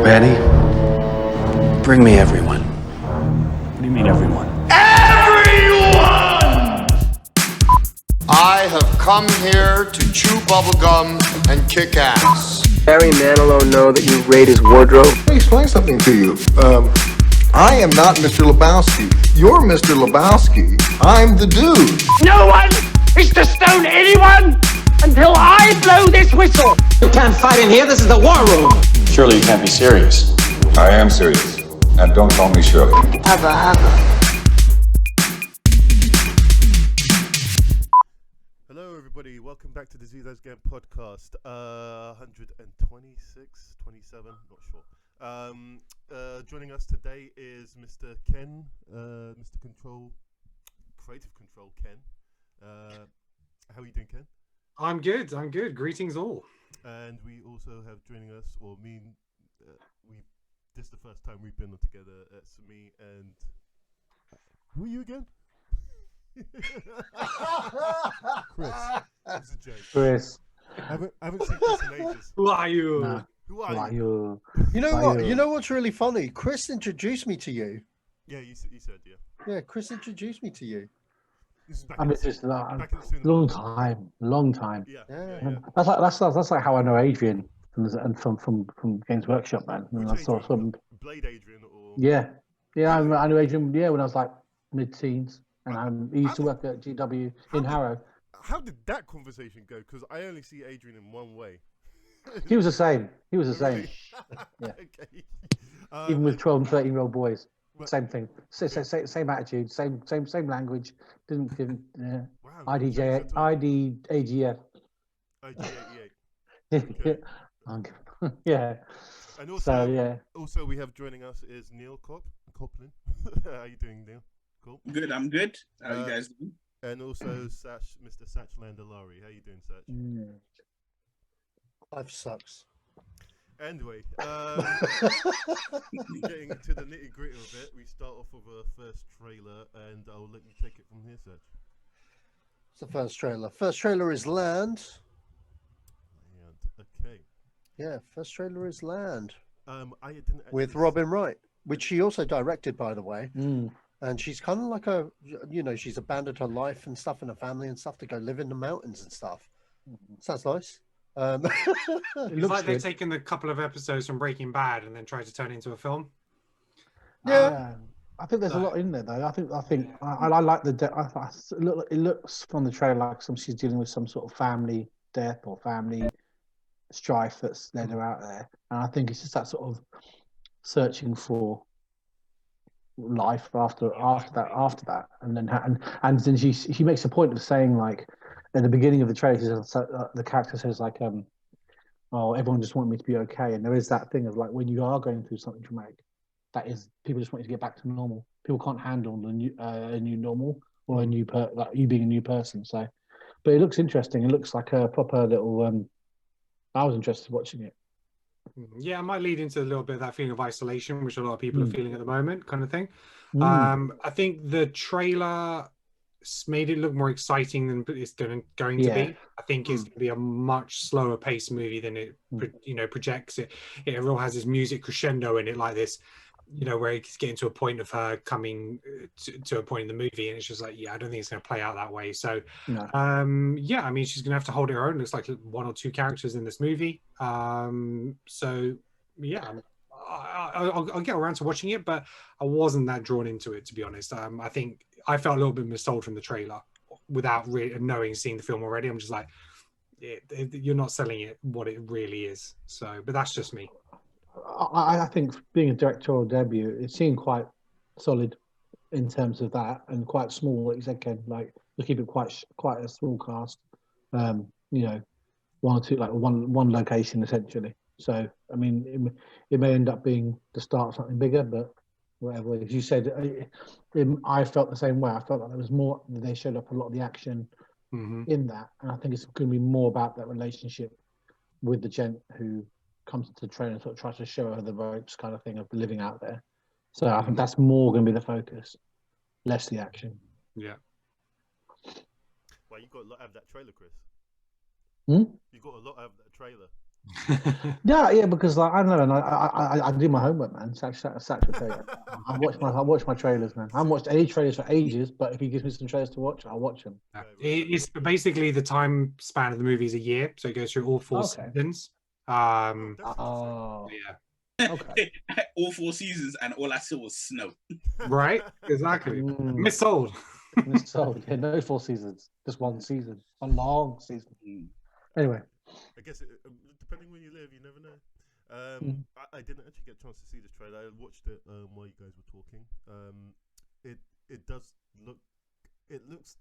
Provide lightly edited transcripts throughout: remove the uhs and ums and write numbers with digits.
Ready? Bring me everyone. What do you mean, everyone? Everyone! I have come here to chew bubblegum and kick ass. Barry Manilow know that you raid his wardrobe? Let me explain something to you. I am not Mr. Lebowski. You're Mr. Lebowski. I'm the dude. No one is to stone anyone until I blow this whistle. You can't fight in here. This is the war room. Surely you can't be serious. I am serious. And don't call me Shirley. Hello everybody, welcome back to the Zedos Game podcast, 126, 27, not sure. Joining us today is Mr. Ken, Mr. Control, Creative Control Ken. How are you doing, Ken? I'm good. Greetings all. And we also have joining us, this is the first time we've been on together. It's me and who are you again? Chris. It's a joke. Chris. I haven't seen Chris in ages. Who are you? Nah. Who are you? You know what? You know what's really funny? Chris introduced me to you. Yeah, you said, yeah. Yeah, Chris introduced me to you. This is back I mean, in it's the long time. Yeah. That's like how I know Adrian from Games Workshop, man. And I saw some Blade Adrian or Yeah, I knew Adrian. Yeah, when I was like mid-teens, and he used to work at GW in Harrow. How did that conversation go? Because I only see Adrian in one way. He was the same. Really? Yeah. Okay. Even with 12 and 13-year-old boys, but, same thing. Same attitude, same language. Didn't wow, IDAGF. IGA88. Okay. Yeah. And also, yeah. Also, we have joining us is Neil Coppin. How you doing, Neil? Cool. Good. I'm good. How you guys doing? And also, Mr. Sacha Allari. How you doing, Sach? Life sucks. Anyway, getting into the nitty gritty of it, we start off with a first trailer, and I'll let you take it from here, Sach. It's the first trailer. First trailer is Land. Okay. Yeah, first trailer is Land. I didn't with Robin Wright, which she also directed, by the way. And she's kind of like she's abandoned her life and stuff and her family and stuff to go live in the mountains and stuff. Sounds nice. It's like they've taken a couple of episodes from Breaking Bad and then tried to turn it into a film. Yeah. I think there's a lot in there, though. I think I like it looks from the trailer like she's dealing with some sort of family death or family strife that's led her out there, and I think it's just that sort of searching for life after that, and then she makes a point of saying, like, at the beginning of the trailer, the character says, like, oh, everyone just want me to be okay, and there is that thing of, like, when you are going through something traumatic, that is, people just want you to get back to normal. People can't handle a new normal or like you being a new person. So, but it looks interesting. It looks like a proper little. I was interested watching it. Yeah, it might lead into a little bit of that feeling of isolation, which a lot of people are feeling at the moment, kind of thing. I think the trailer made it look more exciting than it's going to be. I think it's going to be a much slower paced movie than it projects. It all has this music crescendo in it, like this, where it's getting to a point of her coming to a point in the movie, and it's just like, I don't think it's going to play out that way. So, I mean, she's going to have to hold her own. Looks like one or two characters in this movie. So, yeah, I'll get around to watching it, but I wasn't that drawn into it, to be honest. I think I felt a little bit missold from the trailer without really seeing the film already. I'm just like, you're not selling it what it really is. So, but that's just me. I think being a directorial debut, it seemed quite solid in terms of that, and quite small. Like you said, Ken, like we keep it quite a small cast. One or two, like one location essentially. So I mean, it may end up being the start of something bigger, but whatever. As you said, I felt the same way. I felt like there was more. They showed up a lot of the action in that, and I think it's going to be more about that relationship with the gent who comes into the train and sort of tries to show her the ropes, kind of thing, of living out there. So I think that's more going to be the focus, less the action. Yeah. Well, you got a lot out of that trailer, Chris. You got a lot out of that trailer. Yeah, because like, I don't know, and I do my homework, man. Sacha will tell you. I watch my trailers, man. I haven't watched any trailers for ages, but if he gives me some trailers to watch, I'll watch them. It's basically the time span of the movie is a year, so it goes through all 4 seasons. Yeah. Okay. All 4 seasons, and all I saw was snow. Right, exactly. Missold. Missold. Yeah, no 4 seasons, just 1 season, a long season. Anyway, I guess depending where you live, you never know. I didn't actually get a chance to see this trailer. I watched it while you guys were talking. It does look. It looks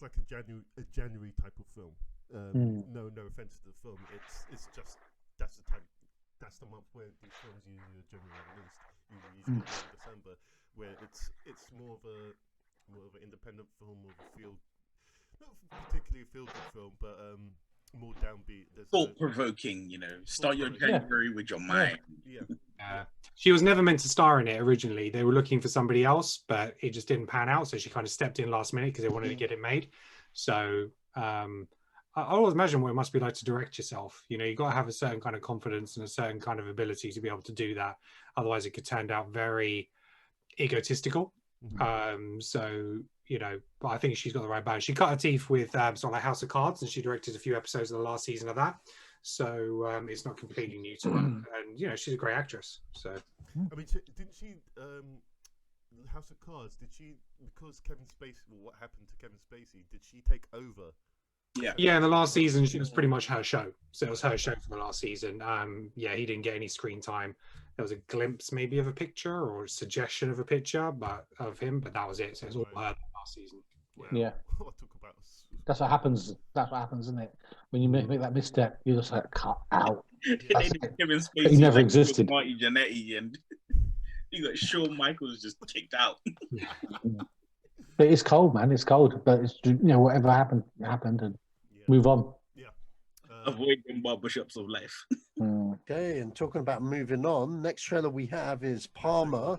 like a January type of film. No offense to the film. It's just that's the time. That's the month where these films usually are generally released. Usually in December, where it's more of an independent film, more of a not particularly a feel-good film, but more downbeat. Thought-provoking, Start your January with your mind. Yeah. She was never meant to star in it originally. They were looking for somebody else, but it just didn't pan out. So she kind of stepped in last minute because they wanted to get it made. So I always imagine what it must be like to direct yourself. You got to have a certain kind of confidence and a certain kind of ability to be able to do that. Otherwise, it could turn out very egotistical. So but I think she's got the right balance. She cut her teeth with sort of like House of Cards, and she directed a few episodes of the last season of that. So it's not completely new to her, and she's a great actress. So I mean, didn't she House of Cards? Did she, because Kevin Spacey? Well, what happened to Kevin Spacey? Did she take over? Yeah, in the last season, she was pretty much her show. So it was her show for the last season. He didn't get any screen time. There was a glimpse maybe of a picture or a suggestion of a picture, but that was it. So it was all her last season. Yeah. That's what happens. That's what happens, isn't it? When you make that misstep, you're just like cut out. Kevin Spacey, he never existed. Marty Jannetty, and you got Shawn Michaels just kicked out. But it's cold, man. It's cold. But it's whatever happened, and move on. Avoid them barbershops of life. Okay, and talking about moving on, next trailer we have is Palmer,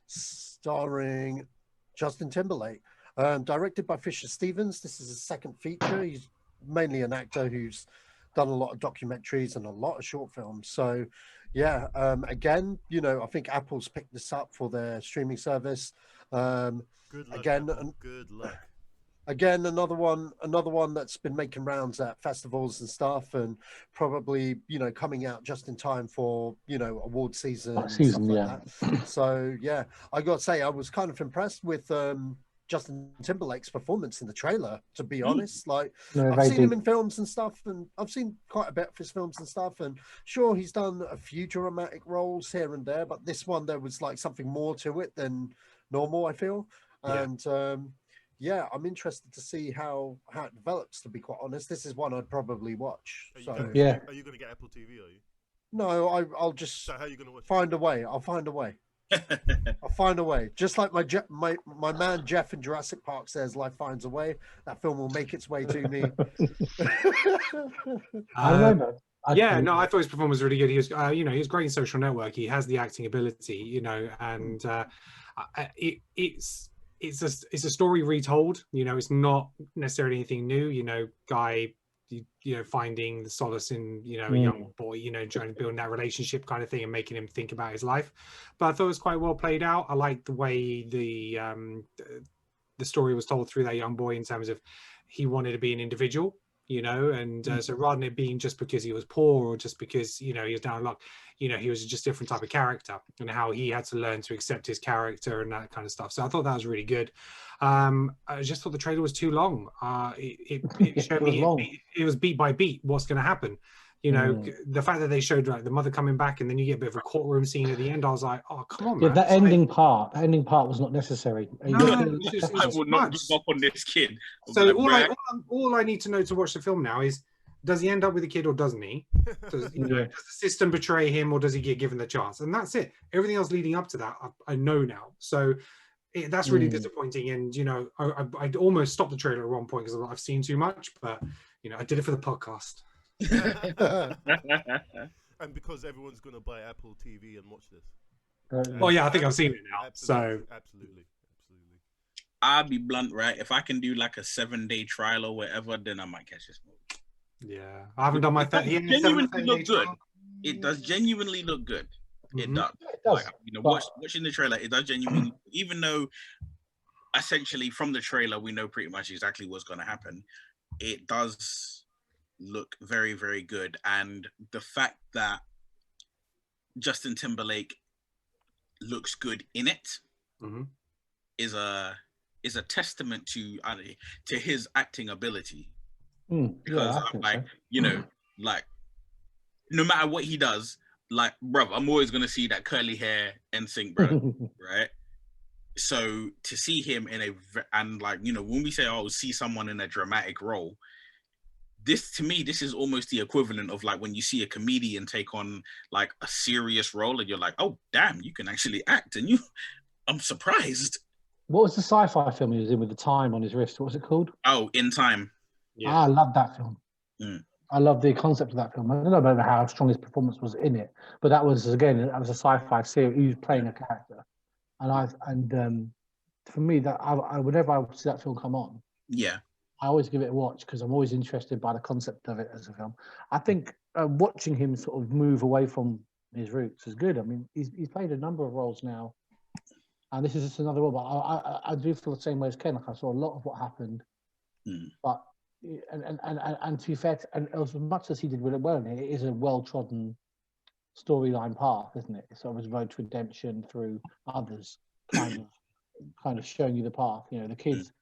starring Justin Timberlake, directed by Fisher Stevens. This is his second feature. He's mainly an actor who's done a lot of documentaries and a lot of short films. So, yeah, again, I think Apple's picked this up for their streaming service. Good luck, Apple. Good luck. Again, another one that's been making rounds at festivals and stuff, and probably coming out just in time for award season. So yeah, I got to say I was kind of impressed with Justin Timberlake's performance in the trailer. To be honest, I've seen him in films and stuff, and I've seen quite a bit of his films and stuff. And sure, he's done a few dramatic roles here and there, but this one there was like something more to it than normal, I feel. And I'm interested to see how it develops, to be quite honest. This is one I'd probably watch. Are you going to get Apple TV, are you? No, I'll just how are you going to watch find a way. I'll find a way. I'll find a way. Just like my man Jeff in Jurassic Park says, life finds a way. That film will make its way to me. I remember. I thought his performance was really good. He was, he was great in Social Network. He has the acting ability, and it's a story retold. It's not necessarily anything new. Guy, finding the solace in a young boy, trying to build that relationship kind of thing and making him think about his life. But I thought it was quite well played out. I like the way the story was told through that young boy in terms of he wanted to be an individual. So rather than it being just because he was poor or just because he was down on luck, he was just a different type of character, and how he had to learn to accept his character and that kind of stuff. So I thought that was really good. I just thought the trailer was too long. It showed me it was beat by beat what's going to happen. The fact that they showed like the mother coming back and then you get a bit of a courtroom scene at the end, I was like, oh come on, man. That ending part was not necessary. I would not give up on this kid. So all I need to know to watch the film now is, does he end up with a kid or doesn't he? Does the system betray him or does he get given the chance? And that's it. Everything else leading up to that, I know now. So that's really disappointing. And I'd almost stopped the trailer at one point because I've seen too much, but I did it for the podcast. And because everyone's going to buy Apple TV and watch this. I think I've seen it now. Absolutely. I'll be blunt, right? If I can do like a 7-day trial or whatever, then I might catch this movie. Yeah, I haven't done my It does 30. genuinely look good. It does genuinely look good. It does. Yeah, it does. Like, you know, watching the trailer, it does genuinely. Even though, essentially, from the trailer, we know pretty much exactly what's going to happen. It does look very, very good, and the fact that Justin Timberlake looks good in it is a testament to his acting ability. Because I'm like, you know, like no matter what he does, like, bruv, I'm always gonna see that curly hair and sync, bro, right? So to see him and like, you know, when we say, oh, see someone in a dramatic role, this to me, this is almost the equivalent of like when you see a comedian take on like a serious role and you're like, oh damn, you can actually act, and I'm surprised. What was the sci-fi film he was in with the time on his wrist? What was it called? Oh, In Time. Yeah. I love that film. I love the concept of that film. I don't know about how strong his performance was in it, but that was a sci-fi series. He was playing a character, and for me, that whenever I see that film come on, I always give it a watch because I'm always interested by the concept of it as a film. I think watching him sort of move away from his roots is good. I mean, he's played a number of roles now, and this is just another role. But I do feel the same way as Ken. Like I saw a lot of what happened, but. And to be fair, and as much as he did really well, it is a well-trodden storyline path, isn't it? It's sort of his road to redemption through others, kind of showing you the path. You know, the kid's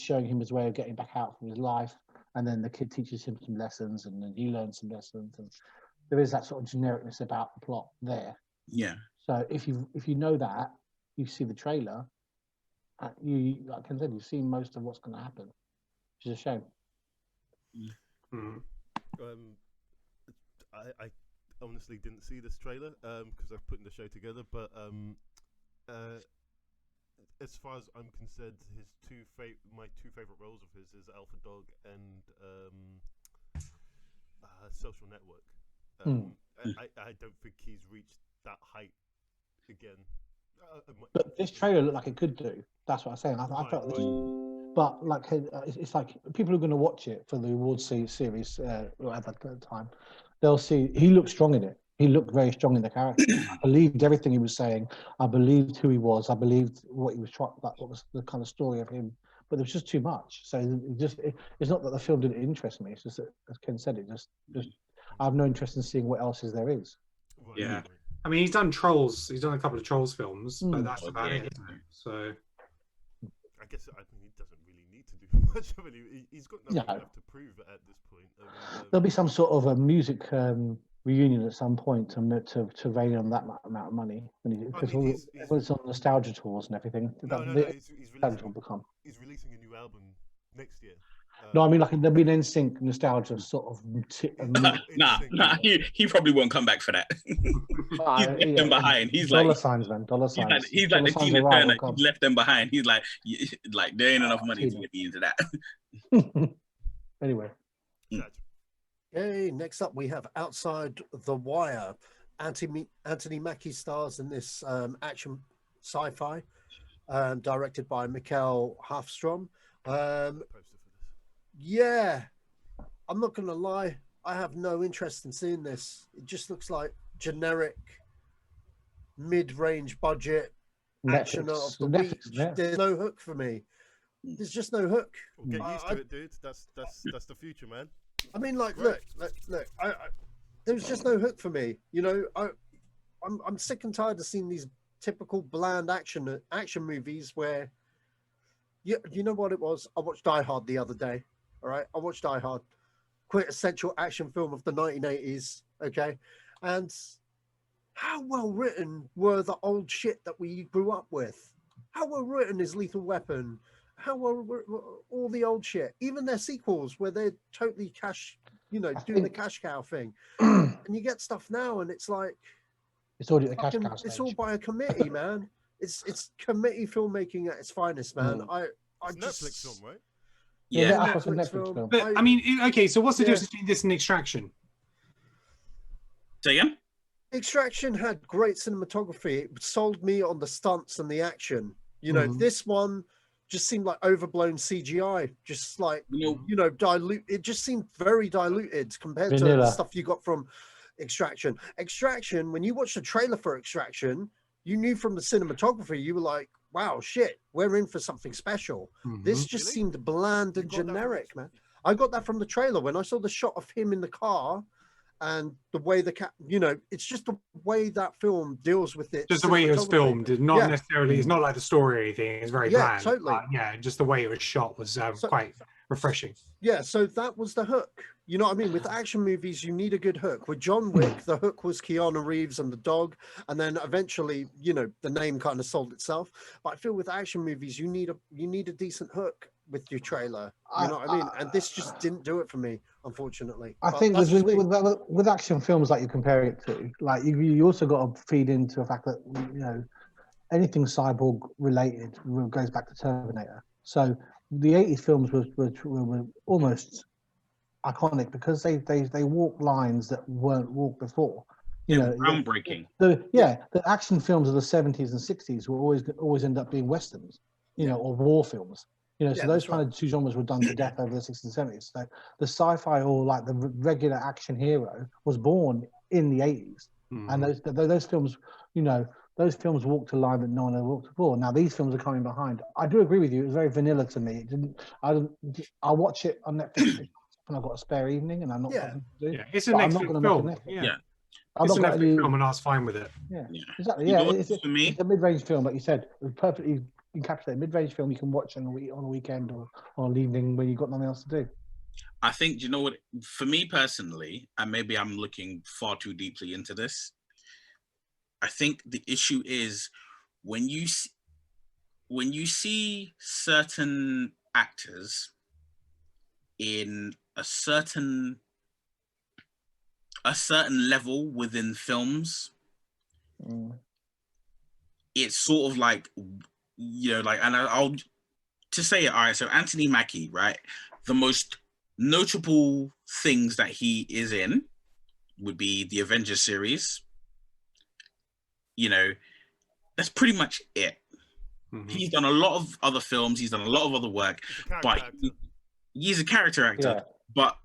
showing him his way of getting back out from his life, and then the kid teaches him some lessons, and then he learns some lessons, and there is that sort of genericness about the plot there. Yeah. So if you know that, you see the trailer, you like I said, you've seen most of what's going to happen, which is a shame. I honestly didn't see this trailer because I've put the show together, but as far as I'm concerned, my two favorite roles of his is Alpha Dog and Social Network. I don't think he's reached that height again. But this trailer looked like it could do. That's what I'm saying. I felt this. But like, it's like people are going to watch it for the awards series, whatever at the time. They'll see he looked strong in it. He looked very strong in the character. I believed everything he was saying. I believed who he was. I believed what he was trying. Like, what was the kind of story of him. But there was just too much. So it's not that the film didn't interest me. It's just that, as Ken said, it just I have no interest in seeing what else there is. Yeah. I mean, he's done Trolls. He's done a couple of Trolls films, but that's about it. So I guess he doesn't really need to do much. I mean, he's got nothing left to prove at this point. There'll be some sort of a music reunion at some point to rain on that amount of money because it's on nostalgia tours and everything. He's releasing a new album next year. No, I mean, like there'll be an NSYNC nostalgia sort of. Nah. He probably won't come back for that. He's left them behind. He's dollar like signs, man. Dollar signs. He's like the Tina Turner. He's left them behind. He's like there ain't enough money to get me into that. Anyway. Okay, next up we have Outside the Wire. Anthony Mackie stars in this action sci-fi, directed by Mikael Hafstrom. Yeah, I'm not gonna lie, I have no interest in seeing this. It just looks like generic mid-range budget action of the week. There's no hook for me. There's just no hook. Well, get used to it, dude. That's the future, man. I mean, like, look. There's just no hook for me. You know, I'm sick and tired of seeing these typical bland action movies where, you know what it was? I watched Die Hard the other day. All right, I watched Die Hard, quintessential action film of the 1980s. Okay, and how well written were the old shit that we grew up with? How well written is Lethal Weapon? How well all the old shit? Even their sequels where they're totally doing the cash cow thing, and you get stuff now, and it's like it's already the cash cow. It's all by a committee, man. It's committee filmmaking at its finest, man. It's Netflix film, right? Yeah, Netflix film. But I mean, okay. So what's the difference between this and Extraction? Say again? Extraction had great cinematography. It sold me on the stunts and the action. You know, this one, just seemed like overblown CGI, just like dilute. It just seemed very diluted compared to the stuff you got from Extraction. Extraction, when you watched the trailer for Extraction, you knew from the cinematography, you were like, wow, shit, we're in for something special. This just seemed bland and generic, man. I got that from the trailer when I saw the shot of him in the car. And the way it's just the way that film deals with it. Just the way it was filmed, not necessarily. It's not like the story or anything. It's very bland. Totally. Just the way it was shot was quite refreshing. Yeah, so that was the hook. You know what I mean? With action movies, you need a good hook. With John Wick, the hook was Keanu Reeves and the dog, and then eventually, the name kind of sold itself. But I feel with action movies, you need a decent hook with your trailer. You know what I mean? And this just didn't do it for me, unfortunately. I think with action films like you compare it to, like you also got to feed into the fact that anything cyborg related goes back to Terminator. So the 80s films were almost iconic because they walk lines that weren't walked before. Groundbreaking. The action films of the 70s and 60s will always end up being westerns, or war films. So those kind of two genres were done to death over the 60s and 70s. So the sci-fi or like the regular action hero was born in the 80s, and those films, those films walked a line that no one ever walked before. Now these films are coming behind. I do agree with you. It was very vanilla to me. It didn't. I'll watch it on Netflix when I've got a spare evening, and I'm not. It's a Netflix film. It's a Netflix film, and I was fine with it. Exactly. It's a mid-range film, like you said. It was perfectly encapsulated. Mid-range film you can watch on a weekend or on an evening when you've got nothing else to do. I think, you know what, for me personally, and maybe I'm looking far too deeply into this, I think the issue is when you see certain actors in a certain level within films, it's sort of like, and I'll to say it, all right, so Anthony Mackie, right? The most notable things that he is in would be the Avengers series. That's pretty much it. He's done a lot of other films, he's done a lot of other work, but he's a character actor. But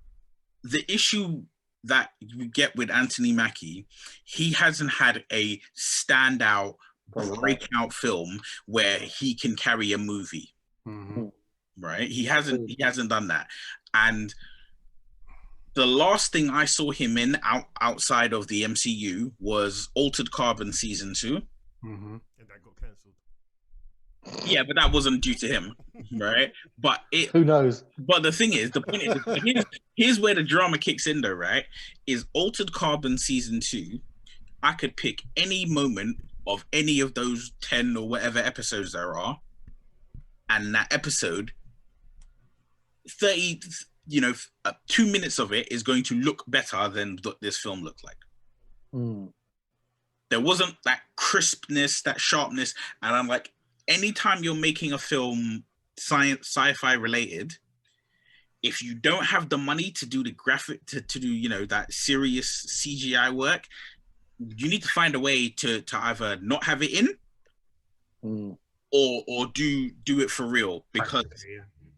the issue that you get with Anthony Mackie, he hasn't had a standout breakout film where he can carry a movie. Right? He hasn't done that. And the last thing I saw him in outside of the MCU was Altered Carbon season 2. And that got cancelled. Yeah, but that wasn't due to him, right? But who knows? But the thing is, the point is, here's where the drama kicks in, though, right? Is Altered Carbon season 2? I could pick any moment of any of those 10 or whatever episodes there are, and that episode, 2 minutes of it is going to look better than this film looked like. There wasn't that crispness, that sharpness, and I'm like, anytime you're making a film sci-fi related, if you don't have the money to do the graphic, to do that serious CGI work, you need to find a way to either not have it in, or do it for real, because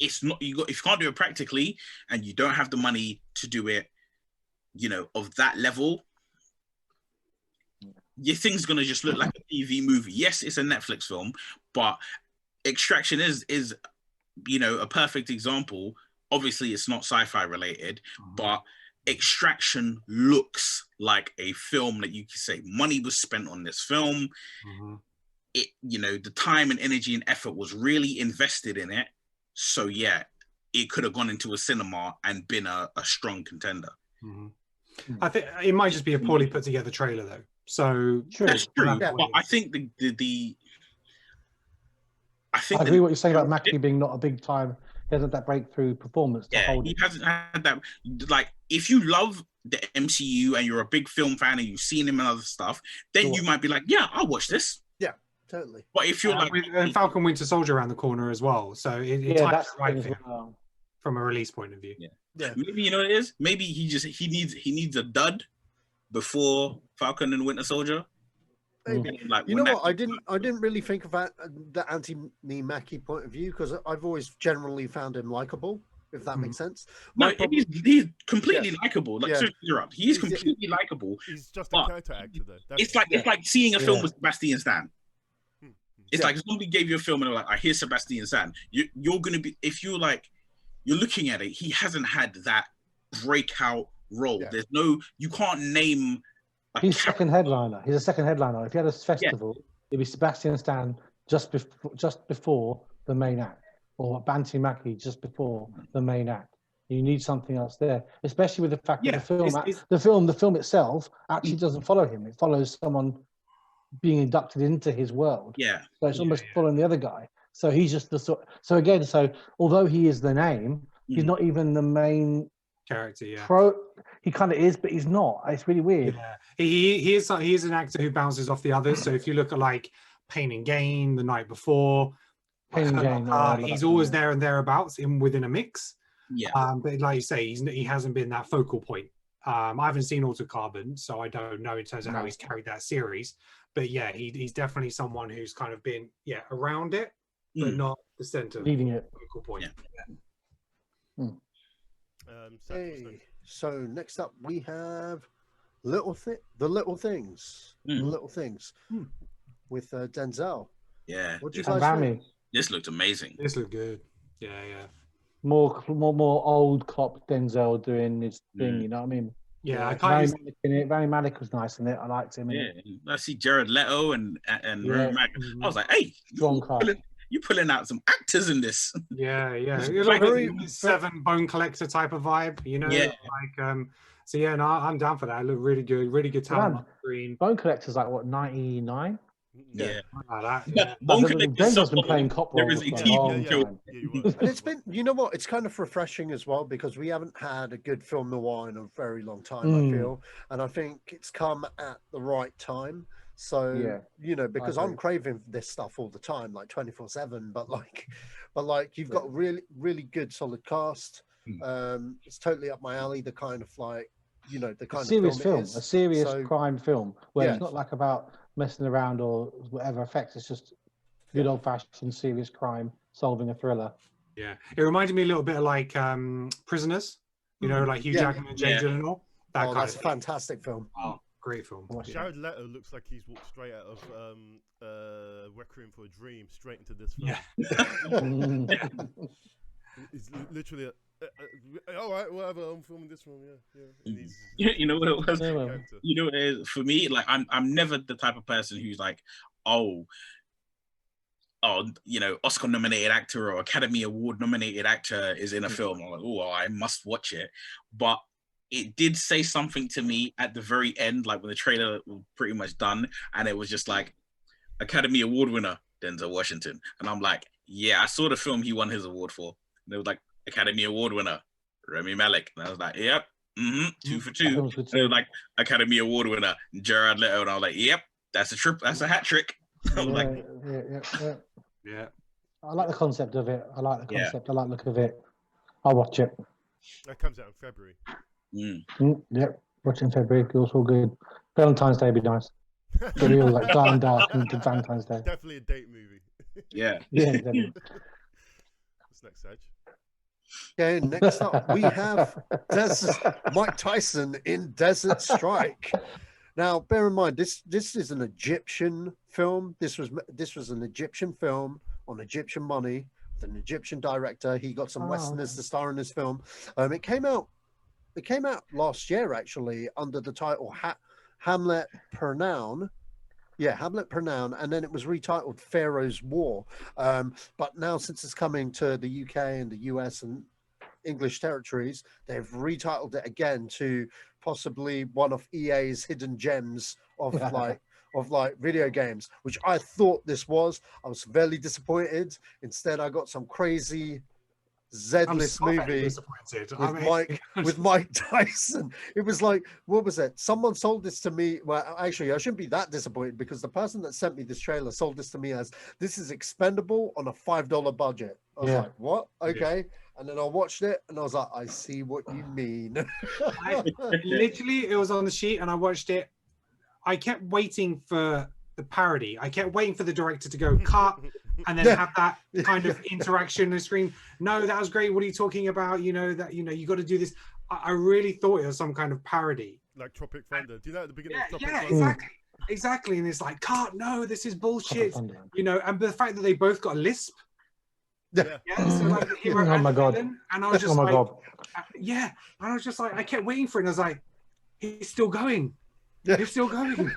it's not, if you can't do it practically and you don't have the money to do it, of that level, your thing's gonna just look like a TV movie. Yes, it's a Netflix film, but Extraction is a perfect example. Obviously, it's not sci-fi related, but Extraction looks like a film that you could say money was spent on this film. It, the time and energy and effort was really invested in it. So yeah, it could have gone into a cinema and been a strong contender. I think it might just be a poorly put together trailer, though. So that's true. But I think I agree what you're saying about Mackie being not a big time. He hasn't that breakthrough performance to hold. He hasn't had that. Like, if you love the MCU and you're a big film fan and you've seen him and other stuff, then you might be like, yeah, I'll watch this. Yeah, totally. But if you're and Falcon Winter Soldier around the corner as well, so that's right from a release point of view. Yeah. Maybe what it is. Maybe he needs a dud before Falcon and Winter Soldier. Maybe. Like, You know when what? I didn't really think of that the Anthony Mackie point of view, because I've always generally found him likable, if that makes sense. No, he's completely likable. Like, so interrupt. He's completely likable. He's just a character actor, though. It's like seeing a film with Sebastian Stan. It's like if somebody gave you a film and they're like, "I hear Sebastian Stan." You're gonna be, if you're looking at it, he hasn't had that breakout role. There's no, you can't name. He's second headliner. He's a second headliner. If you had a festival, it'd be Sebastian Stan just before the main act, or Anthony Mackie just before the main act. You need something else there, especially with the fact that the film itself actually doesn't follow him. It follows someone being inducted into his world. Yeah. So it's almost following the other guy. So he's just the sort. So again, although he is the name, he's not even the main character. Yeah. He kind of is, but he's not. It's really weird. Yeah. He is an actor who bounces off the others. So if you look at like Pain and Gain, The Night Before, Pain and Gain, he's always there and thereabouts within a mix. Yeah. But like you say, he hasn't been that focal point. I haven't seen Altered Carbon, so I don't know in terms of how he's carried that series. But yeah, he's definitely someone who's kind of been around it, but not the center, leading it, focal point. So next up we have The Little Things, with Denzel. Yeah. What do you guys think? This looked amazing. This looked good. Yeah. More old cop Denzel doing his thing. You know what I mean? Yeah, Rami Malek was nice in it. I liked him. Yeah, I see Jared Leto and Rami Malek. I was like, hey, you pulling out some actors in this. Yeah. It's like a 7 Bone Collector type of vibe, you know? Yeah. So yeah, no, I'm down for that. It looked really good talent on screen. Bone Collector's like what, 99? Yeah. Like that. Bone Collector's been playing cop roles for a long time. And it's been, you know what, it's kind of refreshing as well, because we haven't had a good film noir in a very long time, I feel. And I think it's come at the right time. So, you know, because I'm craving this stuff all the time, like 24/7, but you've got really, really good solid cast. It's totally up my alley, the kind of like, you know, the kind serious of film, a serious crime film, where it's not like about messing around or whatever effects. It's just good old fashioned serious crime, solving a thriller. Yeah, it reminded me a little bit of like Prisoners, you know, like Hugh Jackman and Jake Gyllenhaal. That's a fantastic film. Oh, great film. Jared Leto looks like he's walked straight out of Requiem for a Dream straight into this film. Yeah. It's literally all right, whatever. I'm filming this one. Yeah. You know what it was? You know what it is? For me, like I'm never the type of person who's like, oh, you know, Oscar nominated actor or Academy Award nominated actor is in a film. I'm like, oh, I must watch it. But it did say something to me at the very end, like when the trailer was pretty much done, and it was just like Academy Award winner Denzel Washington, and I'm like, yeah, I saw the film he won his award for. And it was like Academy Award winner Rami Malek, and I was like, yep, 2 for 2. And it was like Academy Award winner Jared Leto, and I was like, yep, that's a hat trick. Yeah. I like the concept of it. I like the concept. I like the look of it. I'll watch it. That comes out in February. Yep, watch it in February. Feels all good. Valentine's Day would be nice. So we all like dark and Valentine's Day. Definitely a date movie. Yeah. Definitely. What's next, Saj? Okay, next up we have Mike Tyson in Desert Strike. Now, bear in mind, this is an Egyptian film. This was an Egyptian film on Egyptian money with an Egyptian director. He got some Westerners to star in this film. It came out last year, actually, under the title Hamlet Per Noun. Yeah, Hamlet Per Noun, and then it was retitled Pharaoh's War. But now, since it's coming to the UK and the US and English territories, they've retitled it again to possibly one of EA's hidden gems of like video games, which I thought this was. I was very disappointed. Instead, I got some crazy Z-list movie with Mike Tyson. It was like, what was it? Someone sold this to me. Well, actually, I shouldn't be that disappointed, because the person that sent me this trailer sold this to me as, this is expendable on a $5 budget. I was like, what? Okay. Yeah. And then I watched it and I was like, I see what you mean. Literally, it was on the sheet and I watched it. I kept waiting for the parody. I kept waiting for the director to go cut and then have that kind of interaction on the screen. No, that was great. What are you talking about? You know, you got to do this. I really thought it was some kind of parody. Like Tropic Thunder. Do you know at the beginning of Tropic Yeah, Thunder? exactly. And it's like, cut, no, this is bullshit. You know, and the fact that they both got a lisp. Yeah. So like the hero Oh and my the God. villain, and I was just Oh my like, God. yeah. And I was just like, I kept waiting for it. And I was like, he's still going. He's still going.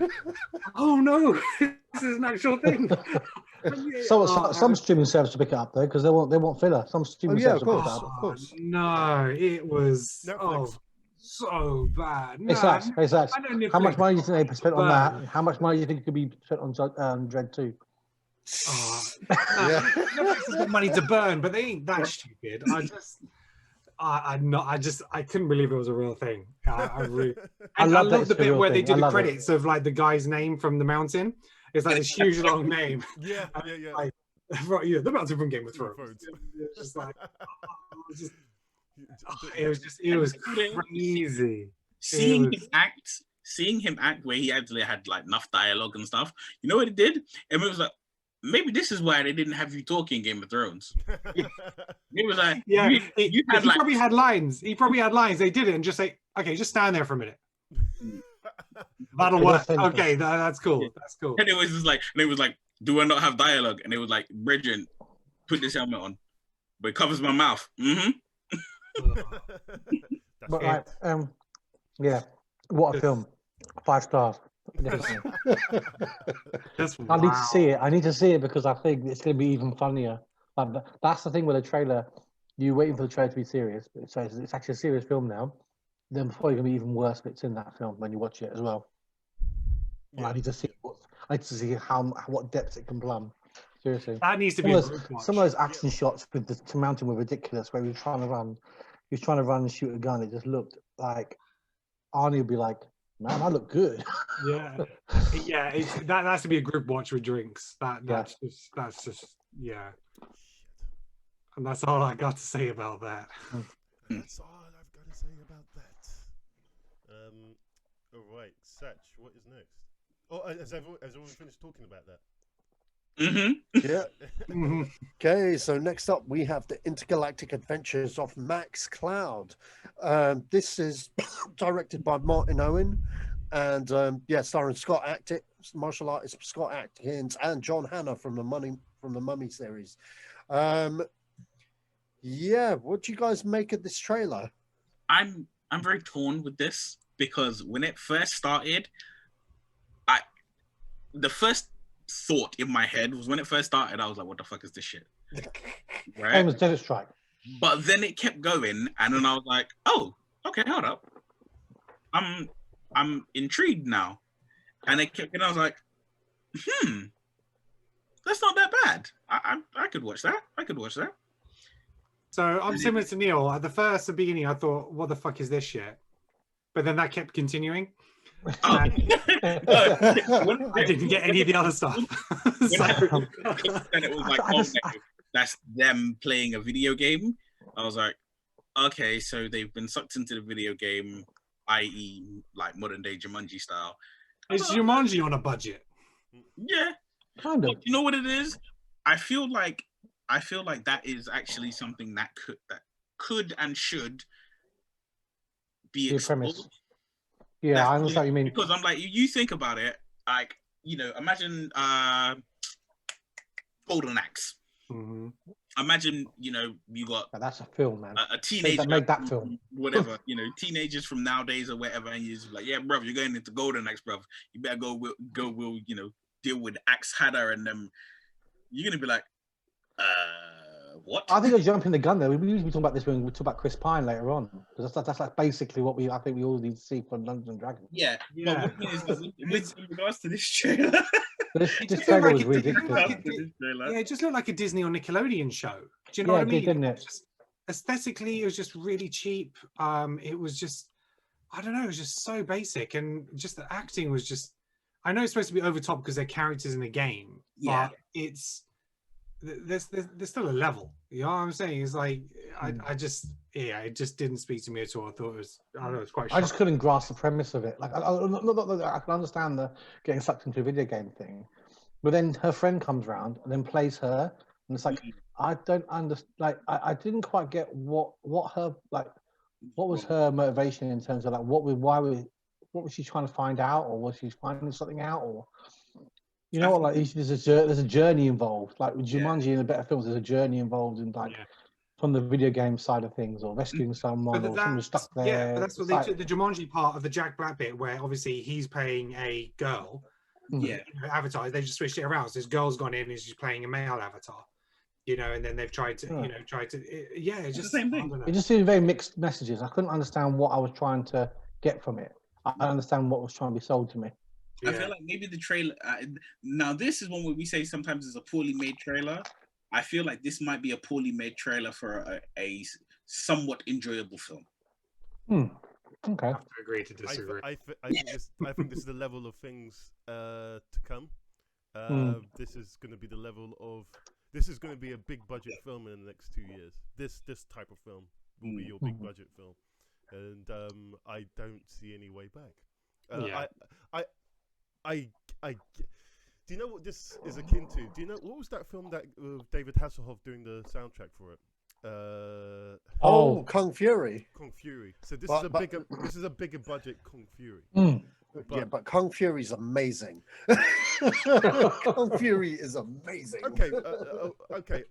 Oh no, this is an actual thing. Some streaming service to pick it up though, because they want filler. Some streaming service to pick it up. Of course. No, it was Netflix. so bad. No, Exactly. I know Netflix How much money do you think they spent on bad. that? How much money do you think could be spent on Dread 2? Netflix has got money to burn, but they ain't that stupid. I couldn't believe it was a real thing. I love the bit where they do the credits of like the guy's name from the mountain. It's like this huge long name. Yeah. Like, right, yeah, the mountain from Game of Thrones. It was just like, it was crazy. Seeing him act where he actually had like enough dialogue and stuff. You know what it did? And it was like, maybe this is why they didn't have you talking Game of Thrones. It was like, he probably had lines. He probably had lines. They did it and just say, okay, just stand there for a minute. That'll work. Okay, that's cool. That's cool. And it was just like, do I not have dialogue? And it was like, Bridget, put this helmet on, but it covers my mouth. But like, yeah, what a film! 5 stars. Definitely. I need to see it. I need to see it because I think it's going to be even funnier. Like, that's the thing with a trailer. You're waiting for the trailer to be serious, but it's actually a serious film now. Then before you're going to be even worse bits in that film when you watch it as well. Yeah. I need to see what depths it can plumb. Seriously, that needs to be some of those action shots with the mountain were ridiculous. Where he was trying to run and shoot a gun. It just looked like Arnie would be like, "Man, I look good." Yeah. That has to be a group watch with drinks. That's just And that's all I got to say about that. That's all I've got to say about that. All right, Sach, what is next? Oh, has everyone finished talking about that? Yeah. Okay, so next up we have the Intergalactic Adventures of Max Cloud. This is directed by Martin Owen and starring martial artist Scott Atkins and John Hannah from the Mummy series. What do you guys make of this trailer? I'm very torn with this because when it first started, the first thought in my head was when it first started, I was like, what the fuck is this shit? Right? It was Desert Strike. But then it kept going, and then I was like, oh, okay, hold up. I'm intrigued now. And it kept, and I was like, that's not that bad. I could watch that. So I'm similar to Neil. At the beginning, I thought, what the fuck is this shit? But then that kept continuing. I didn't get any of the other stuff. And it was like, that's them playing a video game. I was like, okay, so they've been sucked into the video game, i.e., like modern day Jumanji style. Is Jumanji on a budget? Yeah, kind of. But you know what it is? I feel like that is actually something that could and should be explored. Yeah, I understand what you mean. Because I'm like, you think about it, like, imagine Golden Axe. Mm-hmm. Imagine, you got that's a film, man. A teenager make that film, whatever. Teenagers from nowadays or whatever, and you're just like, yeah, bro, you're going into Golden Axe, bro. You better go, deal with Axe Hadder and them. You're gonna be like, what? I think you're jumping the gun there. We usually talk about this when we talk about Chris Pine later on, because that's like basically what I think we all need to see from Dungeons and Dragons. Yeah. But with regards to this trailer, this trailer was ridiculous. It just looked like a Disney or Nickelodeon show. Do you know what I mean? Didn't it? Aesthetically, it was just really cheap. It was just, I don't know, it was just so basic, and just the acting was just. I know it's supposed to be over top because they're characters in a game, but there's still a level. You know what I'm saying? It's like it just didn't speak to me at all. I thought it was quite. I just couldn't grasp the premise of it. Like I can understand the getting sucked into a video game thing, but then her friend comes around and then plays her, and it's like I don't understand. Like I didn't quite get what was her motivation in terms of like what was she trying to find out, or was she finding something out, or you know what, like there's a journey involved. Like with Jumanji in the better films, there's a journey involved in like from the video game side of things, or rescuing someone, or someone stuck there. Yeah, but that's what they took the Jumanji part of the Jack Black bit, where obviously he's playing a girl. Yeah, avatar. They just switched it around. So this girl's gone in and she's playing a male avatar. You know, and then they've tried to, it's just the same thing. It just seemed very mixed messages. I couldn't understand what I was trying to get from it. I understand what was trying to be sold to me. I feel like maybe the trailer. Now, this is one where we say sometimes it's a poorly made trailer. I feel like this might be a poorly made trailer for a somewhat enjoyable film. Okay. I have to agree to disagree. I think this is the level of things to come. This is going to be the level of. This is going to be a big budget film in the next 2 years. This type of film will be your big budget film, and I don't see any way back. Do you know what this is akin to? Do you know what was that film that David Hasselhoff doing the soundtrack for it? Kung Fury. Kung Fury. So this is a bigger budget Kung Fury. But Kung Fury's amazing. Kung Fury is amazing. Okay.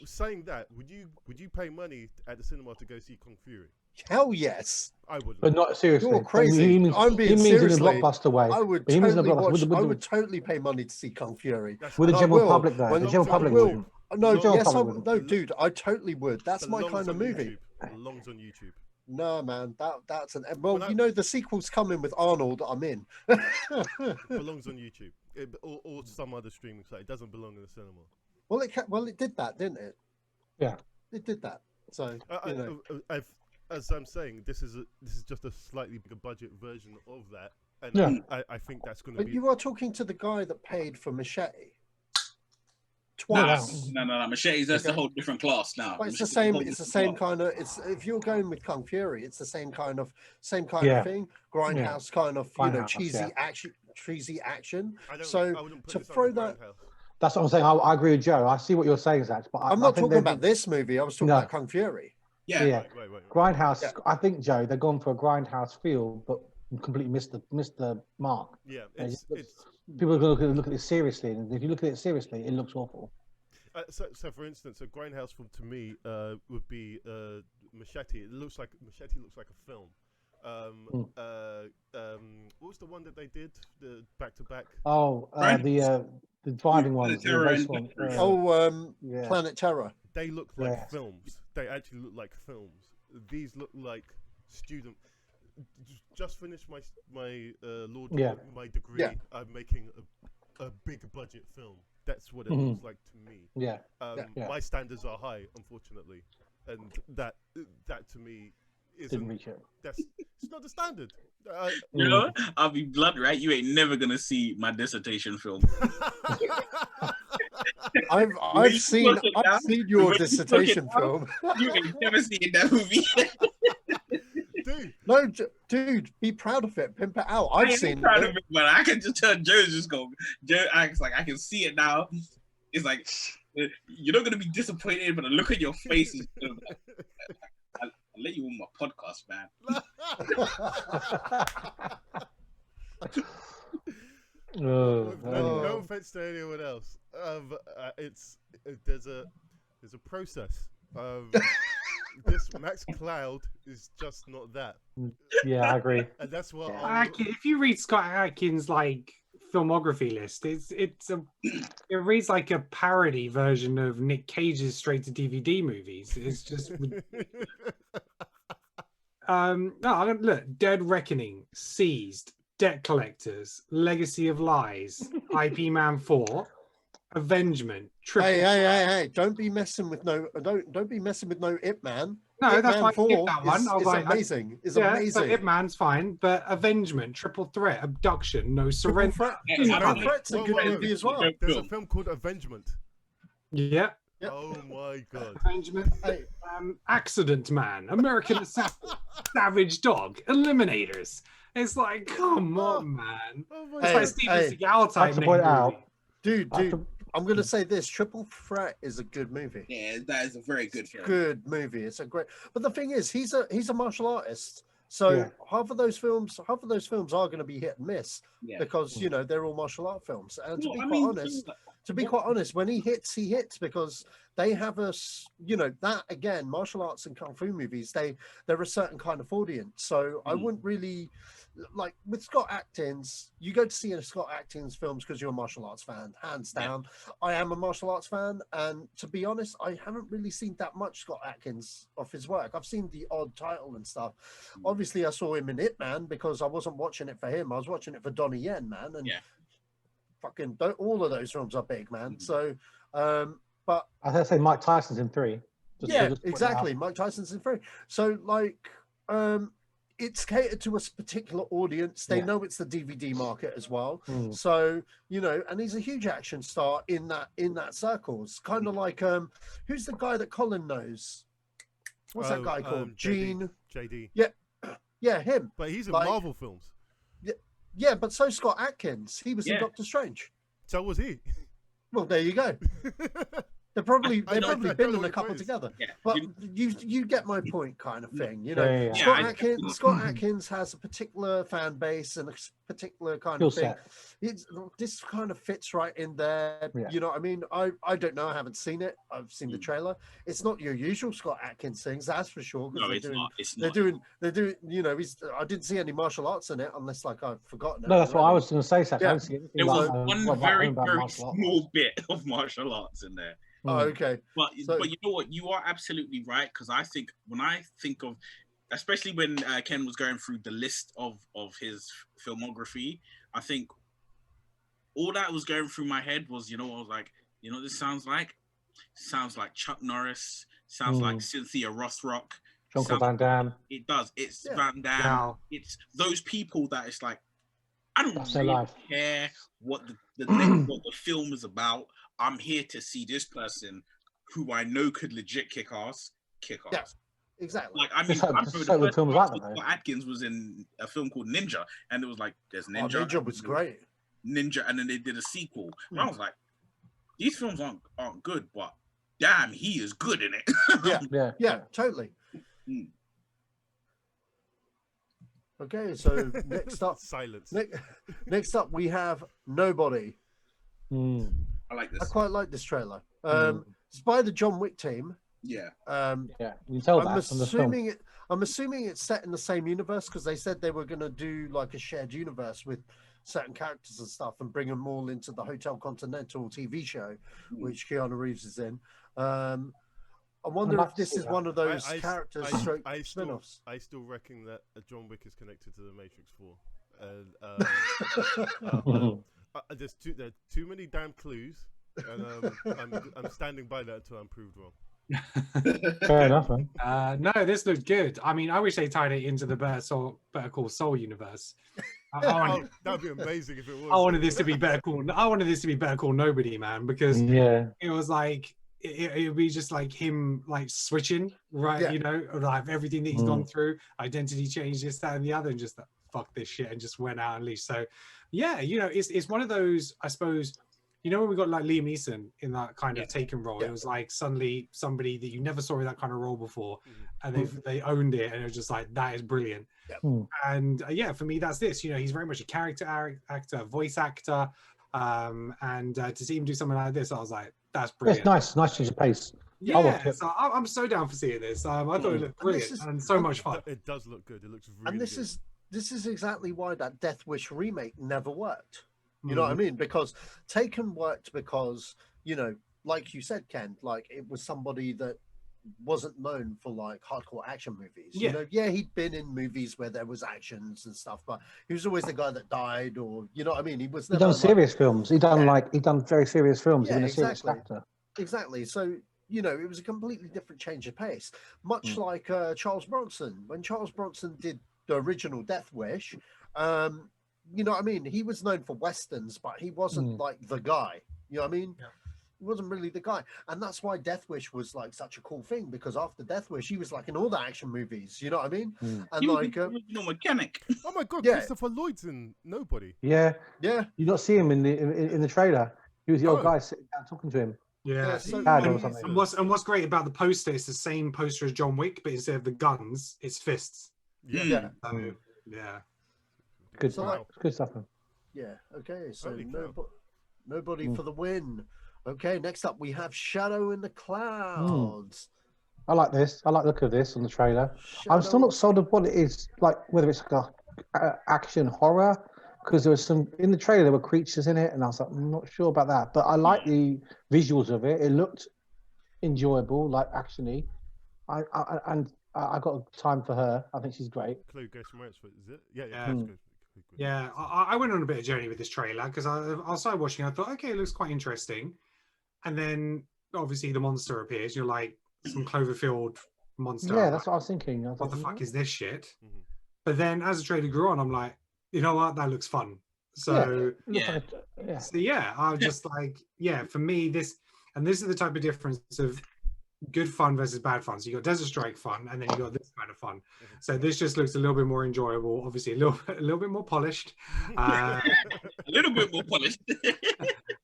Saying that, would you pay money at the cinema to go see Kung Fury? Hell yes. I would. But not seriously. You're crazy. I'm being serious. In a blockbuster way. I would totally pay money to see Kung Fury. With the general public, though. The general public wouldn't. No, dude, I totally would. That's my kind of movie. Belongs on YouTube. No, man, that's an the sequel's coming with Arnold. I'm in. Belongs on YouTube, or some other streaming site. It doesn't belong in the cinema. Well, it did that, didn't it? Yeah, it did that. So as I'm saying, this is just a slightly bigger budget version of that, and I think that's going to be. But you are talking to the guy that paid for Machete. Twice. No. Machetes, that's a whole different class now. But it's the same. It's the same kind of. It's if you're going with Kung Fury, it's the same kind of thing. Grindhouse kind of, cheesy action. So to throw that. That's what I'm saying. I agree with Joe. I see what you're saying, Zach. But I'm not talking about this movie. I was talking about Kung Fury. Yeah. Wait. Grindhouse. I think, Joe, they're gone for a Grindhouse feel, but completely missed the mark. Yeah, people are going to look at it seriously, and if you look at it seriously, it looks awful. So for instance, a Grindhouse film to me would be Machete. Machete looks like a film. What was the one that they did the back to back? The driving one. Planet Terror. They look like films. They actually look like films. These look like student. Just finished my law degree. My degree. Yeah. I'm making a big budget film. That's what it looks like to me. My standards are high, unfortunately, and that to me didn't reach it. It's not the standard. You know, I'll be blunt, right? You ain't never gonna see my dissertation film. I've seen your dissertation film. You ain't never seen that movie. Dude, be proud of it. Pimp it out. I've seen proud of it, but I can just tell Joe's just go. Joe acts like I can see it now. It's like you're not gonna be disappointed, but the look at your face is. I'll let you on my podcast, man. No offense to anyone else. There's a process. This Max Cloud is just not that. Yeah, I agree. And that's what. If you read Scott Adkins' filmography list, it reads like a parody version of Nick Cage's straight to DVD movies. It's just. Look, Dead Reckoning, Seized, Debt Collectors, Legacy of Lies, IP Man 4, Avengement. Hey! Don't be messing with no Ip Man. No, Ip that's Man why I 4 skipped that one. It's amazing. It's amazing. So Ip Man's fine, but Avengement, Triple Threat, Abduction, No Surrender. Triple Threat's a good movie as well. There's a film called Avengement. Yeah. Oh my god. Benjamin, Accident Man, American Assassin, Savage Dog, Eliminators. It's like, come on, man. It's like Steven Seagal type to point out, dude. I'm gonna say this: Triple Threat is a good movie. Yeah, that is a very good film. Good movie. It's a great. But the thing is, he's a martial artist. So half of those films are going to be hit and miss because they're all martial art films. And to be quite honest, when he hits because they have that again, martial arts and kung fu movies. They're a certain kind of audience. So I wouldn't really like with Scott Adkins. You go to see a Scott Adkins films because you're a martial arts fan, hands down. I am a martial arts fan, and to be honest, I haven't really seen that much Scott Adkins of his work. I've seen the odd title and stuff. Obviously, I saw him in It Man because I wasn't watching it for him. I was watching it for Donnie Yen, man. And fucking all of those films are big, man. So, but I was gonna say Mike Tyson's in 3. Exactly. Mike Tyson's in 3. So, like, it's catered to a particular audience. They know it's the DVD market as well. So, and he's a huge action star in that circle. It's kind of like who's the guy that Colin knows? What's that guy called? Gene JD. Yeah, him. But he's in Marvel films. Yeah, but so Scott Adkins. He was in Doctor Strange. So was he. Well, there you go. They've probably been in a couple together. Yeah. But you get my point, kind of thing. Scott Adkins has a particular fan base and a particular kind of thing. This kind of fits right in there. Yeah. You know what I mean? I don't know. I haven't seen it. I've seen the trailer. It's not your usual Scott Adkins things, that's for sure. No, it's not. They're doing. I didn't see any martial arts in it, unless like I've forgotten. No, that's what I was going to say. Sacha. I didn't see anything. There was one very small bit of martial arts in there. Oh, okay. But you know what? You are absolutely right, because I think when I think of, especially when Ken was going through the list of his filmography, I think all that was going through my head was, I was like, what this sounds like? Sounds like Chuck Norris. Sounds like Cynthia Rothrock. Jean-Claude Van Damme. It does. It's Van Damme. Wow. It's those people that it's like, I don't really care what what the film is about. I'm here to see this person who I know could legit kick ass. Yeah, exactly. Like, I mean, I remember the first time Scott Adkins was in a film called Ninja, and it was like, there's Ninja. Oh, Ninja was great. Ninja, and then they did a sequel. And I was like, these films aren't good, but damn, he is good in it. Yeah, totally. Okay, so next up, silence. Next up, we have Nobody. I like this. I quite like this trailer. It's by the John Wick team. Yeah. You can tell that from the film. I'm assuming it's set in the same universe, because they said they were going to do like a shared universe with certain characters and stuff and bring them all into the Hotel Continental TV show, which Keanu Reeves is in. I wonder if this is one of those characters spin-offs. I still reckon that John Wick is connected to the Matrix 4. There are too many damn clues, and I'm standing by that until I'm proved wrong. Fair enough, man. No, this looked good. I mean, I wish they tied it into the Better Call Saul universe. That'd be amazing if it was. I wanted this to be Better Call Nobody, man, because it was like it would be just like him like switching, right? Like everything that he's gone through, identity change, this, that, and the other, and just like, fuck this shit, and just went out and leashed. So yeah, it's one of those, I suppose, when we got like Liam Neeson in that kind of Taken role, it was like suddenly somebody that you never saw in that kind of role before, and they owned it, and it was just like, that is brilliant. And for me, that's this. He's very much a character actor, voice actor, and to see him do something like this, I was like, that's brilliant. It's nice change of pace. Yeah, so I'm so down for seeing this. I thought it looked brilliant and so much fun. It does look good. It looks really and good. This is exactly why that Death Wish remake never worked. You know what I mean? Because Taken worked because, like you said, Ken, like it was somebody that wasn't known for like hardcore action movies. He'd been in movies where there was actions and stuff, but he was always the guy that died, or you know what I mean? He was never done serious films. He done very serious films. Yeah, He's been a serious actor. Exactly. So it was a completely different change of pace. Much like Charles Bronson. When Charles Bronson did the original Death Wish, you know what I mean? He was known for westerns, but he wasn't like the guy. You know what I mean? wasn't really the guy, and that's why Death Wish was like such a cool thing, because after Death Wish, he was like in all the action movies. You know what I mean? And he was the original mechanic. Oh my god, Yeah. Christopher Lloyd's in Nobody. Yeah. Yeah. You not see him in the trailer. He was the old guy sitting down talking to him. Yeah, so- Dad or something. and what's great about the poster, it's the same poster as John Wick, but instead of the guns, it's fists. Yeah. So, yeah. Good, So, good stuff, man. Yeah. Okay. So Holy cow. nobody for the win. Okay. Next up, we have Shadow in the Clouds. I like this. I like the look of this on the trailer. I'm still not sold on what it is, like whether it's like a action horror, because there was some in the trailer. There were creatures in it, and I was like, I'm not sure about that. But I like the visuals of it. It looked enjoyable, like actiony. I got time for her. I think she's great. Chloe Grace Moretz, is it? Yeah, Yeah. Chloe Grace. Yeah, I went on a bit of journey with this trailer because I started watching. I thought, okay, it looks quite interesting, and then obviously the monster appears. You're like some Cloverfield monster. Yeah, that's what I was thinking. I was What the like, fuck is this shit? Mhm. But then as the trailer grew on, I'm like, you know what, that looks fun. So I'm just like, for me, this is the type of difference of good fun versus bad fun. So you got Desert Strike fun, and then you got this kind of fun. So this just looks a little bit more enjoyable. Obviously, a little bit more polished. A little bit more polished.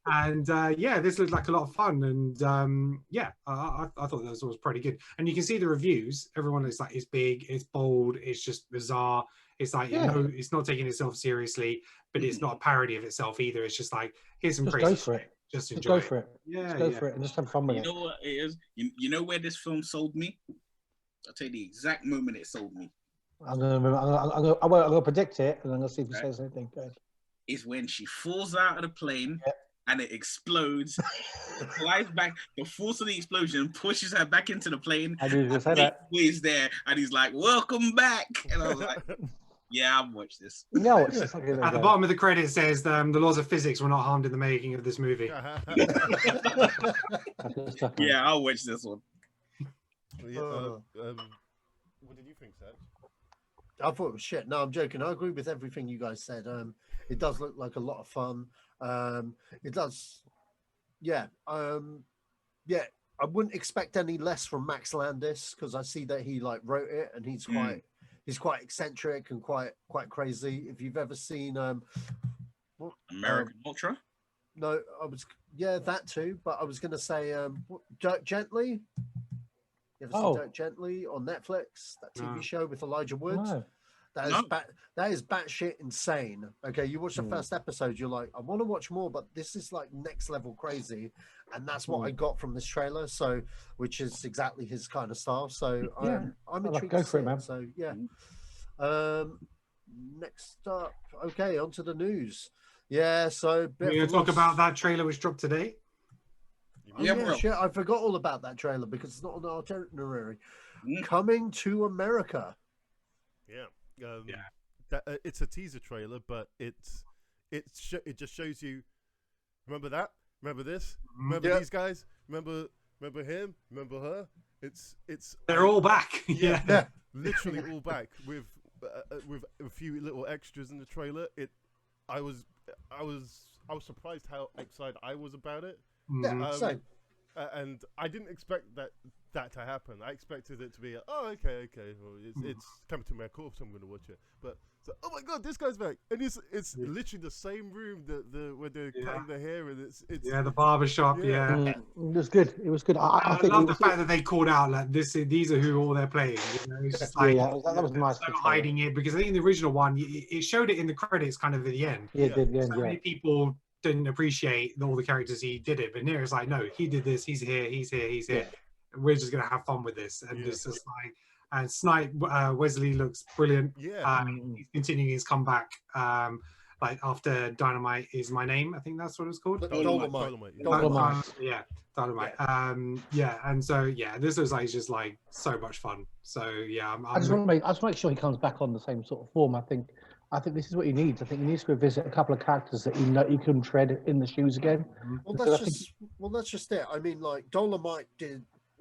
And this looked like a lot of fun. And I thought this was pretty good. And you can see the reviews. Everyone is like, it's big, it's bold, it's just bizarre. It's like, it's not taking itself seriously, but it's not a parody of itself either. It's just like, here's some just crazy go for shit. it. Just Just enjoy go for it. Yeah, Just go for it and just have fun with You it. know what it is? You know where this film sold me? I'll tell you the exact moment it sold me. I'm gonna predict it, and I'm gonna see if he says anything. Go ahead. Is when she falls out of the plane and it explodes, flies back. The force of the explosion pushes her back into the plane. I knew you were gonna say that. He's there, and he's like, "Welcome back," and I was like, "Yeah, I've watched this." No, it's just like, At the bottom of the credit says the laws of physics were not harmed in the making of this movie. Yeah, I'll watch this one. What did you think, Seth? I thought it was shit. No, I'm joking. I agree with everything you guys said. It does look like a lot of fun. It does. Yeah. I wouldn't expect any less from Max Landis, because I see that he like wrote it, and he's quite eccentric and quite crazy. If you've ever seen American Ultra. No, that too. But I was going to say Dirt Gently. You ever seen Dirt Gently on Netflix? That TV show with Elijah Wood. No. That is batshit insane. Okay, you watch the first episode, you're like, I want to watch more, but this is like next level crazy, and that's what I got from this trailer. So, which is exactly his kind of style. So I'm intrigued. Go for it, man. So yeah. Next up, okay, onto the news. Yeah, so We're going to talk about that trailer which dropped today. Shit, I forgot all about that trailer because it's not on our itinerary. Coming to America. It's a teaser trailer, but it just shows you. Remember that? Remember this? Remember these guys? Remember him? Remember her? They're all back. Yeah, literally all back with a few little extras in the trailer. I was surprised how excited I was about it. Same. And I didn't expect that to happen. I expected it to be, okay, well, it's coming to America, so I'm going to watch it. But oh my god, this guy's back, and it's literally the same room where they're cutting their hair, and it's the barber shop. It was good. It was good. I love the fact that they called out like these are who all they're playing. You know, it's just like that was nice. Hiding it, because I think in the original one it showed it in the credits kind of at the end. Yeah, it did. Yeah, many people didn't appreciate all the characters he did it, but here it's like, no, he did this, he's here. We're just gonna have fun with this, and it's just like, and Snipe Wesley looks brilliant. He's continuing his comeback, like after Dynamite Is My Name, I think that's what it's called. Dolomite. Dynamite. And so this looks like it's just like so much fun. So I just want to make sure he comes back on the same sort of form. I think this is what he needs. I think he needs to revisit a couple of characters that he couldn't tread in the shoes again. Well, that's just it. I mean, like Dolomite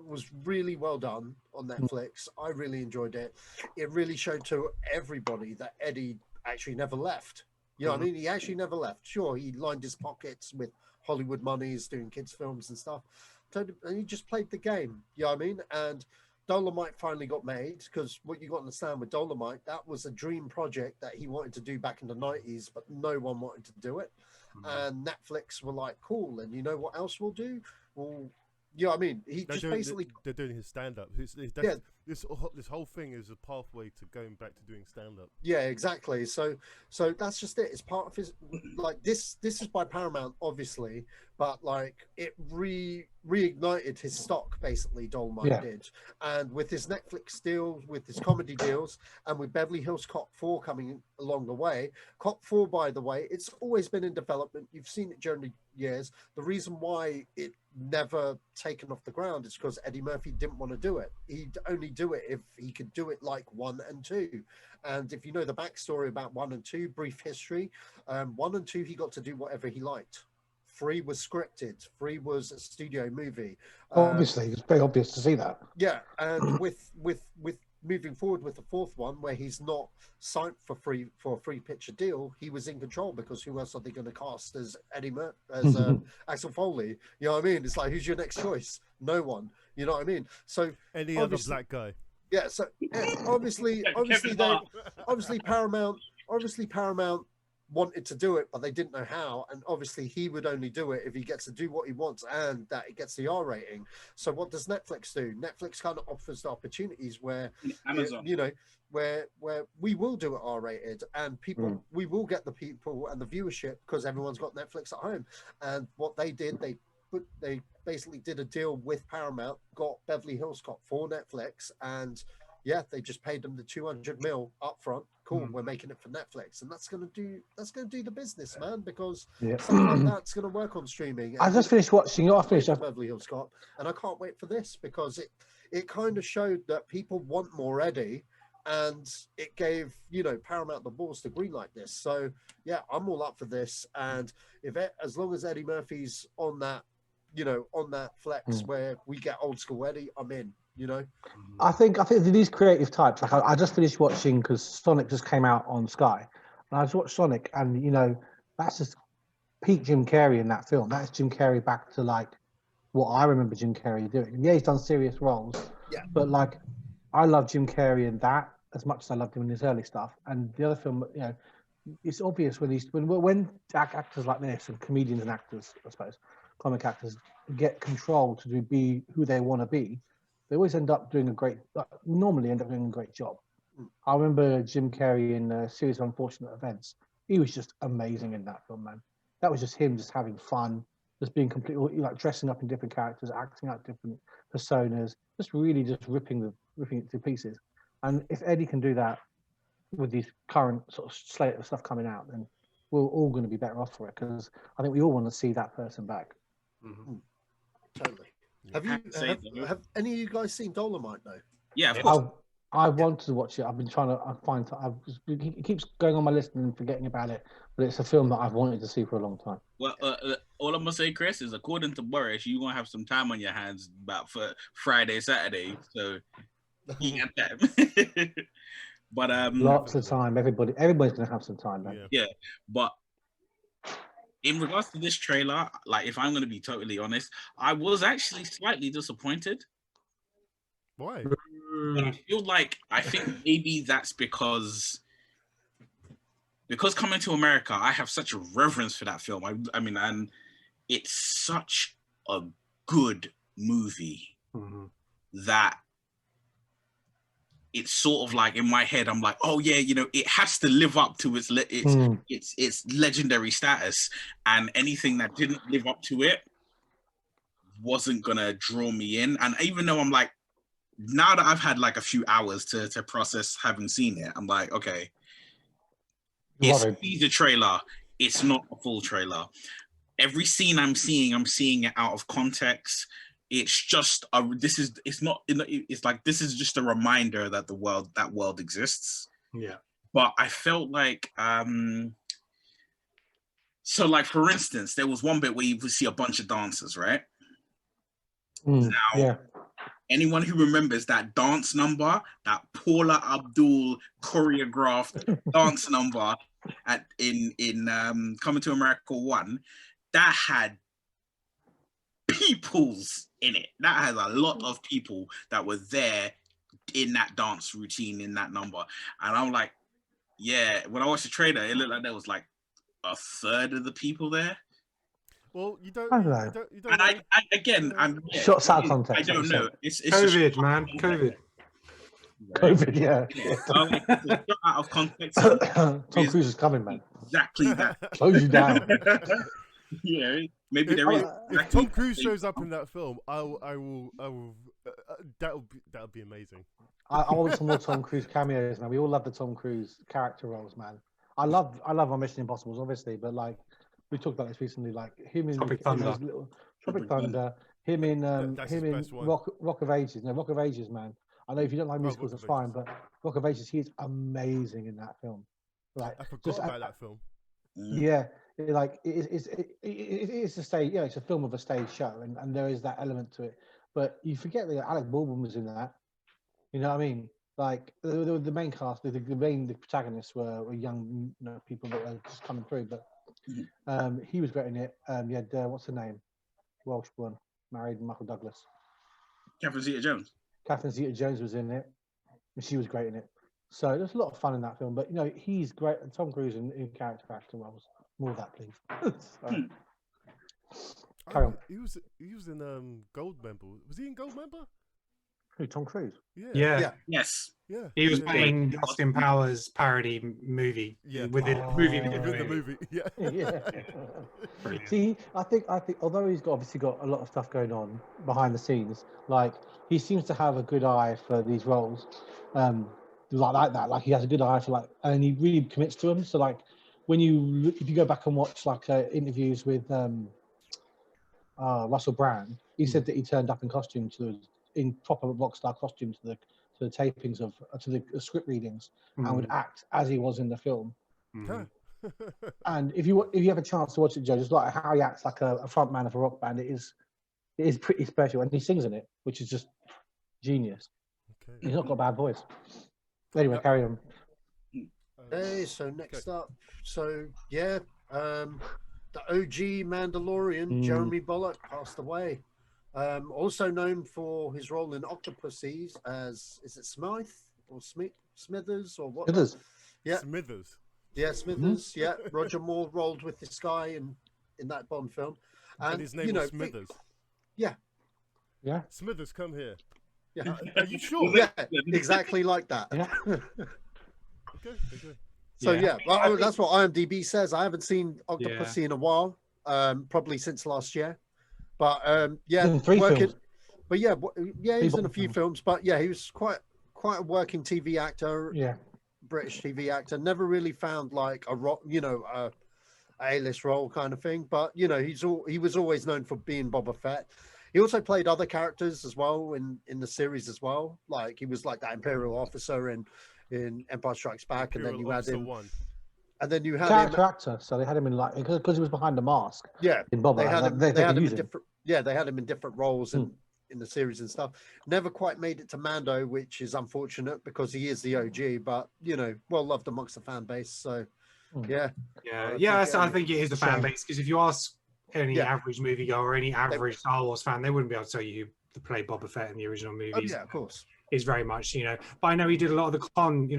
was really well done on Netflix. I really enjoyed it. It really showed to everybody that Eddie actually never left. You know what I mean? He actually never left. Sure, he lined his pockets with Hollywood monies, doing kids films and stuff. And he just played the game. You know what I mean? And Dolomite finally got made, because what you got to understand with Dolomite, that was a dream project that he wanted to do back in the 90s, but no one wanted to do it. And Netflix were like, cool. And you know what else we'll do? Well, you know what I mean? They're doing his stand-up. This whole thing is a pathway to going back to doing stand-up. Yeah, exactly. So that's just it. It's part of his, like, this is by Paramount, obviously, but like it reignited his stock, basically. Dolomite did, and with his Netflix deals, with his comedy deals, and with Beverly Hills Cop 4 coming along the way. Cop 4, by the way, it's always been in development. You've seen it during the years. The reason why it never taken off the ground is because Eddie Murphy didn't want to do it. He'd only do it if he could do it like 1 and 2. And if you know the backstory about 1 and 2, brief history, 1 and 2 he got to do whatever he liked. 3 was scripted. 3 was a studio movie. Obviously, it's very obvious to see that. Yeah, and with moving forward with the 4th one, where he's not signed for a free picture deal, he was in control, because who else are they going to cast as Axel Foley? You know what I mean? It's like, who's your next choice? No one. You know what I mean? So any other black guy. Yeah. So obviously Paramount wanted to do it, but they didn't know how. And obviously he would only do it if he gets to do what he wants and that it gets the R rating. So what does Netflix do? Netflix kind of offers the opportunities where Amazon, where we will do it R rated, and people we will get the people and the viewership, because everyone's got Netflix at home. And what they did, they basically did a deal with Paramount, got Beverly Hills Cop for Netflix, and they just paid them the 200 mil up front. Cool, we're making it for Netflix, and that's gonna do the business, man, because something like that's gonna work on streaming. I just finished watching. I finished Beverly Hills Cop, and I can't wait for this, because it kind of showed that people want more Eddie, and it gave Paramount the balls to greenlight this. So yeah, I'm all up for this, and as long as Eddie Murphy's on that flex where we get old school Eddie, I'm in. I think these creative types, like I just finished watching, because Sonic just came out on Sky, and I just watched Sonic, and that's just peak Jim Carrey in that film. That's Jim Carrey back to like what I remember Jim Carrey doing. And he's done serious roles, but like I love Jim Carrey in that as much as I loved him in his early stuff. And the other film, it's obvious when actors like this, and comedians and actors, I suppose, comic actors, get control to be who they want to be, they always normally end up doing a great job. I remember Jim Carrey in a series of Unfortunate Events. He was just amazing in that film, man. That was just him just having fun, just being completely like dressing up in different characters, acting out different personas, just really just ripping it to pieces. And if Eddie can do that with these current sort of slate of stuff coming out, then we're all going to be better off for it, because I think we all want to see that person back. Totally. Have any of you guys seen Dolomite though? Yeah, of course. I want to watch it. I've been trying to it keeps going on my list and forgetting about it, but it's a film that I've wanted to see for a long time. Well, all I'm gonna say, Chris, is according to Boris, you're gonna have some time on your hands about for Friday, Saturday, so you got time. But lots of time. Everybody's gonna have some time, man. Yeah, but in regards to this trailer, like, if I'm gonna be totally honest, I was actually slightly disappointed. Why? But I think maybe that's because Coming to America, I have such a reverence for that film. I mean, and it's such a good movie that it's sort of like in my head, I'm like, oh yeah, it has to live up to its legendary status, and anything that didn't live up to it wasn't gonna draw me in. And even though I'm like, now that I've had like a few hours to process having seen it, I'm like, okay, it's the trailer. It's not a full trailer. Every scene I'm seeing it out of context. It's just this is just a reminder that that world exists. Yeah. But I felt like so like, for instance, there was one bit where you would see a bunch of dancers, right? Anyone who remembers that dance number, that Paula Abdul choreographed dance number in Coming to America 1, that had peoples in it. That has a lot of people that were there in that dance routine, in that number. And I'm like, yeah, when I watched the trailer, it looked like there was like a third of the people there. Well, you don't. I don't know. You don't And know. I'm Shots out of context. I don't know. It's COVID, man. COVID. COVID, yeah. It's a shot out of context. Tom Cruise is coming, man. Exactly that. Close you down. Yeah, maybe there is. If Tom Cruise shows up in that film, I will. That'll be amazing. I want some more Tom Cruise cameos, man. We all love the Tom Cruise character roles, man. I love our Mission Impossibles, obviously, but like we talked about this recently, like him in Tropic Thunder. Tropic Thunder, him in That's him his in best one. Rock of Ages. No, Rock of Ages, man. I know if you don't like musicals, that's fine, but Rock of Ages, he is amazing in that film. Like, I forgot about that film. Yeah, it's a stage. Yeah, it's a film of a stage show, and there is that element to it. But you forget that Alec Baldwin was in that. You know what I mean? Like the main cast, the protagonists were young, people that were just coming through. But he was great in it. You had what's her name? Welsh one, married Michael Douglas. Catherine Zeta-Jones. Catherine Zeta-Jones was in it, and she was great in it. So there's a lot of fun in that film. But he's great. And Tom Cruise in character roles. More of that, please. Carry on. He was in Goldmember. Was he in Goldmember? Who, Tom Cruise? Yeah. Yes. Yeah. He was playing Austin Powers parody movie. Yeah. Within the movie. Within the movie. Yeah. Yeah. See, I think although he's obviously got a lot of stuff going on behind the scenes, like he seems to have a good eye for these roles, like that. Like he has a good eye for and he really commits to them. So like if you go back and watch interviews with Russell Brand, he said that he turned up in costume in proper rock star costume to the tapings to the script readings and would act as he was in the film. And if you have a chance to watch it, Joe, just like how he acts like a front man of a rock band, it is pretty special, and he sings in it, which is just genius. Okay. He's not got a bad voice. Anyway, carry on. Okay, so next up, the OG Mandalorian, Jeremy Bulloch, passed away. Also known for his role in Octopussies as, is it Smythe or Smithers or what? Smithers. Yeah. Smithers. Yeah, Smithers. Yeah. Roger Moore rolled with this guy in that Bond film. And his name was Smithers. Yeah. Yeah. Smithers, come here. Yeah. Are you sure? Yeah, exactly like that. Yeah. Okay. So well, that's what IMDb says. I haven't seen Octopussy in a while, probably since last year. But films. But he was in a few films. But yeah, he was quite a working TV actor. Yeah, British TV actor. Never really found like a A-list role kind of thing. But he was always known for being Boba Fett. He also played other characters as well in the series as well. Like he was like that Imperial officer in Empire Strikes Back, and then you had him. And then you had character actor, so they had him in because he was behind the mask. Yeah, in Boba, they had him in different. Yeah, they had him in different roles in the series and stuff. Never quite made it to Mando, which is unfortunate because he is the OG, but well loved amongst the fan base. So I think it is the fan base, because if you ask any average moviegoer or any average Star Wars fan, they wouldn't be able to tell you who to play Boba Fett in the original movies. Oh, yeah, of course. Is very much, but I know he did a lot of the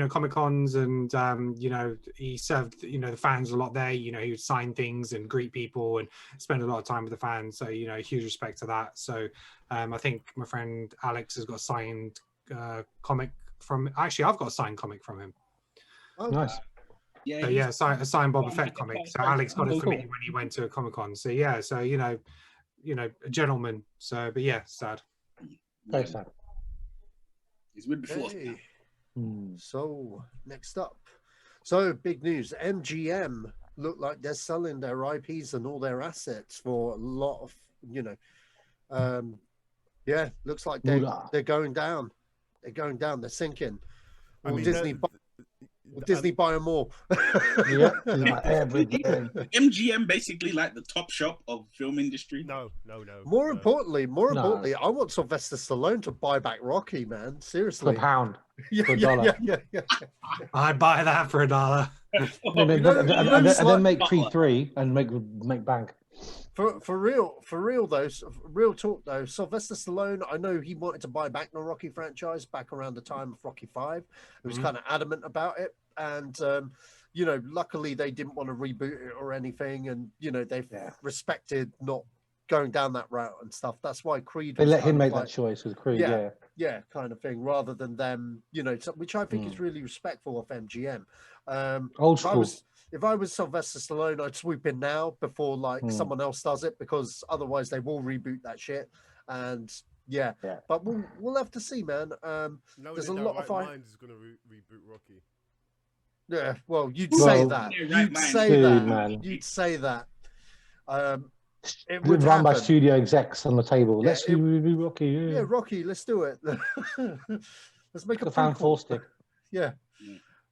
Comic Cons, and he served the fans a lot there. He would sign things and greet people and spend a lot of time with the fans. So huge respect to that. So I think my friend Alex has got a signed comic from. Actually, I've got a signed comic from him. Oh, nice. Yeah, a signed Boba Fett comic. So Alex got it for me when he went to a Comic Con. So yeah, so a gentleman. So, but yeah, sad. Very sad. He's with before. Okay. So next up, so big news. MGM look like they're selling their IPs and all their assets for a lot of, looks like they're going down. They're going down. They're sinking. Disney buy them all. Yeah, everything. MGM basically like the top shop of film industry. No. More importantly, I want Sylvester Stallone to buy back Rocky, man. Seriously. For £1. For $1. Yeah. I'd buy that for $1. And then make Creed 3 and make bank. for real though, real talk though. Sylvester Stallone, I know he wanted to buy back the Rocky franchise back around the time of Rocky V. He was kind of adamant about it, and you know, luckily they didn't want to reboot it or anything, and you know they've respected not going down that route and stuff. That's why Creed. They let him make that choice with Creed. Yeah, kind of thing, rather than them, you know, which I think is really respectful of MGM. Old school. If I was Sylvester Stallone, I'd swoop in now before like someone else does it, because otherwise they will reboot that shit. And yeah. But we'll have to see, man. There's a lot of mind is going to reboot Rocky. Yeah, well, you'd say that. You'd say that. It would run by happen. studio execs on the table. Let's reboot Rocky. Yeah, Rocky. Let's do it. Let's make a fan force stick. Yeah.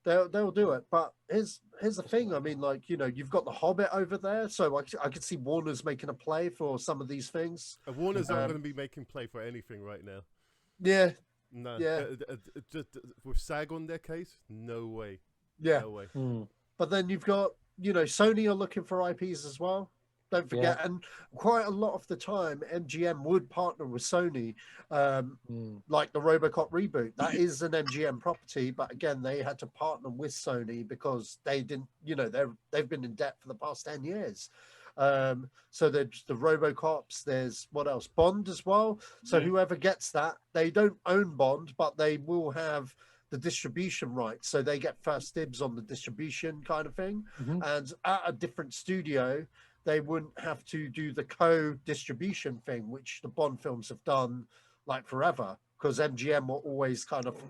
They'll do it, but here's the thing. I mean, like, you know, you've got the Hobbit over there, so I could see Warner's making a play for some of these things. Warner's not going to be making play for anything right now. Yeah, no, yeah. Just with SAG on their case, no way. Yeah, no way. But then you've got, you know, Sony are looking for IPs as well. Don't forget, and quite a lot of the time, MGM would partner with Sony, like the RoboCop reboot. That is an MGM property, but again, they had to partner with Sony because they didn't, you know, they've been in debt for the past 10 years. So there's the RoboCops. There's what else? Bond as well. So whoever gets that, they don't own Bond, but they will have the distribution rights, so they get first dibs on the distribution kind of thing. And at a different studio, they wouldn't have to do the co-distribution thing, which the Bond films have done like forever, because MGM were always kind of,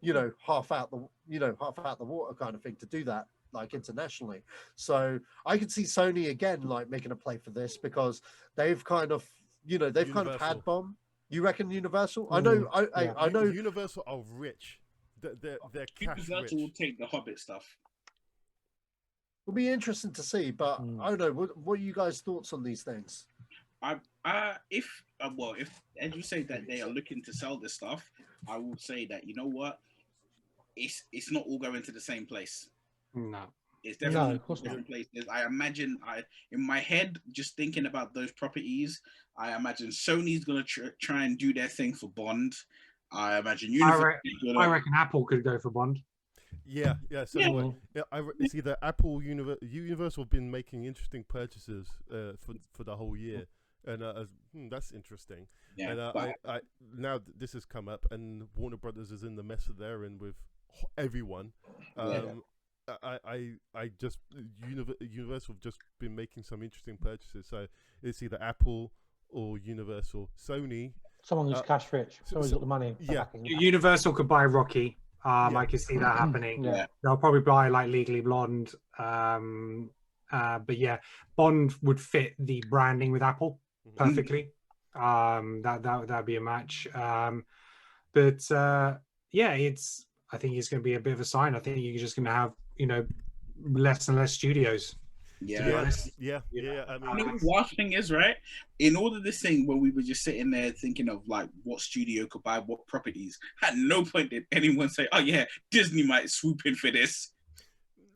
you know, half out the water kind of thing to do that, like internationally. So I could see Sony again, like making a play for this, because they've kind of, you know, they've kind of had Bond. You reckon Universal? I know, I know. Universal are rich. They're cash Universal rich. will take the Hobbit stuff. It'll be interesting to see, but I don't know. What are you guys' thoughts on these things? If as you say that they are looking to sell this stuff, I will say that, you know what, it's not all going to the same place. No, it's definitely different places. I imagine, in my head, just thinking about those properties, I imagine Sony's gonna try and do their thing for Bond. I imagine I reckon Apple could go for Bond. Yeah. So I see that Apple Universal have been making interesting purchases for the whole year, and that's interesting. Yeah, and I now this has come up, and Warner Brothers is in the mess that they're in with everyone. I just Universal have just been making some interesting purchases. So it's either Apple or Universal. Sony, someone who's cash rich, someone who's got the money. Yeah, Universal could buy Rocky. I can see that happening. They'll probably buy like Legally Blonde. But yeah, Bond would fit the branding with Apple perfectly. That'd be a match. But I think it's going to be a bit of a sign. I think you're just going to have, you know, less and less studios. Yeah. I mean, the worst thing is, right, in all of this thing where we were just sitting there thinking of like what studio could buy what properties, at no point did anyone say, oh yeah, Disney might swoop in for this.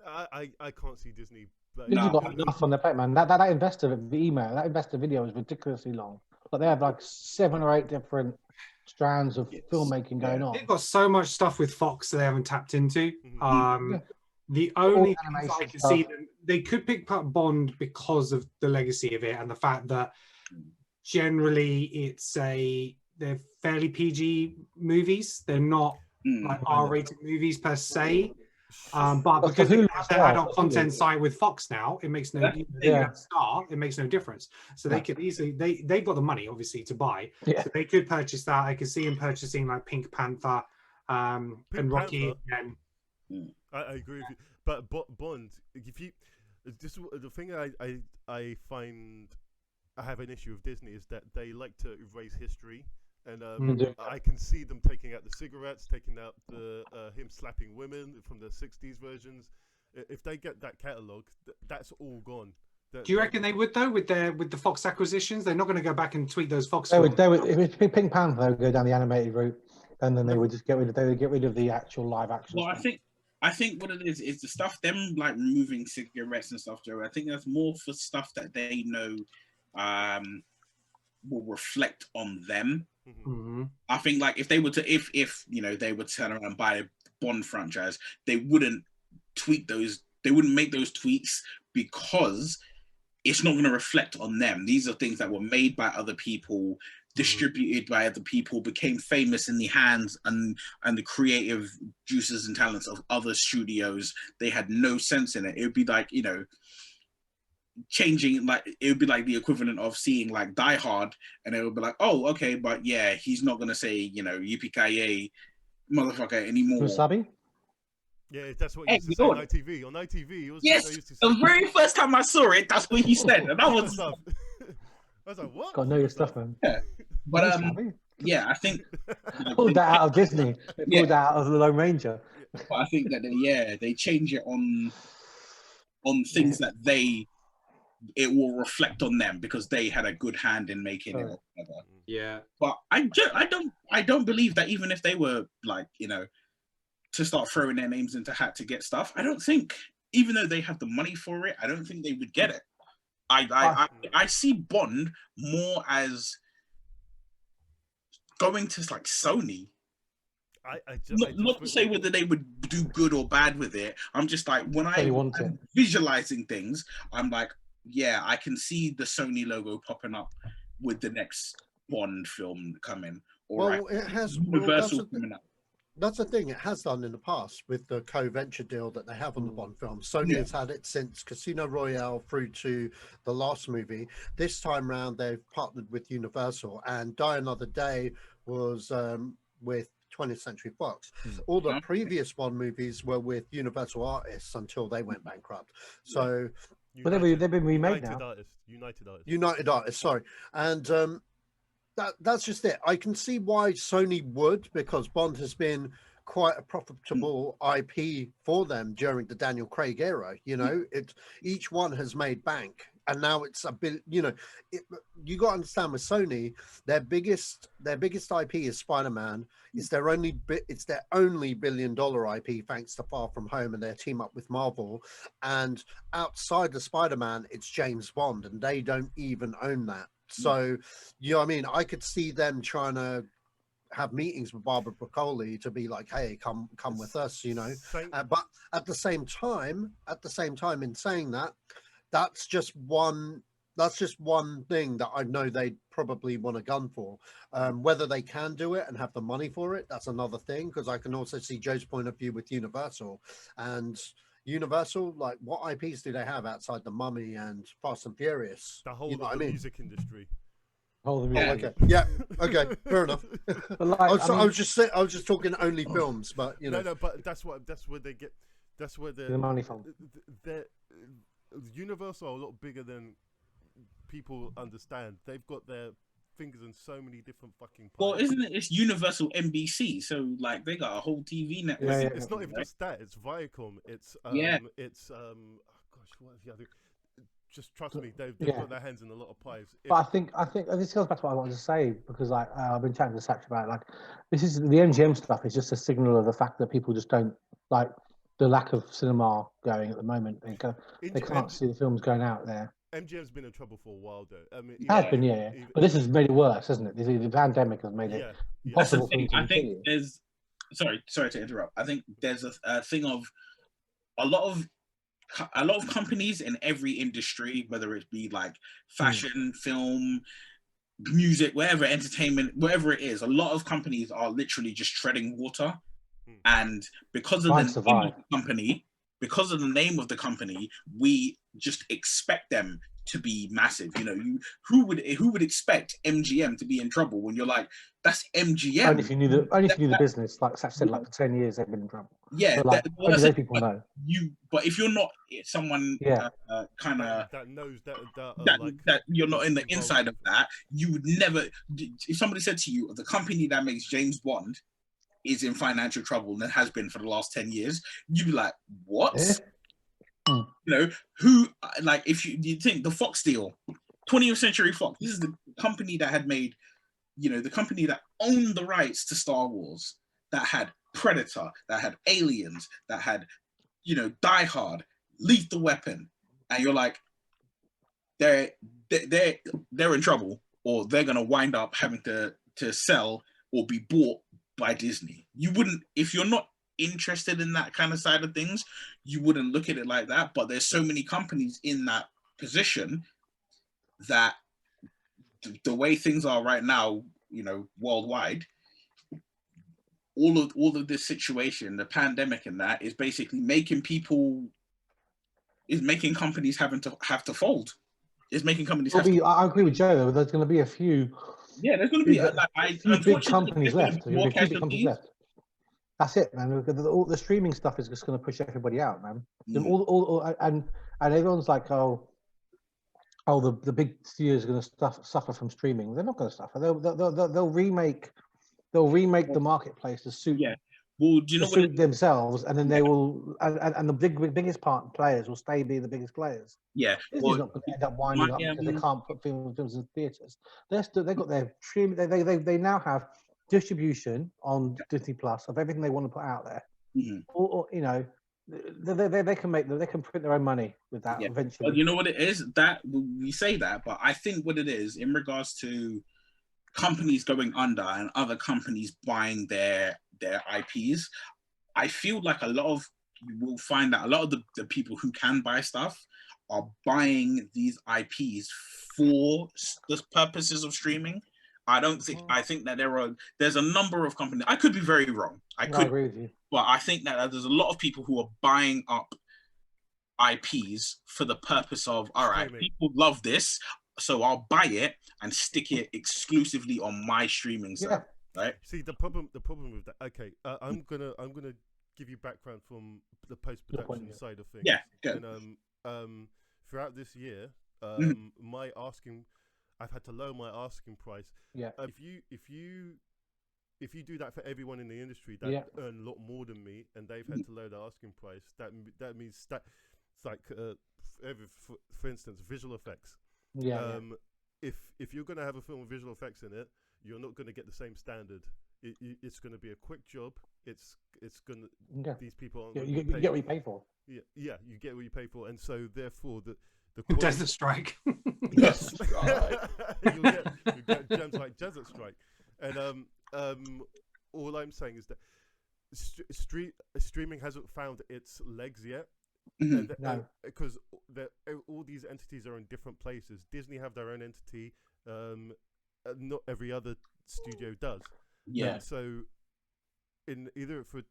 I can't see Disney. Disney got enough on their plate, man. That investor video is ridiculously long. But they have like 7 or 8 different strands of filmmaking going on. They've got so much stuff with Fox that they haven't tapped into. The only thing I can see them, they could pick up Bond because of the legacy of it and the fact that generally they're fairly PG movies. They're not like R-rated movies per se. But because they have their adult content site with Fox now, it makes no it makes no difference. So they could easily they've got the money obviously to buy. So they could purchase that. I could see them purchasing like Pink Panther and Rocky and I agree with you. But Bond, if you the thing I find I have an issue with Disney is that they like to erase history. And I can see them taking out the cigarettes, taking out the him slapping women from the 60s versions. If they get that catalogue, that's all gone. Do you reckon they would though with the Fox acquisitions? They're not going to go back and tweak those Fox. They would. If Pink Panther, they would go down the animated route, and then they would just get rid of the actual live action. Well, stuff. I think what it is the stuff them like removing cigarettes and stuff, Joe. I think that's more for stuff that they know will reflect on them. Mm-hmm. I think like if they were to they would turn around and buy a Bond franchise, they wouldn't tweak those. They wouldn't make those tweaks because it's not going to reflect on them. These are things that were made by other people, distributed by other people, became famous in the hands and the creative juices and talents of other studios. They had no sense in it. It would be like, changing, like it would be like the equivalent of seeing like Die Hard, and it would be like, oh, okay, but yeah, he's not going to say, yippee-ki-yay, motherfucker anymore. Wasabi? Yeah, that's what he used to say on ITV. On ITV, it was yes, used to say. the very first time I saw it, that's what he said, and I was I was like, what? Gotta know your stuff, man. Yeah, but yeah, I think pulled that out of Disney. They pulled that out of the Lone Ranger. But I think that they change it on things that it will reflect on them because they had a good hand in making it. Or whatever. Yeah, but I don't believe that even if they were like to start throwing their names into hat to get stuff, I don't think, even though they have the money for it, I don't think they would get it. I see Bond more as going to like Sony. Not to say whether they would do good or bad with it. I'm just like, when I'm visualizing things, I'm like, yeah, I can see the Sony logo popping up with the next Bond film coming. Or it has Universal coming up. That's the thing, it has done in the past with the co-venture deal that they have on the Bond film. Sony has had it since Casino Royale through to the last movie. This time round, they've partnered with Universal, and Die Another Day was with 20th Century Fox. All the previous Bond movies were with Universal artists until they went bankrupt. So, but they've been remade now. United Artists, sorry. And that's just it. I can see why Sony would, because Bond has been quite a profitable IP for them during the Daniel Craig era. Each one has made bank, and now it's a bit. You got to understand with Sony, their biggest IP is Spider-Man. It's their only $1 billion IP, thanks to Far From Home and their team up with Marvel. And outside the Spider-Man, it's James Bond, and they don't even own that. So, I could see them trying to have meetings with Barbara Broccoli to be like, hey, come with us, but at the same time, in saying that, that's just one thing that I know they'd probably want a gun for. Whether they can do it and have the money for it, that's another thing, because I can also see Joe's point of view with Universal. And Universal, like, what IPs do they have outside the Mummy and Fast and Furious? The whole music industry. Okay. Yeah. Okay. Fair enough. But I was just talking only films, but No, but that's where they get. That's where the money from. Universal are a lot bigger than people understand. They've got their fingers in so many different fucking pies. Well, isn't it? It's Universal NBC, so like they got a whole TV network. Yeah. It's not even just that. It's Viacom. It's It's gosh, what is the other? Just trust me, they've got their hands in a lot of pies. But I think this goes back to what I wanted to say, because like I've been chatting to Sacha about it, like this is the MGM stuff is just a signal of the fact that people just don't like the lack of cinema going at the moment. They can't see the films going out there. MGM's been in trouble for a while, though. I mean, it has been, yeah. But this has made it worse, hasn't it? The pandemic has made it impossible for them to continue. I think there's. Sorry to interrupt. I think there's a thing of a lot of companies in every industry, whether it be like fashion, film, music, whatever, entertainment, whatever it is, a lot of companies are literally just treading water. And because of the name of the company, we just expect them to be massive. Who would expect MGM to be in trouble when you're like, that's MGM? Only if you knew the business, like Sacha said, like for 10 years they've been in trouble. Yeah, but those people know. But if you're not someone kind of that knows that you're not in the inside of that, you would never. If somebody said to you, the company that makes James Bond is in financial trouble and it has been for the last 10 years, you'd be like, what? Who, like, if you think the Fox deal, 20th Century Fox, this is the company that had made, the company that owned the rights to Star Wars, that had Predator, that had Aliens, that had, Die Hard, Lethal Weapon, and you're like, they're in trouble, or they're gonna wind up having to sell or be bought by Disney. You wouldn't, if you're not interested in that kind of side of things, you wouldn't look at it like that. But there's so many companies in that position that the way things are right now, you know, worldwide, all of this situation, the pandemic and that, is basically making companies have to fold. It's making companies I agree with Joe, though. There's going to be a few. Yeah, there's going to be a few big companies left. There's going to be a few big companies left. That's it, man. All the streaming stuff is just going to push everybody out, man. And everyone's like, the big studios are going to suffer from streaming. They're not going to suffer. They'll remake the marketplace to suit. Yeah. Well, do you know suit themselves, and then they will, and the biggest players will be the biggest players. Yeah, Disney's not going to end up winding up because they can't put films in theaters. They've got their stream. They now have distribution on Disney Plus of everything they want to put out there. Mm-hmm. Or you know, they can print their own money with that eventually. Well, you know what it is, that we say that, but I think what it is in regards to companies going under and other companies buying their IPs, I feel like you will find that a lot of the people who can buy stuff are buying these IPs for the purposes of streaming. I think that there's a number of companies. I could be very wrong. I agree with you. But I think that there's a lot of people who are buying up IPs for the purpose of, all right, people love this, so I'll buy it and stick it exclusively on my streaming site. Right. See, the problem with that. Okay, I'm gonna give you background from the post-production side of things. Yeah. Good. And throughout this year, I've had to lower my asking price. Yeah. If you do that for everyone in the industry that earn a lot more than me, and they've had to lower the asking price, that means that it's like for instance, visual effects. Yeah. If you're gonna have a film with visual effects in it, you're not going to get the same standard. It's going to be a quick job. It's going to these people aren't. You get what you pay for. Yeah, you get what you pay for, and so therefore the Desert Strike. Yes, you get gems like Desert Strike, and all I'm saying is that streaming hasn't found its legs yet. No, because all these entities are in different places. Disney have their own entity. Not every other studio does. Yeah. And so, in either for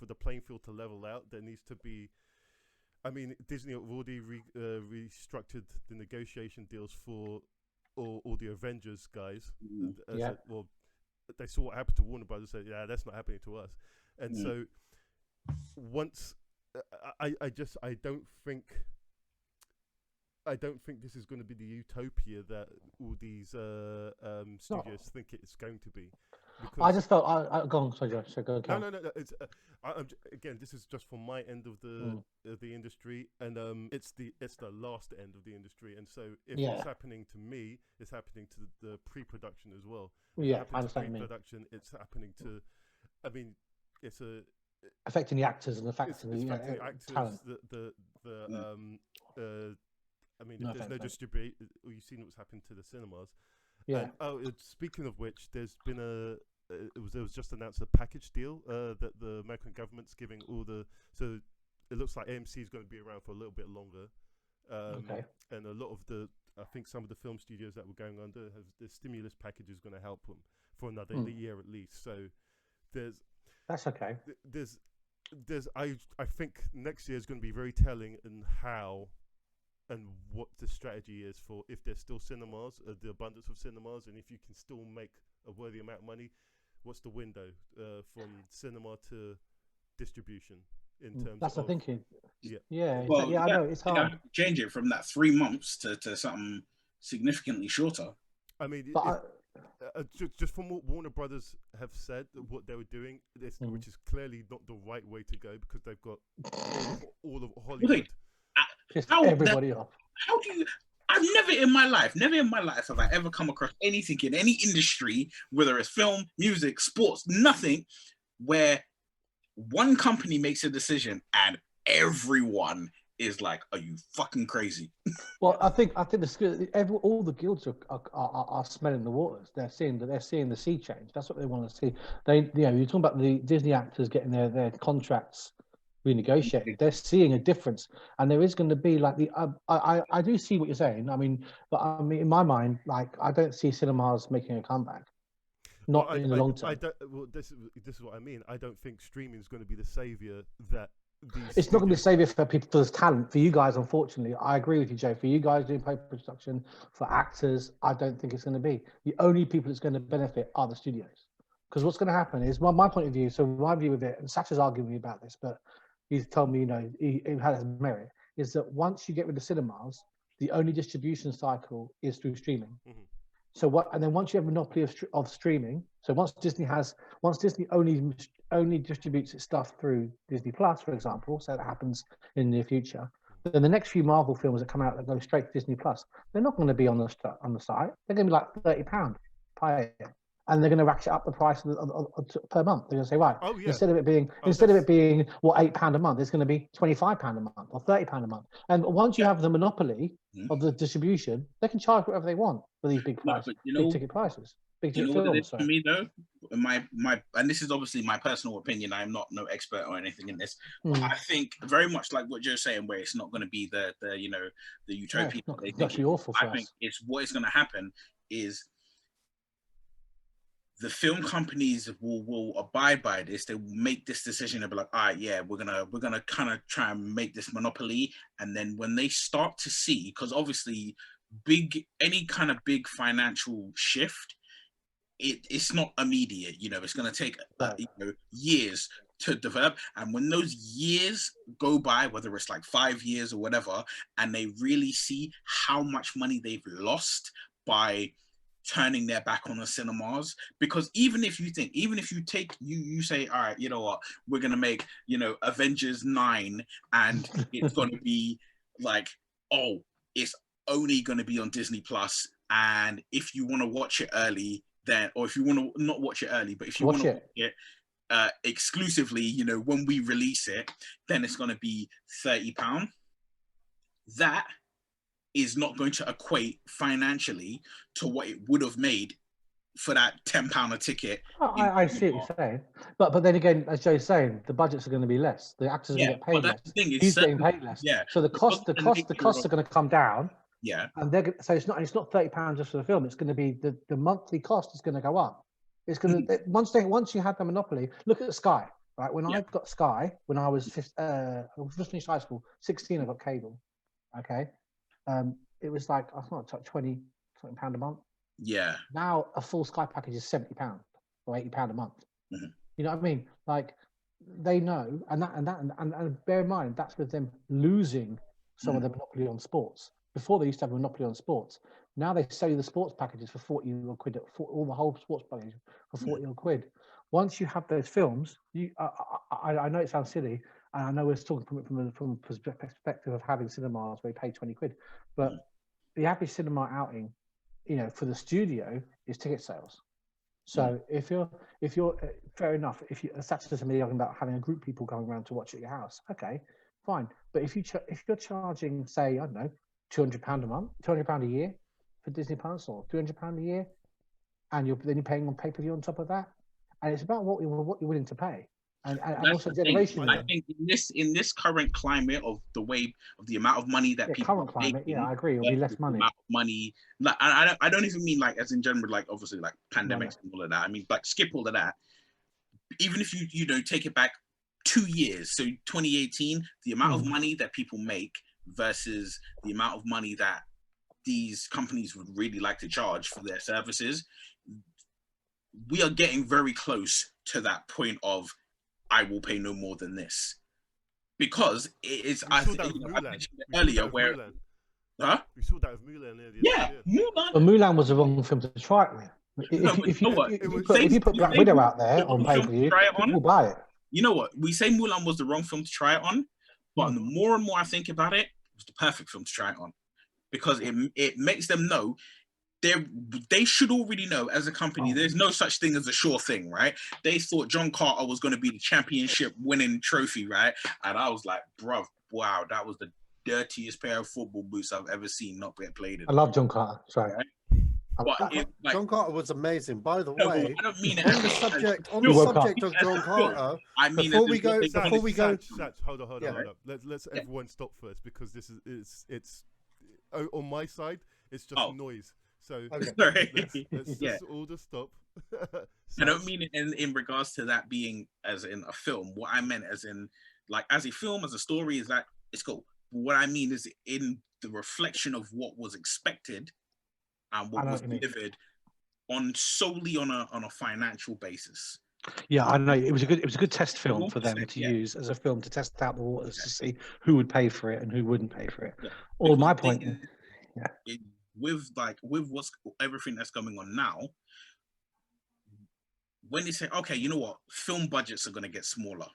the playing field to level out, there needs to be. I mean, Disney have already restructured the negotiation deals for all the Avengers guys. Well, they saw what happened to Warner Brothers. Said, yeah, that's not happening to us. And so, once I don't think this is going to be the utopia that all these studios think it's going to be. Because I just felt go on, sorry, Josh. Go. No. It's again, this is just from my end of the industry, and it's the last end of the industry. And so, if it's happening to me, it's happening to the pre-production as well. Yeah, I understand. Pre-production, it's happening to. I mean, it's affecting the actors and affecting the actors, talent. I mean, if there's no distribution, you've seen what's happened to the cinemas. Yeah. Speaking of which, there's been there was just announced a package deal that the American government's giving all the. So it looks like AMC is going to be around for a little bit longer. Okay. And a lot of I think some of the film studios that were going under the stimulus package is going to help them for another year at least. So that's okay. I think next year is going to be very telling in how and what the strategy is for if there's still cinemas, the abundance of cinemas, and if you can still make a worthy amount of money, what's the window from cinema to distribution in terms that's of... the thinking. Yeah. Well, I know, it's hard. Change it from that 3 months to something significantly shorter. I mean, just from what Warner Brothers have said, what they were doing, which is clearly not the right way to go because they've got all of Hollywood. Everybody off. How do you? I've never in my life have I ever come across anything in any industry, whether it's film, music, sports, nothing, where one company makes a decision and everyone is like, are you fucking crazy? Well, I think all the guilds are smelling the waters. They're seeing the sea change. That's what they want to see. You're talking about the Disney actors getting their contracts renegotiated. They're seeing a difference, and there is going to be like I do see what you're saying. I mean, but I mean, in my mind, like I don't see cinemas making a comeback. Not in the long term. This is what I mean. I don't think streaming is going to be the savior that. It's not going to be a savior for people, for this talent. For you guys, unfortunately, I agree with you, Joe. For you guys doing post-production, for actors, I don't think it's going to be. The only people that's going to benefit are the studios. Because what's going to happen is, my point of view, so my view of it, and Sacha's arguing with me about this, but he's told me, he had his merit, is that once you get rid of cinemas, the only distribution cycle is through streaming. Mm-hmm. So and then once you have a monopoly of streaming, so once Disney only distributes its stuff through Disney Plus, for example, so that happens in the near future, then the next few Marvel films that come out that go straight to Disney Plus, they're not going to be on the site. They're going to be like £30 per year, and they're going to ratchet up the price per month. They're going to say, right, instead of it being £8 a month, it's going to be £25 a month or £30 a month. And once you have the monopoly of the distribution, they can charge whatever they want for these big prices, big ticket prices. What it is for me though, my and this is obviously my personal opinion. I'm not no expert or anything in this, but I think very much like what Joe's saying, where it's not going to be the utopia. It's actually awful for us. I think it's what is going to happen is the film companies will abide by this. They will make this decision. They'll be like, all right, yeah, we're gonna kind of try and make this monopoly, and then when they start to see, because obviously any kind of big financial shift. It's not immediate, it's going to take years to develop. And when those years go by, whether it's like 5 years or whatever, and they really see how much money they've lost by turning their back on the cinemas, because even if you say, all right, you know what, we're going to make, Avengers 9 and it's going to be like, oh, it's only going to be on Disney Plus. And if you want to watch it early, then, or if you want to not watch it early, but if you want to watch it exclusively, when we release it, then it's going to be £30. That is not going to equate financially to what it would have made for that £10 a ticket. I see what you're saying, but then again, as Joe's saying, the budgets are going to be less. The actors are going to get paid less. He's getting paid less. Yeah. So the costs are going to come down. Yeah, and it's not £30 just for the film. It's going to be the monthly cost is going to go up. It's going to once you have the monopoly. Look at Sky, right? When I got Sky, when I was just finished high school, 16, I got cable. Okay, it was like I thought like £20 a month. Yeah. Now a full Sky package is £70 or £80 a month. Mm-hmm. You know what I mean? Like they know, and bear in mind that's with them losing some of the monopoly on sports. Before they used to have a monopoly on sports. Now they sell you the sports packages for 40 quid, all the whole sports package for 40 quid. Once you have those films, I know it sounds silly, and I know we're talking from a perspective of having cinemas where you pay 20 quid, but the average cinema outing, for the studio is ticket sales. So if you're fair enough, if you're Saturday somebody talking about having a group of people going around to watch at your house, okay, fine. But if you're charging, say, I don't know, £200 a month, £200 a year for Disney Plus, or £200 a year, and then you're paying on pay-per-view on top of that, and it's about what you're willing to pay, and also generation. I think in this current climate of the amount of money that people current climate, I agree, it'll be less money. Amount of money, like I don't even mean like as in general, like obviously like pandemics and all of that. I mean like skip all of that. Even if you take it back 2 years, so 2018, the amount of money that people make versus the amount of money that these companies would really like to charge for their services, we are getting very close to that point of I will pay no more than this, because it is. I mentioned earlier where, we saw that with Mulan earlier. Yeah, Mulan. But Mulan was the wrong film to try it with. If you put Black Widow out there on pay-per-view, people will buy it. You know what? We say Mulan was the wrong film to try it on, but the more and more I think about it, it was the perfect film to try it on, because it makes them know they should already know as a company. There's no such thing as a sure thing, right? They thought John Carter was going to be the championship winning trophy, right? And I was like, bruv, wow, that was the dirtiest pair of football boots I've ever seen not get played in. I love John Carter. Sorry. Right? But John Carter was amazing. By the no, way, I don't mean it on the subject of John Carter. I mean, before we go, Satch, hold on. Right? Let's everyone stop first, because this is it's on my side. It's just noise. So let's all just stop. I don't mean it in regards to that being as in a film. What I meant as in like as a film, as a story, is that it's cool. What I mean is in the reflection of what was expected and what was delivered solely on a financial basis. Yeah, I know. It was a good test film for them to use as a film to test out the waters to see who would pay for it and who wouldn't pay for it. Yeah. Or my point, with what's everything that's going on now, when they say, okay, you know what, film budgets are going to get smaller.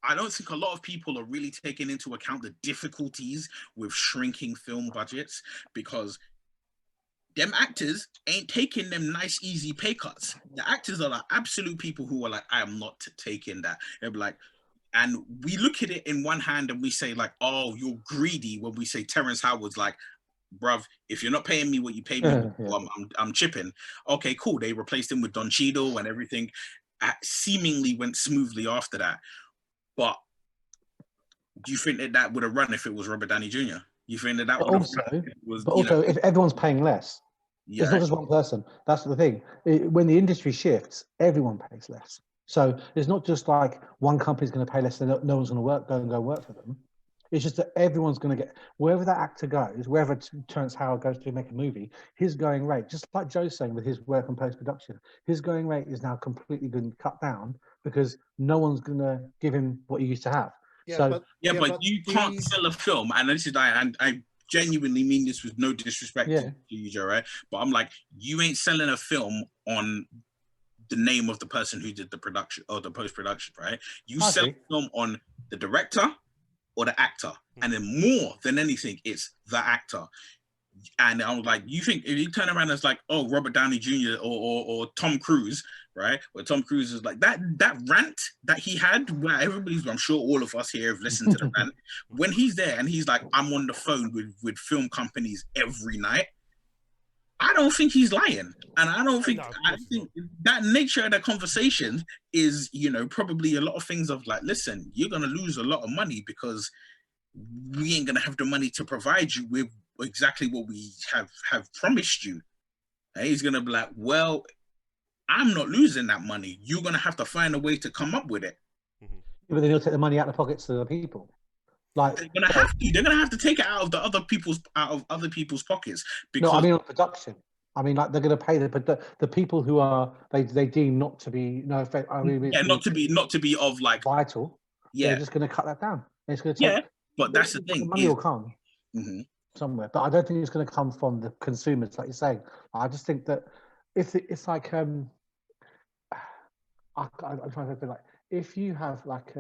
I don't think a lot of people are really taking into account the difficulties with shrinking film budgets, because them actors ain't taking them nice, easy pay cuts. The actors are like absolute people who are like, I am not taking that. They're like, and we look at it in one hand and we say like, oh, you're greedy. When we say Terrence Howard's like, bruv, if you're not paying me what you paid me, I'm chipping. Okay, cool. They replaced him with Don Cheadle and everything seemingly went smoothly after that. But do you think that would have run if it was Robert Downey Jr.? You think that would have run? But also, if everyone's paying less, it's not just one person. That's the thing. When the industry shifts, everyone pays less. So it's not just like one company's going to pay less, and no one's going to go work for them. It's just that everyone's going to get, wherever that actor goes, wherever Terrence Howard goes to make a movie, his going rate, just like Joe's saying with his work on post-production, his going rate is now completely been cut down because no one's going to give him what he used to have. But you can't sell a film, and this is I genuinely mean this with no disrespect to you, Joe, right? But I'm like, you ain't selling a film on the name of the person who did the production or the post-production, right? You sell a film on the director or the actor, and then more than anything, it's the actor. And I was like, you think if you turn around and it's like, oh, Robert Downey Jr. or Tom Cruise, right? Where Tom Cruise is like that rant that he had, where everybody's, I'm sure all of us here have listened to the rant. When he's there and he's like, I'm on the phone with film companies every night, I don't think he's lying. And I think that nature of the conversation is, probably a lot of things of like, listen, you're going to lose a lot of money because we ain't going to have the money to provide you with exactly what we have promised you. And he's going to be like, well, I'm not losing that money. You're going to have to find a way to come up with it. But then he'll take the money out of the pockets of the people. Like they're gonna have to take it out of other people's pockets. Because... No, I mean on production. I mean, like they're going to pay the people who are they deem not to be not to be of like vital. Yeah, they're just going to cut that down. It's going to take, but that's the thing. The money will come somewhere, but I don't think it's going to come from the consumers, like you're saying. I just think that it's like I'm trying to think like if you have like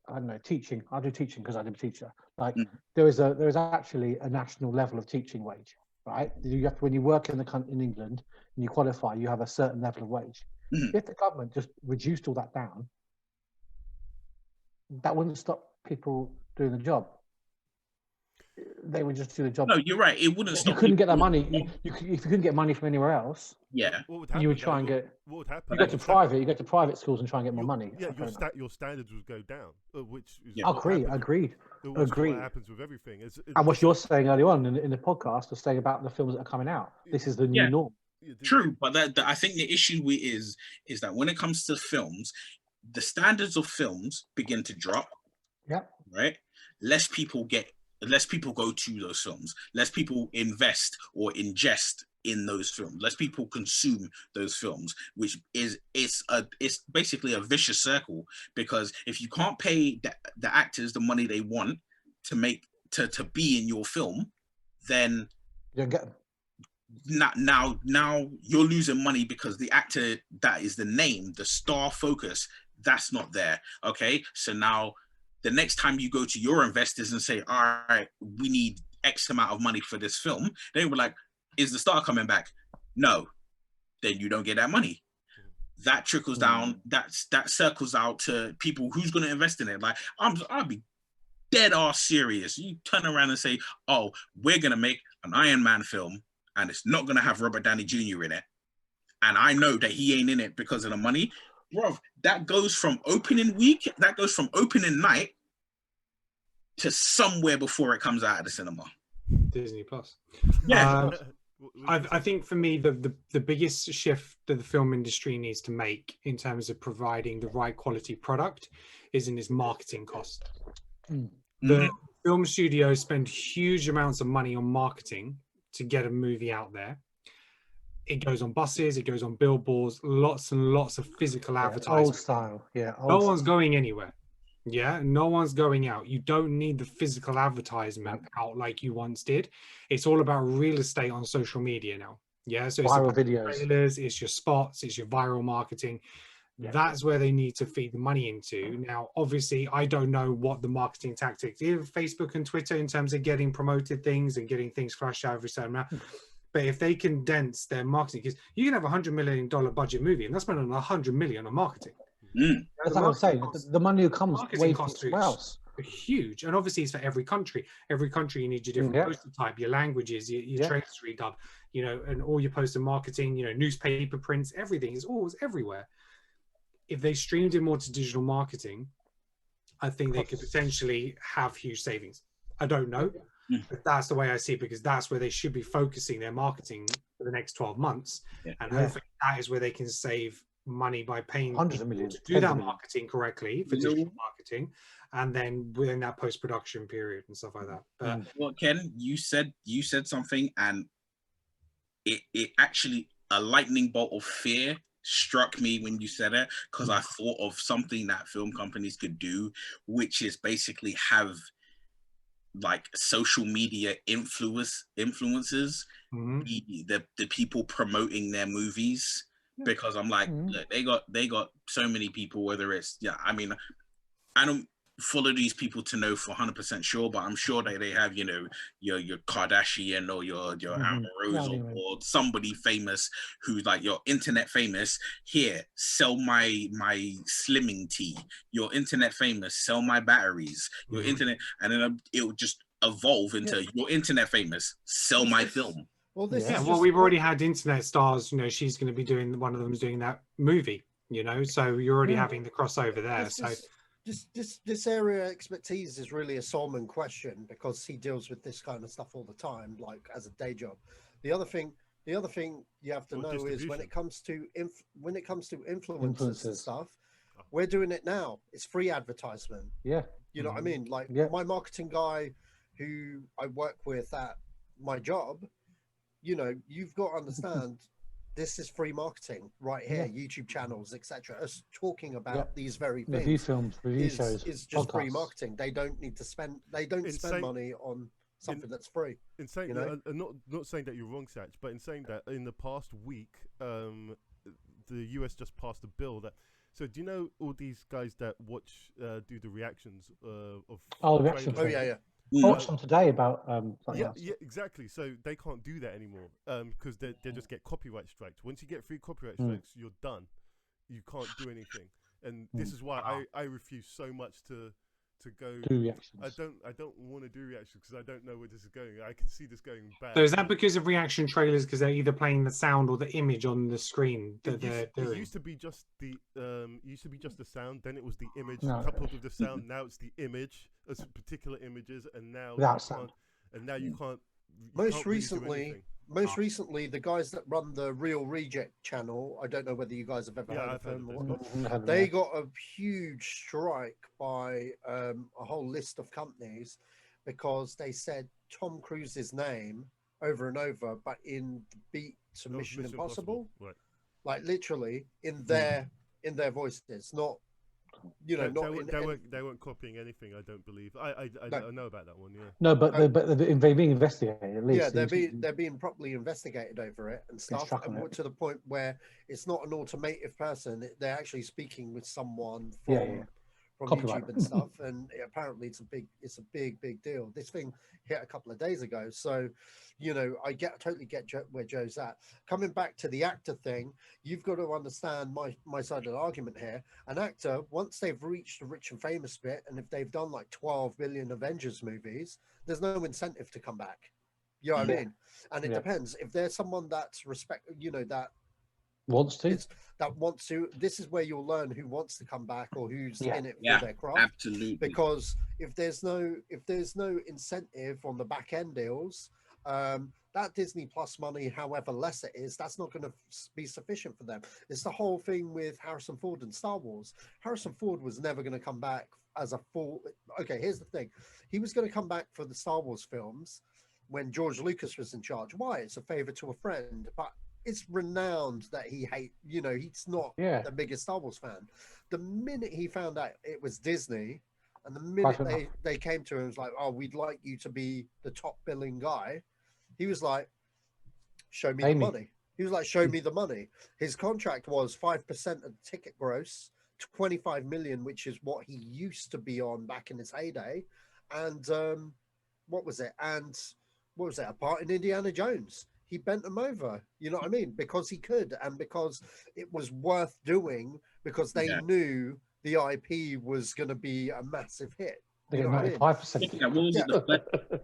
I don't know, teaching. I do teaching because I'm a teacher. Like there is actually a national level of teaching wage, right? You have to, when you work in England and you qualify, you have a certain level of wage. If the government just reduced all that down, that wouldn't stop people doing the job. They would just do the job. No, you're right. It wouldn't stop. You couldn't get that money. If you couldn't get money from anywhere else, you would try and get. What would happen? You go to private schools and try and get more money. Yeah, your standards would go down, which is agreed. What happens with everything. And what you're saying earlier on in the podcast was saying about the films that are coming out. This is the new norm. True, but I think the issue is that when it comes to films, the standards of films begin to drop. Yeah. Right. Less people go to those films. Less people invest or ingest in those films. Less people consume those films, which is it's basically a vicious circle, because if you can't pay the actors the money they want to make to be in your film, then you don't get them. Now you're losing money because the actor that is the name, the star focus, that's not there. Okay, so now the next time you go to your investors and say, all right, we need X amount of money for this film, they were like, is the star coming back? No. Then you don't get that money. That trickles down, that circles out to people who's going to invest in it. Like, I'll be dead ass serious. You turn around and say, "Oh, we're gonna make an Iron Man film, and it's not gonna have Robert Downey Jr. in it," and I know that he ain't in it because of the money, bro. That goes from opening week, that goes from opening night to somewhere before it comes out of the cinema. Disney Plus. Yeah. I think for me, the biggest shift that the film industry needs to make in terms of providing the right quality product is in its marketing cost. The film studios spend huge amounts of money on marketing to get a movie out there. It goes on buses, it goes on billboards, lots and lots of physical advertising. Old style, No one's going anywhere. Yeah, no one's going out. You don't need the physical advertisement out like you once did. It's all about real estate on social media now. Yeah, so it's viral about videos, trailers, it's your spots, it's your viral marketing. That's where they need to feed the money into. Now, obviously, I don't know what the marketing tactics is, Facebook and Twitter, in terms of getting promoted things and getting things flashed out every certain amount. But if they condense their marketing, because you can have $100 million budget movie, and that's spending $100 million on marketing. That's what I'm saying. The money comes way from somewhere else. Huge, and obviously it's for every country. Every country, you need your different poster type, your languages, your trailers redub, you know, and all your poster marketing, you know, newspaper prints, everything is always everywhere. If they streamed it more to digital marketing, I think they could potentially have huge savings. I don't know, but that's the way I see it, because that's where they should be focusing their marketing for the next 12 months, and hopefully that is where they can save money by paying hundreds of millions to do that marketing correctly for digital marketing, and then within that post-production period and stuff like that. But well, Ken, you said something, and it actually, a lightning bolt of fear struck me when you said it, because I thought of something that film companies could do, which is basically have like social media influencers, the people promoting their movies. Because I'm like, look, they got so many people, whether it's, I mean, I don't follow these people to know for 100% sure, but I'm sure that they have, you know, your Kardashian or your Amber Rose or somebody famous who's like, your internet famous, here, sell my slimming tea, your internet famous, sell my batteries, your internet, and then it will just evolve into your internet famous, sell my film. Well, we've already had internet stars. You know, she's going to be doing, one of them's doing that movie. You know, so you're already having the crossover there. This area of expertise is really a Solomon question, because he deals with this kind of stuff all the time, like as a day job. The other thing you have to know is when it comes to influencers and stuff, we're doing it now. It's free advertisement. Yeah, you know what I mean. Like my marketing guy, who I work with at my job. You know, you've got to understand, this is free marketing right here. YouTube channels, etc. Us talking about these very things. Review films, review shows, is just free marketing. They don't need to spend. They don't spend money on something that's free. In saying, you know? Not saying that you're wrong, Sach, but in saying that in the past week, the US just passed a bill that. So do you know all these guys that watch do the reactions of? Oh, the reactions. Oh yeah. I watched them today about yeah, exactly. So they can't do that anymore because they just get copyright strikes. Once you get 3 copyright strikes, you're done. You can't do anything, and this is why I refuse so much to go. Do reactions. I don't want to do reactions because I don't know where this is going. I can see this going bad. So is that because of reaction trailers? Because they're either playing the sound or the image on the screen that they're doing. It used to be just the sound. Then it was the image coupled with the sound. Now it's the image, as particular images, and now you can't. Most recently, the guys that run the Real Reject channel, I don't know whether you guys have ever heard of them or not, they got a huge strike by a whole list of companies because they said Tom Cruise's name over and over, but in the beat to Mission Impossible. Right. Like literally in their voices, not you know, they weren't copying anything. I don't believe. I know about that one. Yeah. No, but they're being investigated at least. Yeah, they're being properly investigated over it and stuff, and to the point where it's not an automated person. They're actually speaking with someone from Copyright. YouTube and stuff, and apparently it's a big deal. This thing hit a couple of days ago, so you know I totally get where Joe's at. Coming back to the actor thing, you've got to understand my side of the argument here. An actor, once they've reached the rich and famous bit, and if they've done like 12 billion Avengers movies, there's no incentive to come back. You know what I mean? And it depends. If there's someone that's that wants to, this is where you'll learn who wants to come back or who's in it for their craft. Absolutely. Because if there's no incentive on the back end deals, that Disney Plus money, however less it is, that's not going to be sufficient for them. It's the whole thing with Harrison Ford and Star Wars. Harrison Ford was never going to come back as a full. Okay, here's the thing: he was going to come back for the Star Wars films when George Lucas was in charge. Why? It's a favor to a friend, but it's renowned that he's not the biggest Star Wars fan. The minute he found out it was Disney, and the minute they came to him, it was like, oh, we'd like you to be the top billing guy. He was like, show me the money. He was like, show me the money. His contract was 5% of the ticket gross, 25 million, which is what he used to be on back in his heyday. And what was it? A part in Indiana Jones. He bent them over, you know what I mean? Because he could, and because it was worth doing, because they knew the IP was going to be a massive hit. They get 95%. Yeah, what was it?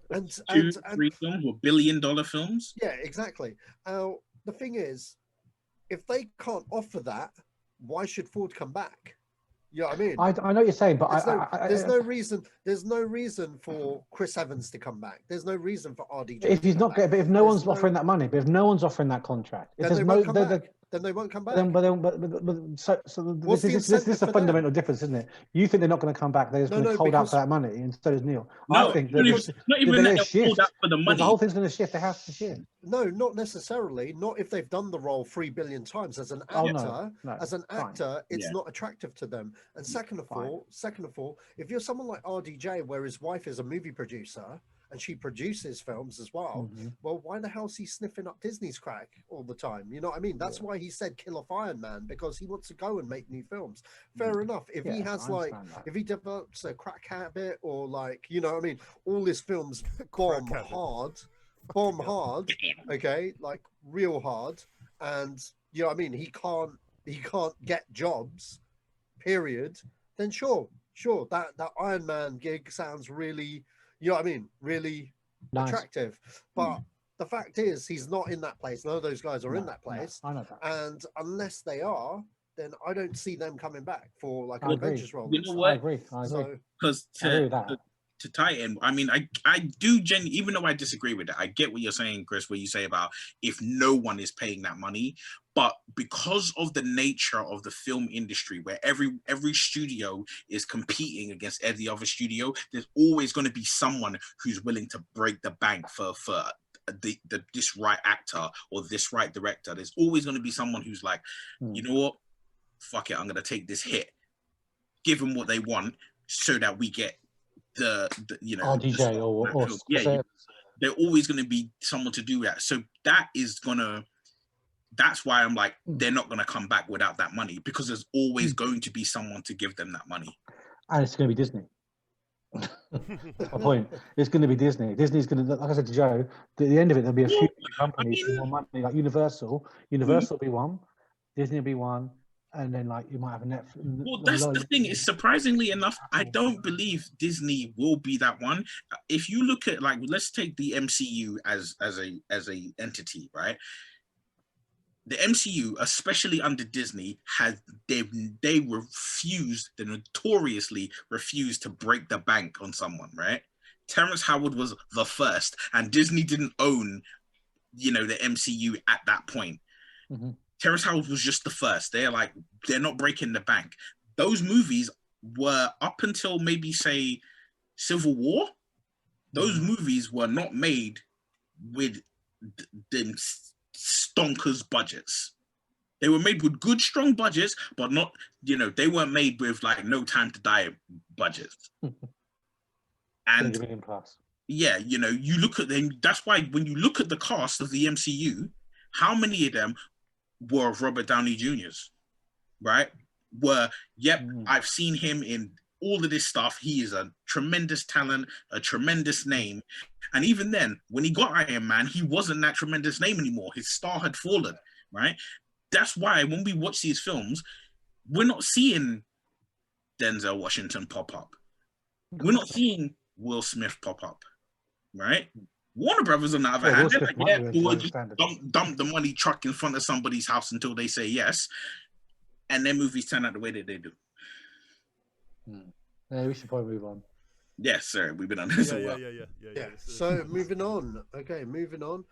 And 2-3 films were $1 billion films? Yeah, exactly. The thing is, if they can't offer that, why should Ford come back? You know what I mean? I know what you're saying, but there's no reason. There's no reason for Chris Evans to come back. There's no reason for RDJ. If he's not getting, but if no one's offering that money, but if no one's offering that contract, if there's no, then they won't come back. This is a fundamental difference, isn't it? You think they're not going to come back? They're just going to hold out for that money, and so does Neil. No, I think not even that they'll hold out for the money. The whole thing's going to shift. They have to shift. No, not necessarily. Not if they've done the role 3 billion times. As an actor, it's not attractive to them. And second of all, if you're someone like RDJ, where his wife is a movie producer and she produces films as well, well, why the hell is he sniffing up Disney's crack all the time? You know what I mean? That's why he said kill off Iron Man, because he wants to go and make new films. Fair enough. If he has if he develops a crack habit, or like, you know what I mean, all his films bomb hard, okay, like real hard, and you know what I mean, he can't get jobs, period, then sure, that Iron Man gig sounds really, you know what I mean, really nice, attractive. But the fact is, he's not in that place. None of those guys are in that place. I know that. And unless they are, then I don't see them coming back for like an Avengers role. You know what? I agree. Because to tie in, I mean, I do even though I disagree with it, I get what you're saying, Chris, where you say about if no one is paying that money. But because of the nature of the film industry, where every studio is competing against every other studio, there's always going to be someone who's willing to break the bank for this right actor or this right director. There's always going to be someone who's like, you know what, fuck it, I'm going to take this hit, give them what they want, so that we get the you know, RDJ or they're always going to be someone to do that. So that's why I'm like, they're not going to come back without that money, because there's always going to be someone to give them that money. And it's going to be Disney. That's my point. It's going to be Disney. Disney's going to, like I said to Joe, at the end of it, there'll be a few companies with more money, like Universal. Universal will be one, Disney will be one, and then like you might have a Netflix. Well, that's the thing. Is surprisingly enough, I don't believe Disney will be that one. If you look at, like, let's take the MCU as a entity, right? The MCU, especially under Disney, they notoriously refused to break the bank on someone, right? Terrence Howard was the first, and Disney didn't own, you know, the MCU at that point. Terrence Howard was just the first. They're not breaking the bank. Those movies were, up until maybe say Civil War, those movies were not made with the stonkers budgets. They were made with good, strong budgets, but not, you know, they weren't made with like No Time to Die budgets. And yeah, you know, you look at them, that's why when you look at the cast of the MCU, how many of them were Robert Downey Jr.'s, right? I've seen him in all of this stuff. He is a tremendous talent, a tremendous name. And even then, when he got Iron Man, he wasn't that tremendous name anymore. His star had fallen, right? That's why when we watch these films, we're not seeing Denzel Washington pop up. We're not seeing Will Smith pop up, right? Warner Brothers, on the other hand, they're like, yeah, we'll just dump the money truck in front of somebody's house until they say yes. And their movies turn out the way that they do. Yeah, we should probably move on. Yes, sir. We've been on this a while. Yeah. So moving on. Okay, moving on.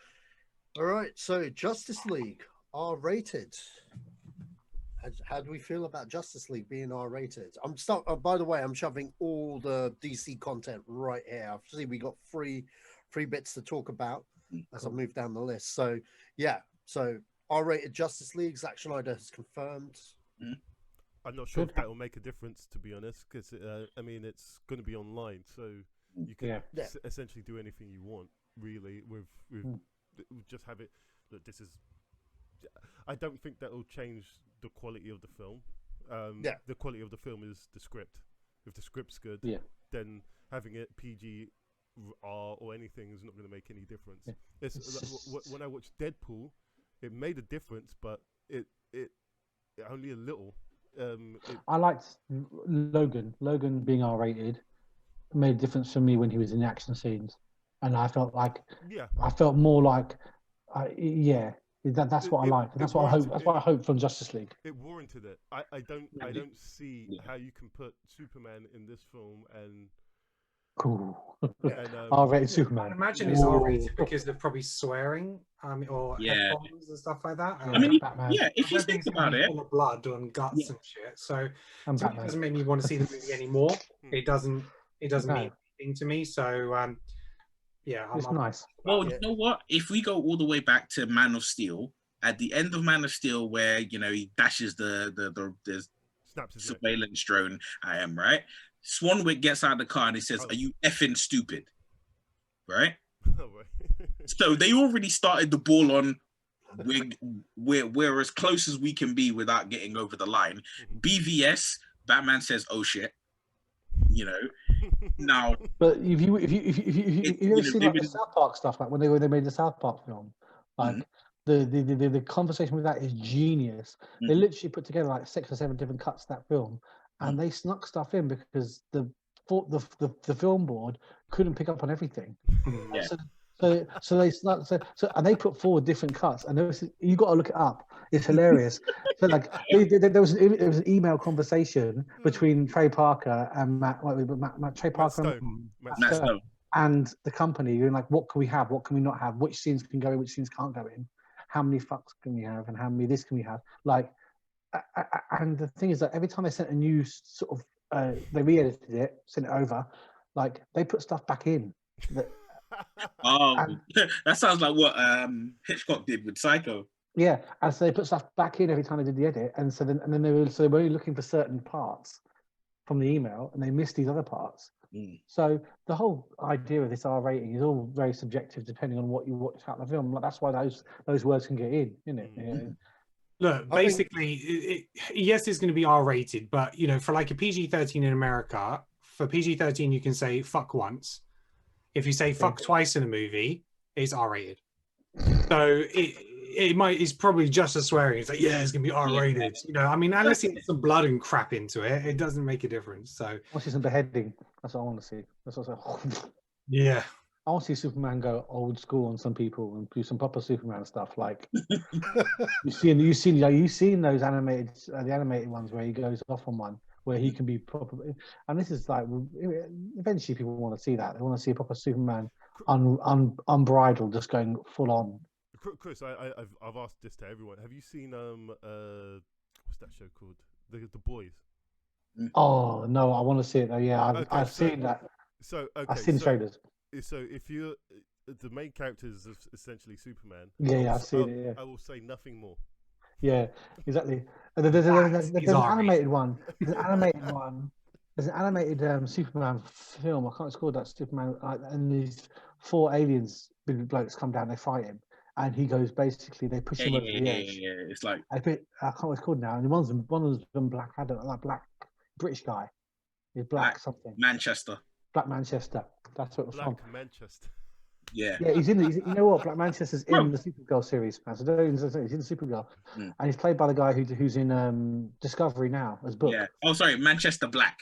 All right. So Justice League R-rated. How do we feel about Justice League being R-rated? By the way, I'm shoving all the DC content right here. I see we got three bits to talk about as I move down the list. So yeah. So R-rated Justice League. Zack Snyder has confirmed. I'm not sure if that will make a difference, to be honest, because I mean it's going to be online, so you can essentially do anything you want, really. With just have it. Look, this is. I don't think that will change the quality of the film. The quality of the film is the script. If the script's good, then having it PG or anything is not going to make any difference. When I watched Deadpool, it made a difference, but it only a little. I liked Logan. Logan being R-rated made a difference for me when he was in the action scenes, and I felt like I felt more like that's what I like. That's what I hope. That's what I hope from Justice League. It warranted it. I don't see how you can put Superman in this film and. Cool. R-rated Superman. I imagine it's R-rated because they're probably swearing, or F-bombs and stuff like that. I mean, if you think about it, full of blood and guts and shit. So it doesn't make me want to see the movie anymore. It doesn't mean anything to me. So it's nice. Well, you know what? If we go all the way back to Man of Steel, at the end of Man of Steel, where he dashes the surveillance drone, right. Swanwick gets out of the car and he says, "Are you effing stupid?" Right? So they already started the ball on. We're as close as we can be without getting over the line. BVS, Batman says, "Oh shit," Now, but if you ever seen like the South Park stuff, like when they made the South Park film, like the conversation with that is genius. They literally put together like 6 or 7 different cuts of that film. And they snuck stuff in because the film board couldn't pick up on everything. So they snuck. And they put forward different cuts, and you got to look it up. It's hilarious. So like there was an email conversation between Trey Parker and Matt Stone, and the company. You're like, what can we have? What can we not have? Which scenes can go in? Which scenes can't go in? How many fucks can we have? And how many this can we have? Like. And the thing is that every time they sent a new sort of, they re-edited it, sent it over, like they put stuff back in. That sounds like what Hitchcock did with Psycho. Yeah, and so they put stuff back in every time they did the edit, and then they were only looking for certain parts from the email, and they missed these other parts. So the whole idea of this R rating is all very subjective, depending on what you watch out of the film. Like, that's why those words can get in, isn't it? Yeah. Look, basically, yes, it's going to be R-rated, but for like a PG-13 in America, for PG-13 you can say fuck once. If you say fuck twice in a movie, it's R-rated. So it's probably just as swearing. It's like, it's going to be R-rated. I mean, unless you get some blood and crap into it, it doesn't make a difference. So I want to see some beheading. That's what I want to see. That's what yeah. I want to see Superman go old school on some people and do some proper Superman stuff. Like you've seen those animated, the animated ones where he goes off on one where he can be proper. And this is like eventually people want to see that. They want to see a proper Superman, unbridled, just going full on. Chris, I've asked this to everyone. Have you seen what's that show called? The Boys. Oh no, I want to see it though. Yeah, I've seen that. So I've seen the trailers. So if you're the main character is essentially Superman. I've seen it. Yeah. I will say nothing more. Yeah, exactly. There's an animated one. There's an animated Superman film. I can't recall that Superman. And these 4 aliens, big blokes, come down. They fight him, and he goes basically. They push him over the edge. Yeah. It's like I can't what it's called now. And one of them's black. I don't know, that black British guy. He's black something. Manchester. Black Manchester. That's what it was Black from. Manchester. Yeah. Yeah, he's in. You know what? Black Manchester's in the Supergirl series, man. So he's in Supergirl, and he's played by the guy who's in Discovery now as Book. Yeah. Oh, sorry, Manchester Black.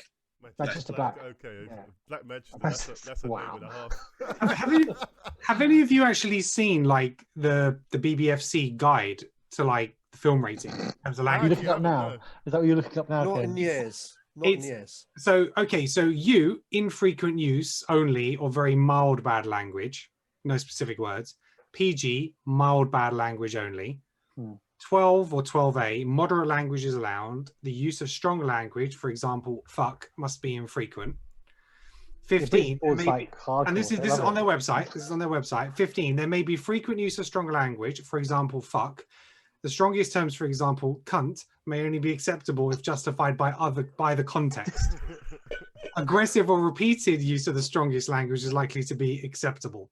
Manchester Black. Okay. Yeah. Black Manchester. That's a wow. name and a half. have any of you actually seen like the BBFC guide to like the film rating in terms of Are you language? looking up now? Is that what you're looking up now? Not Ken? in years. Not in years. So you infrequent use only or very mild bad language, no specific words. PG, mild bad language only. 12 or 12A, moderate language is allowed. The use of strong language, for example, fuck, must be infrequent. 15, and this is on their website. This is on their website. 15, there may be frequent use of strong language, for example, fuck. The strongest terms, for example, cunt, may only be acceptable if justified by the context. Aggressive or repeated use of the strongest language is likely to be acceptable.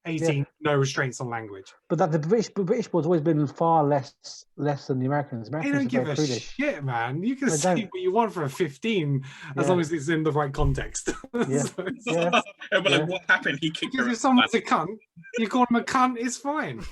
18, no restraints on language. But that the British board's always been far less than the Americans. They don't give a shit, man. You can say what you want for a 15 as long as it's in the right context. Yeah. Like, what happened? He kicked her. If someone's a cunt, you call him a cunt, it's fine.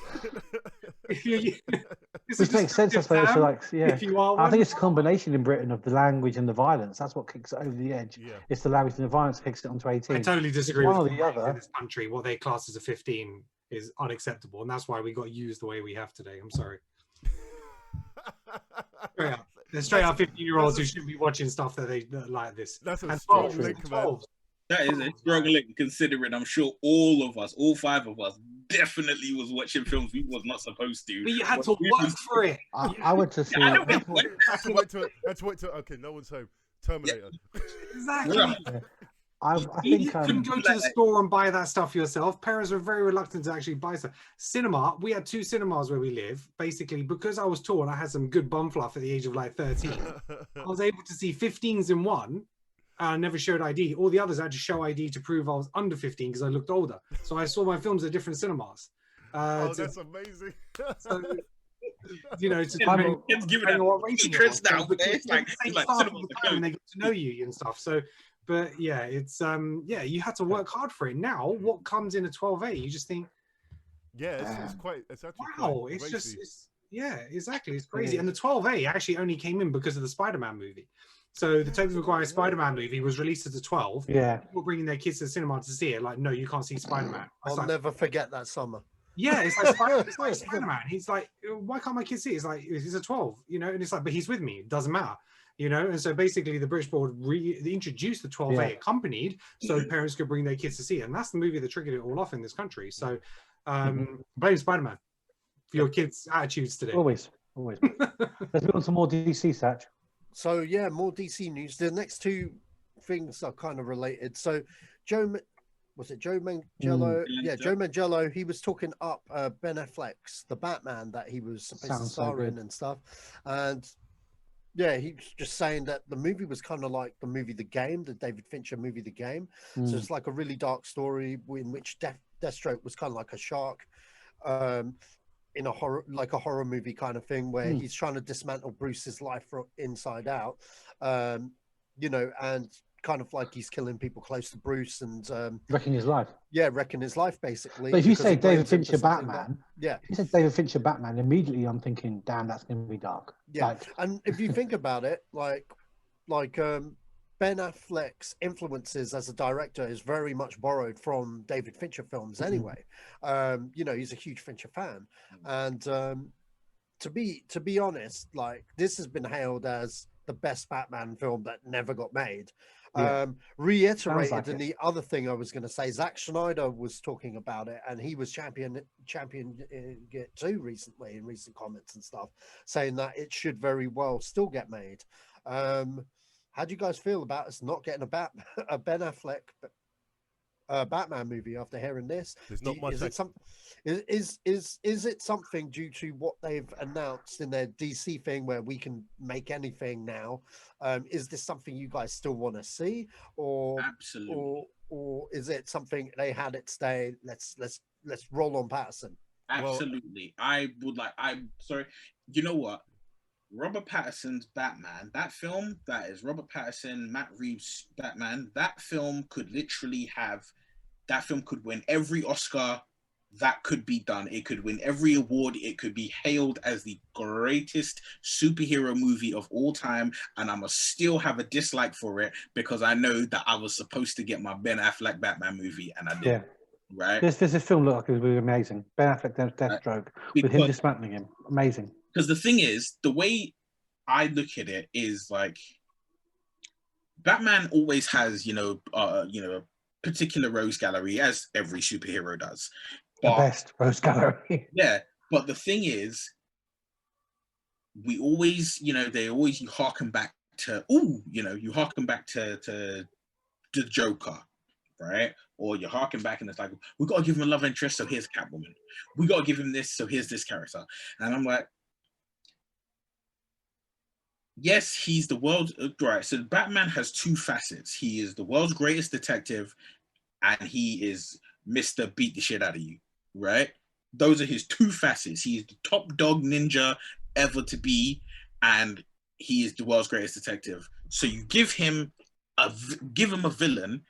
Which makes sense, I suppose. So like, yeah. I think it's a combination in Britain of the language and the violence. That's what kicks it over the edge. Yeah. It's the language and the violence that kicks it onto 18. I totally disagree One with or the other. in this country. What they class as a 15 is unacceptable, and that's why we got used the way we have today. I'm sorry. Straight up 15-year-olds who shouldn't be watching stuff that like this. That's a and strong 12, link, man. That is a strong link, considering I'm sure all of us, all 5 of us, definitely was watching films we was not supposed to. But you had to work for it. I went to see. I had to wait till okay, no one's home. Terminator. Exactly. I You think couldn't go to the store and buy that stuff yourself. Parents were very reluctant to actually buy stuff. Cinema, we had 2 cinemas where we live. Basically, because I was tall and I had some good bum fluff at the age of like 13, I was able to see 15s in one. I never showed ID. All the others I had to show ID to prove I was under 15 because I looked older. So I saw my films at different cinemas. That's amazing. So, you know, to kids give it what rating interest now. It's like It's all the time and they get to know you and stuff. So, but yeah, it's you had to work hard for it. Now, what comes in a 12A, you just think, yeah, it's actually wow, quite it's racy. just yeah, exactly, it's crazy. And the 12A actually only came in because of the Spider-Man movie. So the Tobey Maguire Spider-Man movie was released as a 12. Yeah. People bringing their kids to the cinema to see it, like, no, you can't see Spider-Man. I'll never forget that summer. Yeah, it's like Spider-Man. He's like, why can't my kid see it? It's like, he's a 12, you know? And it's like, but he's with me. It doesn't matter, you know? And so basically the British board they introduced the 12A accompanied so parents could bring their kids to see it. And that's the movie that triggered it all off in this country. So blame Spider-Man for your kids' attitudes today. Always. Let's move on to more DC, Satch. So yeah, more DC news. The next 2 things are kind of related. So Joe Manganiello? Yeah, Joe Manganiello. He was talking up Ben Affleck's The Batman that he was supposed to star in and stuff. And yeah, he was just saying that the movie was kind of like the movie The Game, the David Fincher movie The Game. So it's like a really dark story in which Deathstroke was kind of like a shark. In a horror movie kind of thing where he's trying to dismantle Bruce's life from inside out, you know, and kind of like he's killing people close to Bruce and wrecking his life. Yeah, wrecking his life basically. But if you say David Fincher Batman, if you said David Fincher Batman, immediately I'm thinking, damn, that's going to be dark. Yeah, and if you think about it, like Ben Affleck's influences as a director is very much borrowed from David Fincher films anyway. You know, he's a huge Fincher fan. And to be honest, like this has been hailed as the best Batman film that never got made. Reiterated like in the other thing I was going to say, Zack Snyder was talking about it and he was championing it too recently in recent comments and stuff, saying that it should very well still get made. How do you guys feel about us not getting a Ben Affleck Batman movie after hearing this? There's not much. Is it something due to what they've announced in their DC thing where we can make anything now? Is this something you guys still want to see, or absolutely, or is it something they had it stay? Let's roll on Patterson. Absolutely, I would like. I'm sorry. You know what? Robert Pattinson's Batman, that film that is Robert Pattinson, Matt Reeves' Batman, that film could win every Oscar that could be done. It could win every award. It could be hailed as the greatest superhero movie of all time. And I'm going to still have a dislike for it because I know that I was supposed to get my Ben Affleck Batman movie and I didn't. Yeah. Right? This film looked like it was amazing. Ben Affleck, Deathstroke, with him dismantling him. Amazing. Because the thing is, the way I look at it is like Batman always has, a particular rose gallery, as every superhero does. But, the best rose gallery. Yeah, but the thing is, we always, they always harken back to, you harken back to the Joker, right? Or you harken back and it's like, we got to give him a love interest, so here's Catwoman. We got to give him this, so here's this character. And I'm like, yes, he's the world, right? So Batman has two facets. He is the world's greatest detective, and he is Mr. Beat the shit out of you, right? Those are his two facets. He is the top dog ninja ever to be, and he is the world's greatest detective. So you give him a villain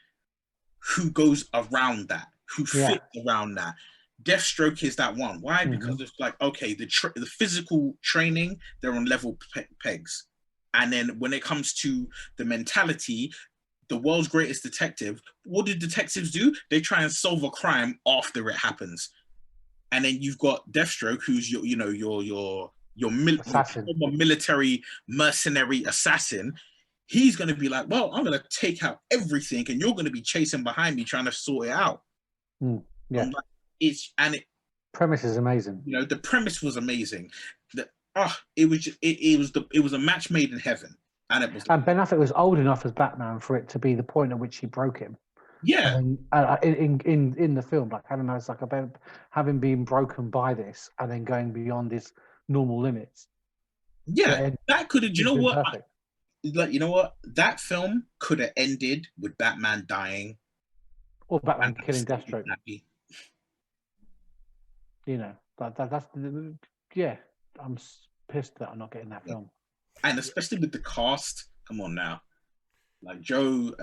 who goes around that, who fits around that. Deathstroke is that one. Why? Because it's like, okay, the physical training, they're on level pegs. And then when it comes to the mentality, the world's greatest detective, what do detectives do? They try and solve a crime after it happens. And then you've got Deathstroke, who's your military mercenary assassin. He's going to be like, well, I'm going to take out everything, and you're going to be chasing behind me trying to sort it out. Yeah, like, premise is amazing. The premise was amazing. It was a match made in heaven, and it was. And Ben Affleck was old enough as Batman for it to be the point at which he broke him. Yeah. In the film, like, I don't know, it's like about having been broken by this and then going beyond his normal limits. Yeah, that could have. You know what? That film could have ended with Batman dying, or Batman killing Deathstroke. That's yeah. I'm pissed that I'm not getting that film. And especially with the cast. Come on now, like Joe.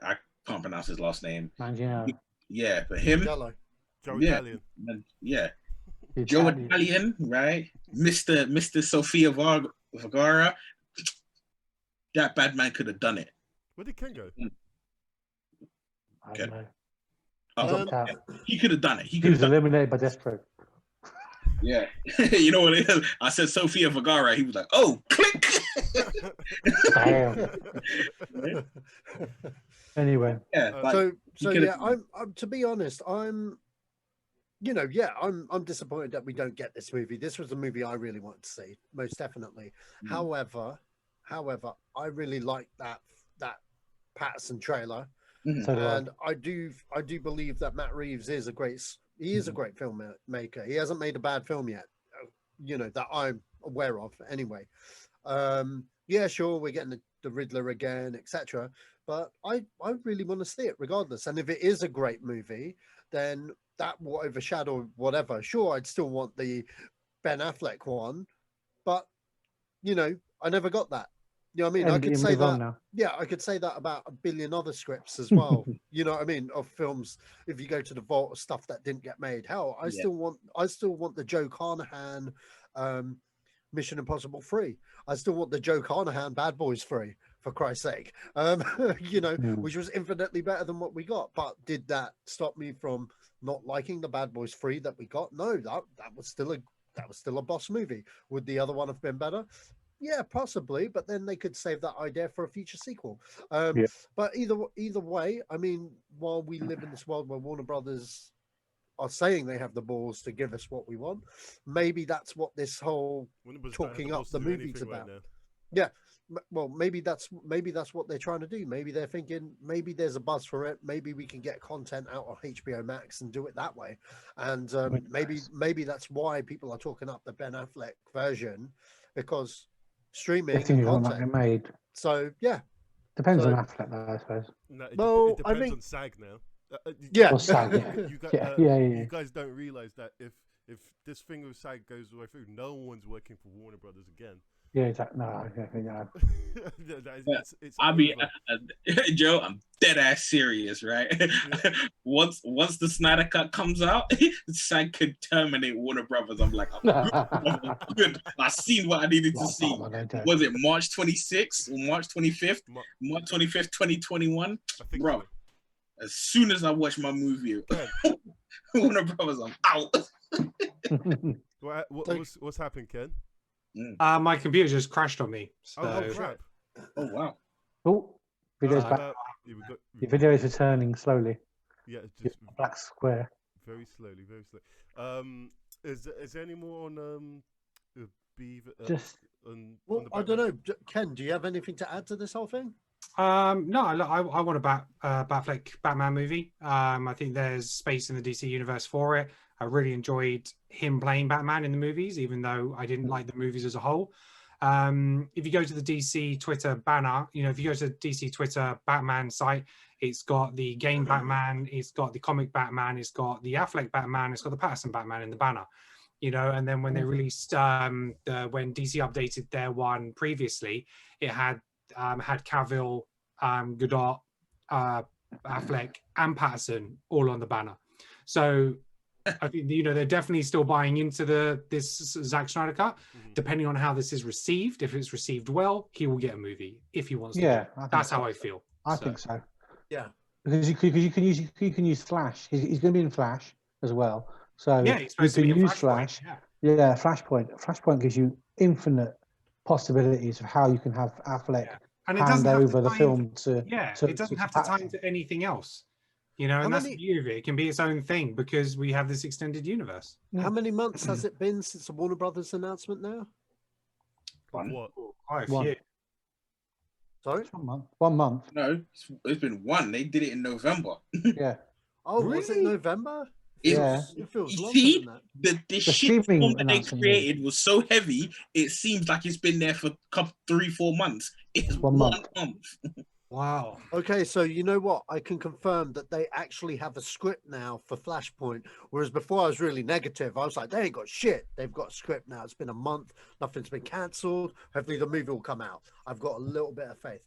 I can't pronounce his last name. Manganiello. Yeah, but him. Joe Italian. Yeah. Joe Italian, right? Mr. Sofia Vergara. That bad man could have done it. Where did Ken go? I don't know. He could have done it. He was eliminated by Deathstroke. Yeah. You know what it is? I said Sofia Vergara. He was like, oh, click. Damn. Anyway. Yeah. I'm to be honest, I'm disappointed that we don't get this movie. This was a movie I really wanted to see, most definitely. However, I really like that Pattinson trailer, and I do believe that Matt Reeves is a great filmmaker. He hasn't made a bad film yet, that I'm aware of. Anyway, yeah, sure, we're getting the Riddler again, etc. But I really want to see it regardless. And if it is a great movie, then that will overshadow whatever. Sure, I'd still want the Ben Affleck one, but I never got that. You know what I mean? I could say that. Yeah, I could say that about a billion other scripts as well. You know what I mean? Of films, if you go to the vault of stuff that didn't get made. Hell, I still want the Joe Carnahan Mission Impossible 3. I still want the Joe Carnahan Bad Boys 3, for Christ's sake. Which was infinitely better than what we got. But did that stop me from not liking the Bad Boys 3 that we got? No, that was still a boss movie. Would the other one have been better? Yeah, possibly, but then they could save that idea for a future sequel. But either way, I mean, while we live in this world where Warner Brothers are saying they have the balls to give us what we want, maybe that's what this whole talking up the movie's about. Right, yeah, well, maybe that's what they're trying to do. Maybe they're thinking maybe there's a buzz for it. Maybe we can get content out on HBO Max and do it that way. And maybe that's why people are talking up the Ben Affleck version, because streaming content made. So yeah, depends on Affleck though, I suppose. No, it depends on SAG now. SAG, You guys don't realize that if this thing with SAG goes the way through, no one's working for Warner Brothers again. Yeah, exactly. No, exactly. No. I mean, Joe, I'm dead ass serious, right? once the Snyder Cut comes out, SAG could terminate Warner Brothers. I'm like, I'm good. I seen what I needed to see. Was it March 26th or March 25th? March 25th, 2021, bro. As soon as I watch my movie, Warner Brothers, I'm out. What's happened, Ken? My computer just crashed on me. So... Oh crap! Oh wow! Oh, video's back. Your video is returning slowly. Yeah, just black square. Very slowly, very slowly. Is there any more on Beaver? Well, I don't know. Ken, do you have anything to add to this whole thing? No, I want a Batfleck Batman movie. I think there's space in the DC universe for it. I really enjoyed him playing Batman in the movies, even though I didn't like the movies as a whole. If you go to the DC Twitter banner, if you go to the DC Twitter Batman site, it's got the game Batman, it's got the comic Batman, it's got the Affleck Batman, it's got the Patterson Batman in the banner. And then when they released, when DC updated their one previously, it had Cavill, Godot, Affleck, and Patterson all on the banner. So I think they're definitely still buying into this Zack Snyder cut. Depending on how this is received, if it's received well, he will get a movie if he wants to. Yeah, that's how I feel. I think so. Yeah, because you can use Flash. He's going to be in Flash as well. So yeah, you can use Flash. Yeah, Flashpoint. Flashpoint gives you infinite possibilities of how you can have Affleck hand over the film to. It doesn't have to tie into anything else. And that's the beauty of it. It can be its own thing because we have this extended universe. How many months has it been since the Warner Brothers announcement now? One. Quite a few. Sorry? 1 month. 1 month. No, it's been one. They did it in November. Yeah. Oh, really? Was it November? It feels you longer see, than that. the shit film that they created was so heavy, it seems like it's been there for 3-4 months. It's 1 month. Wow. Okay, so you know what? I can confirm that they actually have a script now for Flashpoint, whereas before I was really negative. I was like, they ain't got shit. They've got a script now. It's been a month. Nothing's been cancelled. Hopefully the movie will come out. I've got a little bit of faith.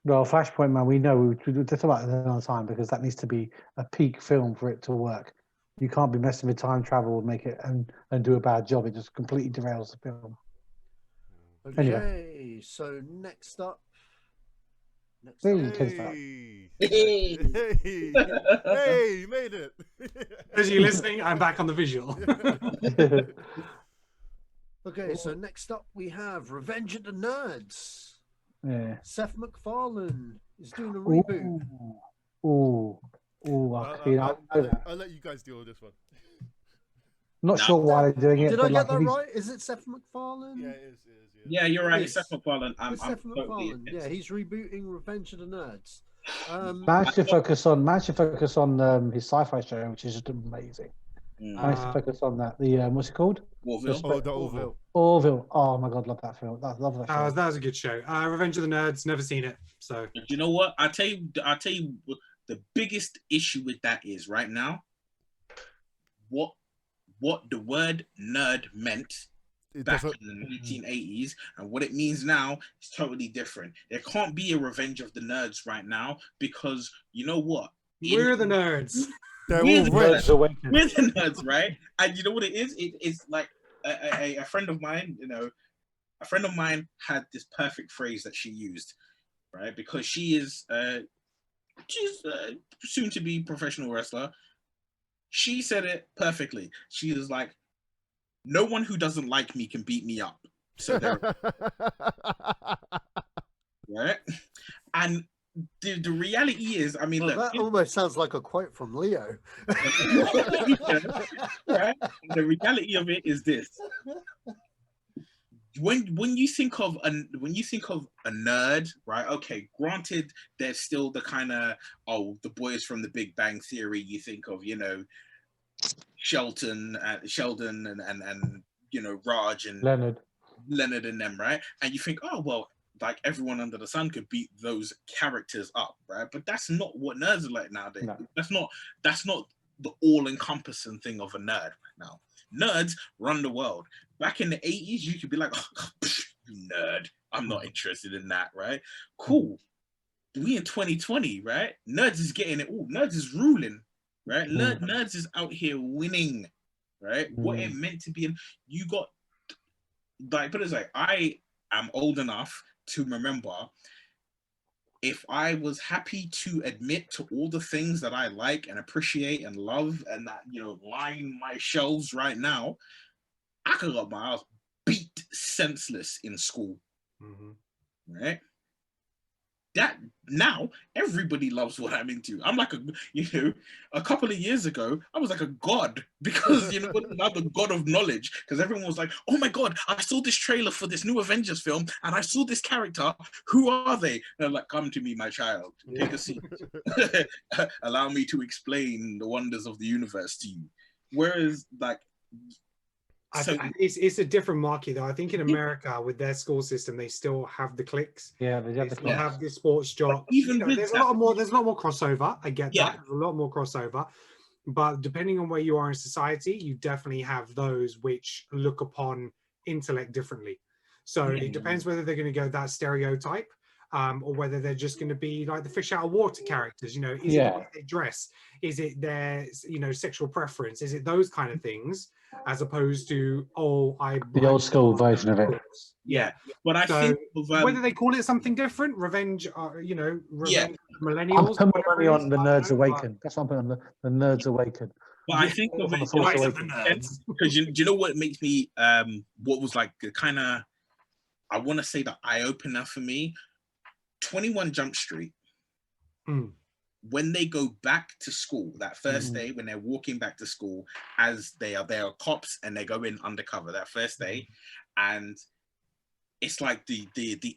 Well, Flashpoint, man, we know we talk about it another time because that needs to be a peak film for it to work. You can't be messing with time travel and make it and do a bad job. It just completely derails the film. Okay, anyway. So next up. Hey, you made it. As you're listening, I'm back on the visual. Okay, so next up we have Revenge of the Nerds. Yeah. Seth MacFarlane is doing a reboot. I'll let you guys deal with this one. Not sure why they're doing it. Did I get that right? Is it Seth MacFarlane? Yeah, it is. Yeah, you're right. It's Seth MacFarlane. Seth MacFarlane. Yeah, he's rebooting Revenge of the Nerds. Managed to focus on his sci-fi show, which is just amazing. Managed to focus on that. The what's it called? Orville. Orville. Oh my god, love that film. Love that show. That was a good show. Revenge of the Nerds. Never seen it. So you know what? I tell you what the biggest issue with that is right now. What the word nerd meant back in the 1980s and what it means now is totally different. There can't be a Revenge of the Nerds right now because you know what? We're the nerds. We're the nerds, right? And you know what it is? It's like a friend of mine, a friend of mine had this perfect phrase that she used, right? Because she's soon to be professional wrestler. She said it perfectly. She was like, no one who doesn't like me can beat me up. So right? And the reality is, I mean, look, that almost sounds like a quote from Leo. Right? The reality of it is this. When you think of a nerd, right? Okay, granted, there's still the kind of the boys from The Big Bang Theory. You think of Sheldon and Raj and Leonard and them, right? And you think, like everyone under the sun could beat those characters up, right? But that's not what nerds are like nowadays. No. That's not the all-encompassing thing of a nerd right now. Nerds run the world. Back in the 80s, you could be like, oh, you nerd. I'm not interested in that, right? Cool. We in 2020, right? Nerds is getting it all. Nerds is ruling, right? Nerds is out here winning, right? What it meant to be. You got, like, put it like, I am old enough to remember if I was happy to admit to all the things that I like and appreciate and love and that, you know, line my shelves right now, I could got my ass beat senseless in school, right? That now everybody loves what I'm into. I'm like a couple of years ago, I was like a god because you know I'm the god of knowledge because everyone was like, oh my god, I saw this trailer for this new Avengers film and I saw this character. Who are they? And I'm like, come to me, my child. Take a seat. Allow me to explain the wonders of the universe to you. Whereas like it's a different market though. I think in America with their school system, they still have the cliques. Yeah, they still have the sports job. Even there's a lot more crossover. I get that. There's a lot more crossover. But depending on where you are in society, you definitely have those which look upon intellect differently. So it depends whether they're going to go that stereotype, or whether they're just going to be like the fish out of water characters. You know, is it the way they dress? Is it their sexual preference? Is it those kind of things? As opposed to the old school version of it. Yeah, but I think whether they call it something different, revenge, revenge millennials. I'm putting money on the Nerds Awaken. That's what I'm putting on the Nerds Awaken. But I think of it because you know what makes me what was like kind of, I want to say the eye opener for me, 21 Jump Street. When they go back to school that first day, when they're walking back to school, as they are cops and they go in undercover that first day, and it's like the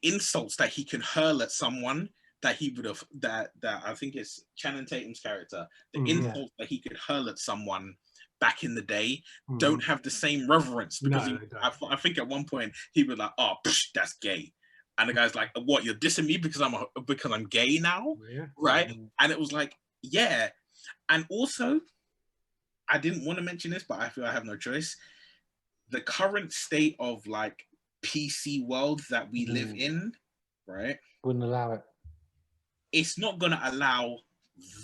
insults that he can hurl at someone that he would have that I think it's Channing Tatum's character, the insults that he could hurl at someone back in the day don't have the same reverence because I think at one point he was like, oh, that's gay. And the guy's like, what, you're dissing me because I'm gay now? Right? And it was like, yeah. And also, I didn't want to mention this, but I feel I have no choice. The current state of like PC world that we live in, right? Wouldn't allow it. It's not going to allow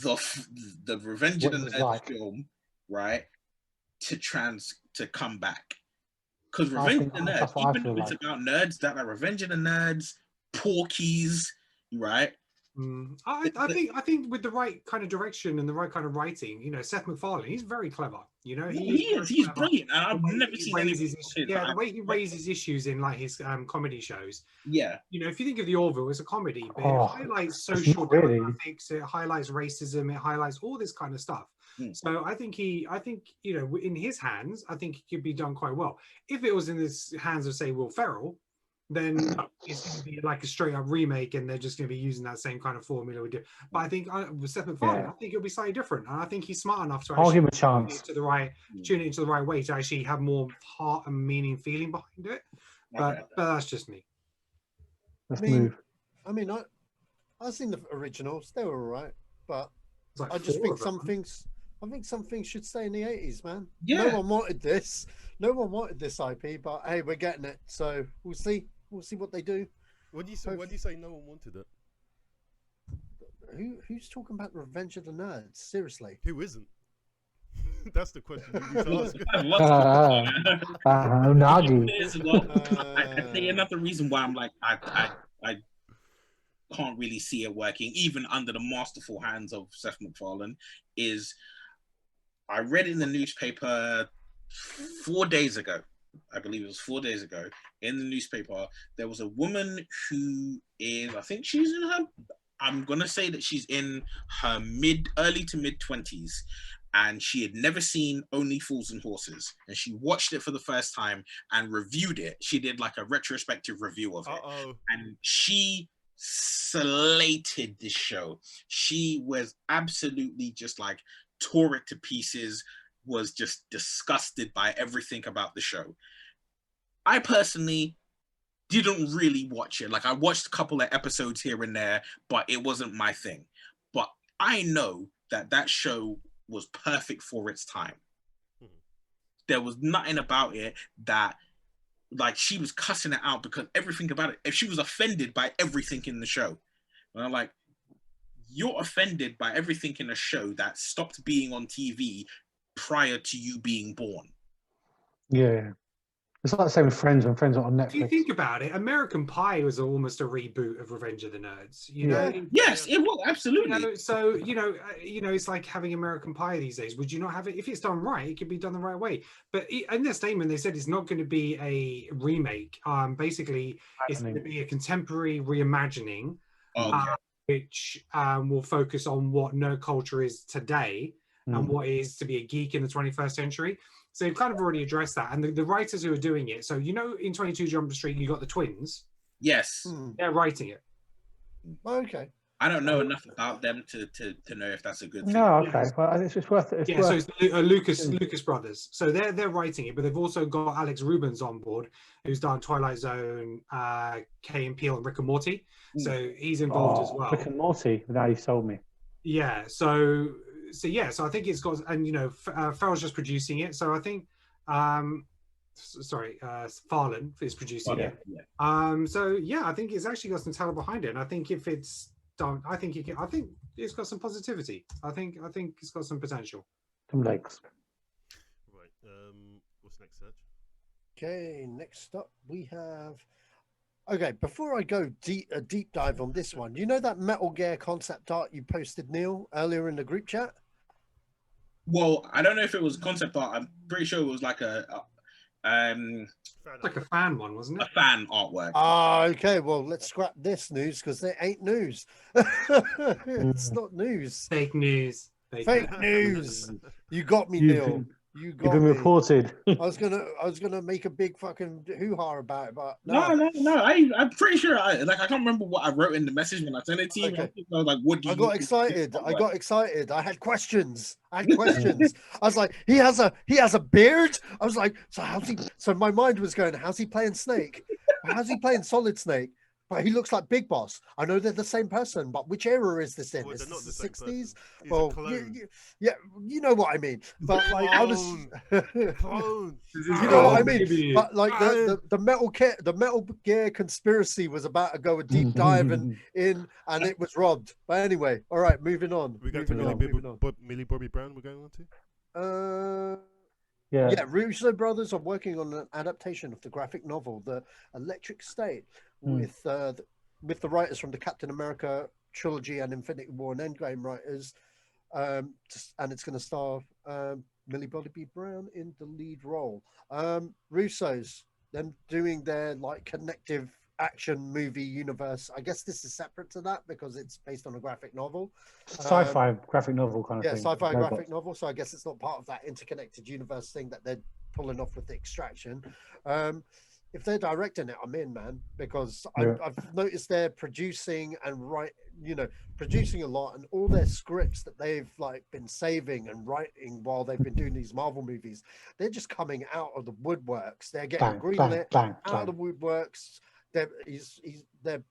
the Revenge of the Nerds film, right, to come back. Because Revenge of the Nerds, even though it's about nerds, that are Revenge of the Nerds, Porkies, right? I think with the right kind of direction and the right kind of writing, Seth MacFarlane, he's very clever. He's brilliant. And I've never seen the way he raises issues in like his comedy shows. Yeah. If you think of The Orville, it's a comedy, but it highlights social demographics, it highlights racism, it highlights all this kind of stuff. So I think in his hands, I think it could be done quite well. If it was in the hands of, say, Will Ferrell, then it's going to be like a straight up remake, and they're just going to be using that same kind of formula we do. But I think with Seth MacFarlane, I think it'll be slightly different, and I think he's smart enough to actually give him a chance tune it into the right way to actually have more heart and meaning, feeling behind it. But that's just me. Let's move. I mean, I've seen the originals; they were all right, but I just think some things. I think some things should stay in the 80s, man. Yeah. No one wanted this. No one wanted this IP, but hey, we're getting it. So we'll see. We'll see what they do. When do you say no one wanted it? Who's talking about Revenge of the Nerds? Seriously. Who isn't? That's the question you need to ask. I think another reason why I'm like I can't really see it working, even under the masterful hands of Seth MacFarlane, is I read in the newspaper 4 days ago, I believe it was 4 days ago, in the newspaper, there was a woman who is, I think she's in her, I'm going to say that she's in her early to mid 20s, and she had never seen Only Fools and Horses, and she watched it for the first time and reviewed it. She did like a retrospective review of it, and she slated this show. She was absolutely just like tore it to pieces, was just disgusted by everything about the show. I personally didn't really watch it. Like, I watched a couple of episodes here and there, but it wasn't my thing. But I know that show was perfect for its time. there was nothing about it that, like, she was cussing it out because everything about it, if she was offended by everything in the show. And I'm like, you're offended by everything in a show that stopped being on TV prior to you being born. Yeah. It's like the same with Friends when Friends were on Netflix. If you think about it, American Pie was almost a reboot of Revenge of the Nerds. You know? Yes, it was, absolutely. You know, so it's like having American Pie these days. Would you not have it if it's done right? It could be done the right way. But in their statement, they said it's not going to be a remake. Basically, it's going to be a contemporary reimagining, which will focus on what nerd culture is today and what is to be a geek in the 21st century. So they've kind of already addressed that. And the writers who are doing it, so in 22 Jump Street, you got the twins. Yes. They're writing it. Okay. I don't know enough about them to know if that's a good thing. No, okay. Well, it's just worth it. So it's Lucas Brothers. So they're writing it, but they've also got Alex Rubens on board, who's done Twilight Zone, Key and Peele, and Rick and Morty. So he's involved as well. Rick and Morty, now you sold me. Yeah. So I think it's got, and Farrell's just producing it. So I think, Farland is producing it. So I think it's actually got some talent behind it, and I think if it's done, I think it's got some positivity. I think it's got some potential. Some legs. Right. What's next, Serge? Okay. Next up, we have. Okay, before I go a deep dive on this one, you know that Metal Gear concept art you posted, Neil, earlier in the group chat? Well, I don't know if it was concept art. I'm pretty sure it was like like a fan one, wasn't it? A fan artwork. Okay. Well, let's scrap this news because there ain't news. It's not news. Fake news. Fake news. You got me, Neil. You've been reported. I was gonna make a big fucking hoo-ha about it, but no. I'm pretty sure I can't remember what I wrote in the message when I sent it to you. Okay. I was like, what do you? I got excited. I had questions. I was like, he has a beard. I was like, so my mind was going, how's he playing Snake? How's he playing Solid Snake? But he looks like Big Boss. I know they're the same person, but which era is this in? Is this the 60s? Well, you know what I mean. But like, I was, you know what I mean. But like the Metal Gear conspiracy was about to go a deep dive in, and it was robbed. But anyway, all right, moving on. We got to Millie Bobby Brown. We're going on to. Yeah, Russo brothers are working on an adaptation of the graphic novel, The Electric State, with the writers from the Captain America trilogy and Infinity War and Endgame writers, and it's going to star Millie Bobby Brown in the lead role. Russo's them doing their like connective action movie universe. I guess this is separate to that because it's based on a graphic novel. Sci-fi graphic novel kind of thing. Yeah, sci-fi graphic novel. So I guess it's not part of that interconnected universe thing that they're pulling off with the Extraction. If they're directing it, I'm in, man, because I've noticed they're producing producing a lot, and all their scripts that they've like been saving and writing while they've been doing these Marvel movies, they're just coming out of the woodworks. They're getting greenlit out of the woodworks. They're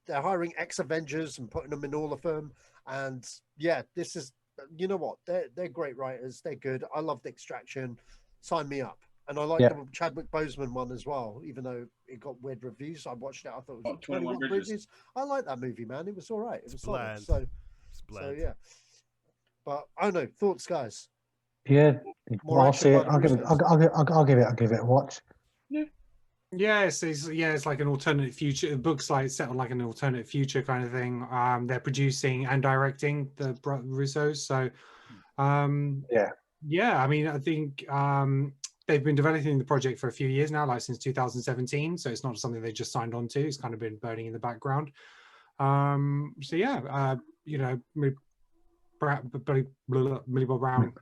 hiring ex-Avengers and putting them in all of them. And yeah, this is, you know what? They're great writers. They're good. I love The Extraction. Sign me up. And I like the Chadwick Boseman one as well, even though it got weird reviews. I watched it. I thought it was 21 Bridges. I like that movie, man. It was all right. It was solid. So yeah. But I don't know. Thoughts, guys? Yeah. I'll see it. I'll give it a watch. Yeah. Yes, it's like an alternate future. The book's like set on like an alternate future kind of thing. They're producing and directing the Russos. So, yeah. I mean, I think they've been developing the project for a few years now, like since 2017. So it's not something they just signed on to. It's kind of been burning in the background. So yeah, Millie Bob Brown.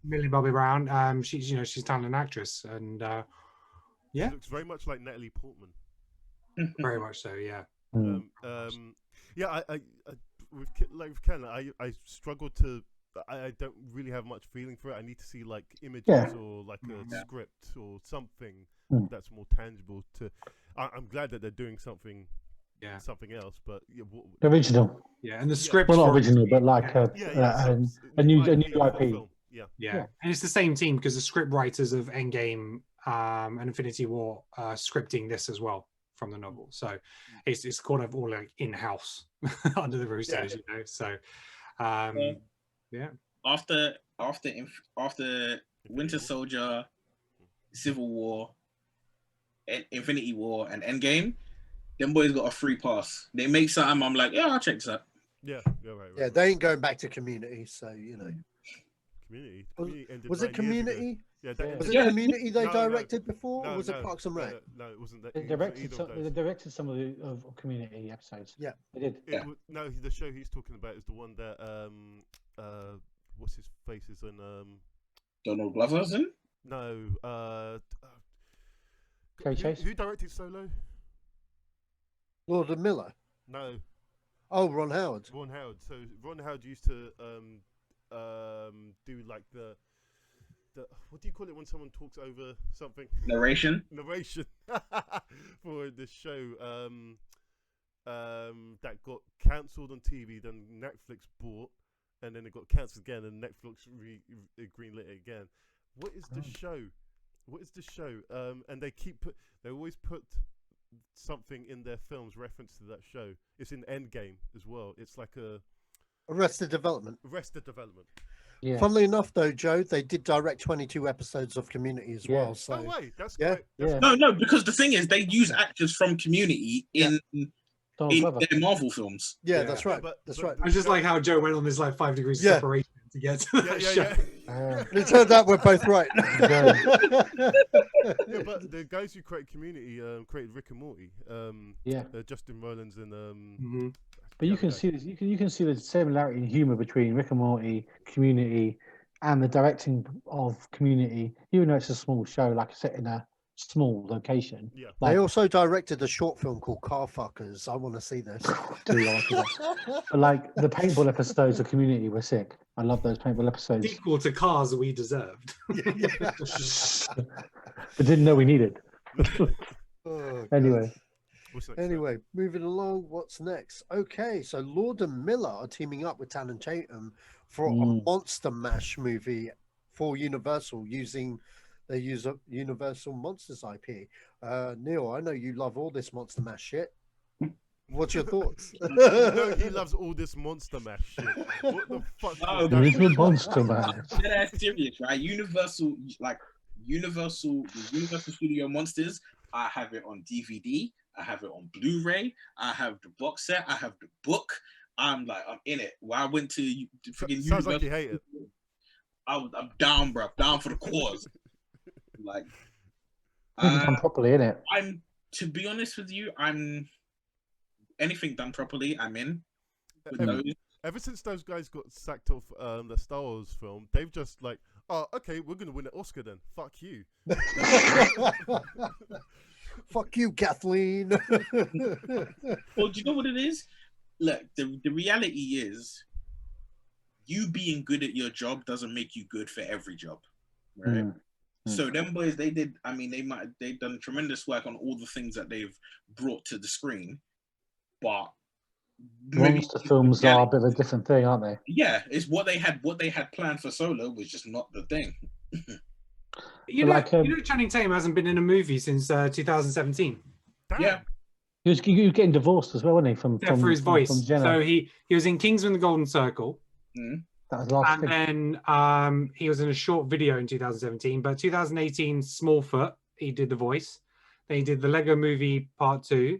Millie Bobby Brown. She's a talented actress, and she looks very much like Natalie Portman. Very much so, yeah. I with Ken, I struggle to. I don't really have much feeling for it. I need to see like images or like a script or something that's more tangible. I'm glad that they're doing something. Yeah, something else, but original. Yeah, and the script. Well, not original, but like a new IP. Yeah. And it's the same team because the script writers of Endgame and Infinity War are scripting this as well from the novel. So it's kind of all like in-house under the Russos, you know. So after Winter Soldier, Civil War, Infinity War, and Endgame, them boys got a free pass. They make something, I'm like, yeah, I'll check this out. Yeah, right. Yeah, they ain't going back to Community, so you know. Community ended Was it 9 years Community? ago. Yeah, was it Community they directed before, or was it Parks and Rec? No, it wasn't. They directed some of the Community episodes. Yeah, they did. No, the show he's talking about is the one that what's his face is in Donald Glover's in? No, who directed Solo? Lord and Miller. No. Oh, Ron Howard. Ron Howard. So Ron Howard used to do like the what do you call it when someone talks over something? Narration for this show that got cancelled on TV, then Netflix bought, and then it got cancelled again, and Netflix greenlit it again. What is the show? And they always put something in their films reference to that show. It's in Endgame as well. It's like Arrested Development. Yeah. Funnily enough, though, Joe, they did direct 22 episodes of Community as well. So no way, that's No, because the thing is, they use actors from Community in their Marvel films. Yeah, that's right. That's right. I just like how Joe went on this like 5 degrees of separation to get to that show. It turned out we're both right. But the guys who create Community created Rick and Morty. Justin Roiland's and But you can see this. You can see the similarity in humor between Rick and Morty, Community, and the directing of Community. Even though it's a small show, like set in a small location. Yeah. They also directed a short film called Car Fuckers. I want to see this. But like the paintball episodes of Community were sick. I love those paintball episodes. Equal to Cars we deserved. But didn't know we needed. Anyway. Anyway, moving along, what's next? Okay, so Lord and Miller are teaming up with Channing Tatum for a Monster Mash movie for Universal they use a Universal Monsters IP. Neil, I know you love all this Monster Mash shit. What's your thoughts? He loves all this Monster Mash shit. What the fuck? Monster Mash. That's serious, right? Universal Studio Monsters. I have it on DVD. I have it on Blu-ray. I have the box set. I have the book. I'm in it. Well, I went to freaking Universal. Sounds like you hate it. I'm down, bro. Down for the cause. Done properly, innit? To be honest with you, anything done properly, I'm in. Ever since those guys got sacked off the Star Wars film, they've just okay, we're gonna win an Oscar then. Fuck you. Fuck you, Kathleen. Well, do you know what it is? Look, the reality is, you being good at your job doesn't make you good for every job, right? So them boys, they've done tremendous work on all the things that they've brought to the screen, but monster films are a bit of a different thing, aren't they? Yeah, it's what they had planned for Solo was just not the thing. You know, Channing Tatum hasn't been in a movie since 2017. Yeah. He was getting divorced as well, wasn't he? From his voice. From Jenna. So he was in Kingsman: The Golden Circle. That was the last thing. And then he was in a short video in 2017. But 2018, Smallfoot, he did the voice. Then he did the Lego Movie Part 2.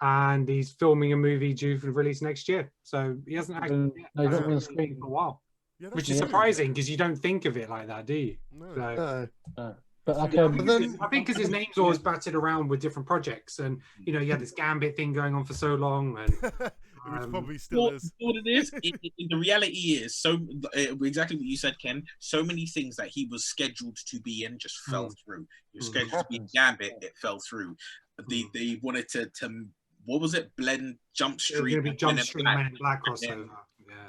And he's filming a movie due for release next year. So he hasn't actually been on the screen for a while. Yeah, which is surprising because you don't think of it like that, do you? No. But I think because his name's always batted around with different projects, and you had this Gambit thing going on for so long, and which probably still is. What it is, the reality is exactly what you said, Ken. So many things that he was scheduled to be in just fell through. He was scheduled to be in Gambit, it fell through. They wanted to what was it? Blend Jump Street. It was Jump Street Men in Black crossover.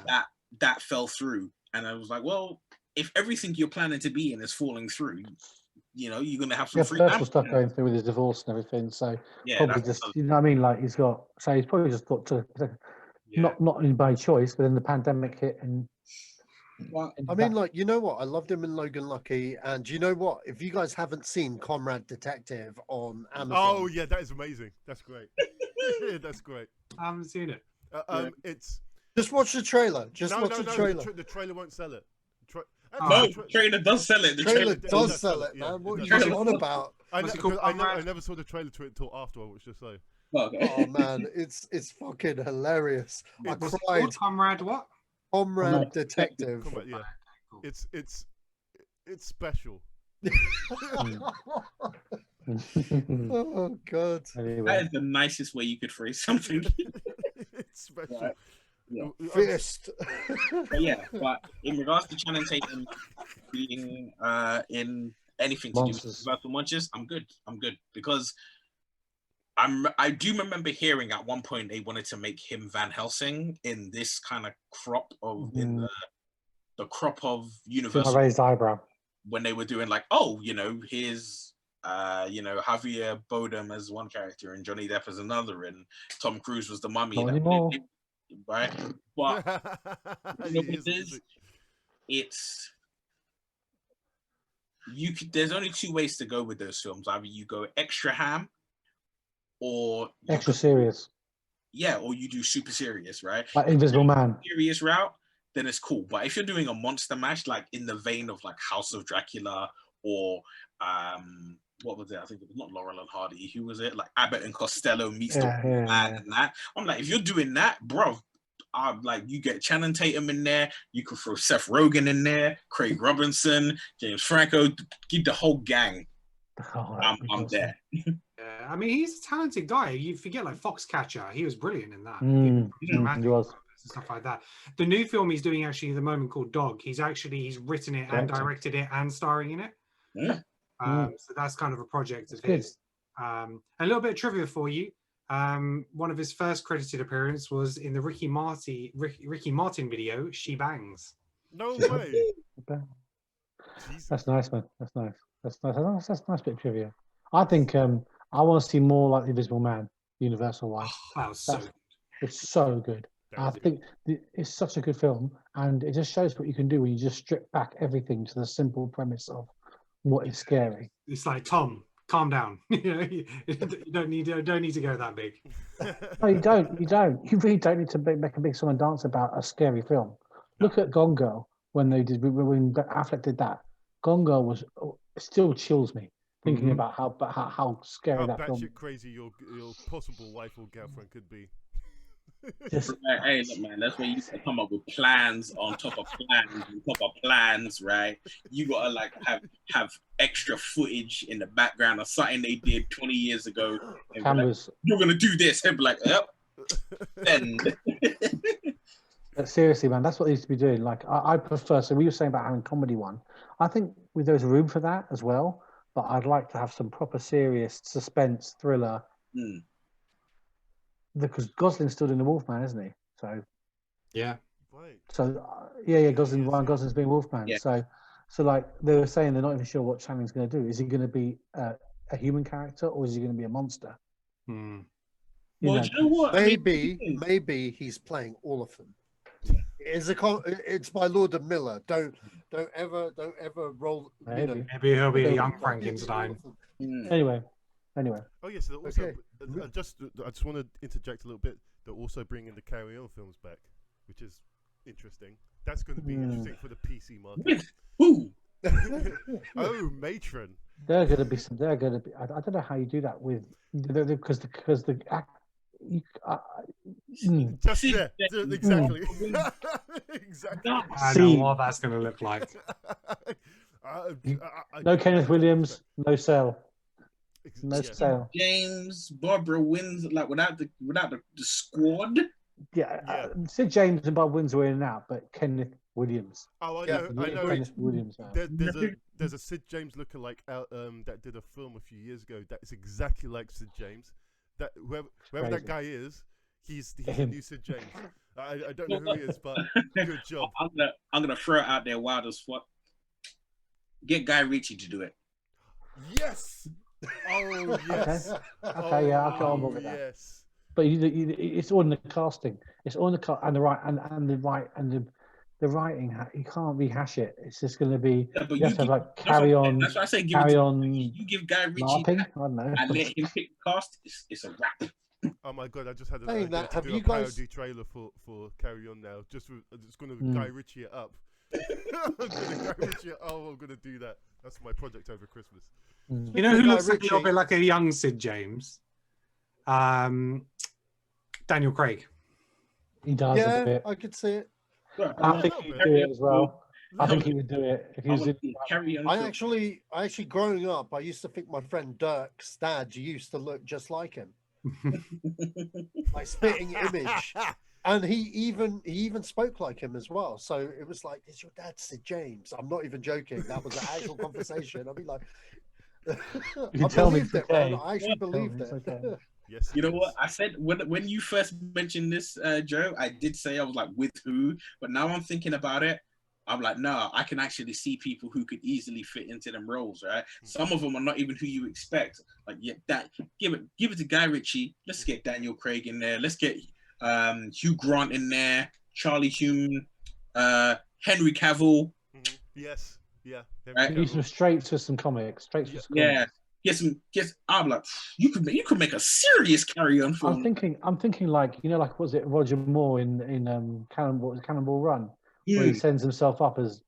Yeah. That fell through, and I was like, well, if everything you're planning to be in is falling through, you're going to have some free personal stuff going through with his divorce and everything. So probably just, you know what I mean? Like he's probably just thought to not by choice, but then the pandemic hit and Well, I mean, like, you know what? I loved him in Logan Lucky, and you know what? If you guys haven't seen Comrade Detective on Amazon, Oh yeah, that is amazing. That's great. That's great. I haven't seen it. It's just watch the trailer. Just no, watch no, the no. trailer. The trailer won't sell it. No, trailer does sell it. The trailer does sell it, man. What are you on about? I never saw the trailer to it until after I watched the show. Oh man, it's fucking hilarious. I cried. Comrade what? Comrade Detective. Comrade, yeah. It's special. Oh god. That is the nicest way you could phrase something. It's special. Right. Yeah. Fist. But in regards to Channing Tatum being in anything to do with Universal Monsters, I'm good because I do remember hearing at one point they wanted to make him Van Helsing in this kind of crop of in the crop of Universal. I raised eyebrow when they were doing like, here's Javier Bardem as one character and Johnny Depp as another, and Tom Cruise was the mummy. Not anymore. Right, but there's only two ways to go with those films. Either you go extra ham, or extra serious. Yeah, or you do super serious, right? Like Invisible Man. Serious route, then it's cool. But if you're doing a monster mash, like in the vein of like House of Dracula or what was it? I think it was not Laurel and Hardy. Who was it? Like Abbott and Costello meets the man and that. I'm like, if you're doing that, bro, like you get Channing Tatum in there. You could throw Seth Rogen in there, Craig Robinson, James Franco, give the whole gang. I'm there. Yeah, I mean, he's a talented guy. You forget like Foxcatcher. He was brilliant in that. He was. Stuff like that. The new film he's doing actually at the moment called Dog. He's written it and directed it and starring in it. Yeah. So that's kind of a project of his. A little bit of trivia for you. One of his first credited appearance was in the Ricky Martin video, She Bangs. No way. That's nice, man. That's nice. That's nice. That's a nice bit of trivia. I think I want to see more like The Invisible Man, Universal wise. That was so good. It's so good. I think it's such a good film, and it just shows what you can do when you just strip back everything to the simple premise of what is scary. It's like, Tom, calm down. You don't need to go that big. No, you don't. You really don't need to make a big song and dance about a scary film. Look at Gone Girl when Affleck did that. Gone Girl still chills me thinking about how scary that film. How batshit crazy your possible wife or girlfriend could be. Hey, look, man, that's where you come up with plans on top of plans, right? You gotta like have extra footage in the background of something they did 20 years ago. And Cameras. Like, you're gonna do this, and be like, yep. Then. But seriously, man, that's what they used to be doing. Like, I prefer. So we were saying about having comedy one. I think there's room for that as well. But I'd like to have some proper serious suspense thriller. Because Gosling's still doing the Wolfman, isn't he? So yeah, right. So Gosling's being Wolfman. Yeah. So like they were saying, they're not even sure what Channing's going to do. Is he going to be a human character or is he going to be a monster? Well, you know what? Maybe he's playing all of them. It's by Lord and Miller. Don't ever roll. Maybe he'll be a young Frankenstein. Anyway. Oh yes, yeah, so I just want to interject a little bit. They're also bringing the Carry On films back, which is interesting. That's going to be interesting for the PC market. Who? Oh, Matron. They're going to be. I don't know how you do that with because the act. Just exactly. Exactly. I know what that's going to look like. No Kenneth Williams, no Sale. No Sale. James, Barbara Windsor, like without the squad. Yeah. Sid James and Bob Windsor were in and out, but Kenneth Williams. Oh, I know. Kenneth Williams. There's a Sid James lookalike that did a film a few years ago that is exactly like Sid James. That whoever that guy is, he's the new Sid James. I don't know who he is, but good job. I'm gonna throw it out there wild as fuck. Get Guy Ritchie to do it. Yes. Oh yes. Okay, yeah, I'll go on with that. Yes. But it's all in the casting. It's all in the and the right and the the writing, you can't rehash it. It's just going to be, Yeah, but you have to have like carry on. That's why I say give it carry to on. You give Guy Ritchie LARPing? that I don't know. and let him pick the cast. It's a wrap. Oh my god! I just had an Saying idea that, to have do you a guys- parody trailer for Carry On now. Just going to Guy Ritchie it up. I'm going to Guy Ritchie it. Oh, I'm going to do that. That's my project over Christmas. You know who looks like a little bit like a young Sid James? Daniel Craig. He does a Yeah, bit. I could see it. I think he would do it as well. I think he would do it if he was. I actually, growing up, I used to think my friend Dirk's dad used to look just like him, like spitting image, and he even spoke like him as well. So it was like, "Is your dad Sid James?" I'm not even joking. That was an actual conversation. I'd be like, You I tell me believed it's it, man. okay. I actually believed It's it. okay. Yes. You know what I said when you first mentioned this, Joe? I did say I was like, with who? But now I'm thinking about it. I'm like, no, I can actually see people who could easily fit into them roles, right? Some of them are not even who you expect. Like, yeah, that give it to Guy Ritchie. Let's get Daniel Craig in there. Let's get Hugh Grant in there. Charlie Hume, Henry Cavill. Yes. Yeah. Right? Use them straight to some comics. Straight to some Yeah. comics. I'm like, you could make a serious Carry On film. I'm thinking like, you know, like, was it Roger Moore in Cannonball Run? Where he sends himself up as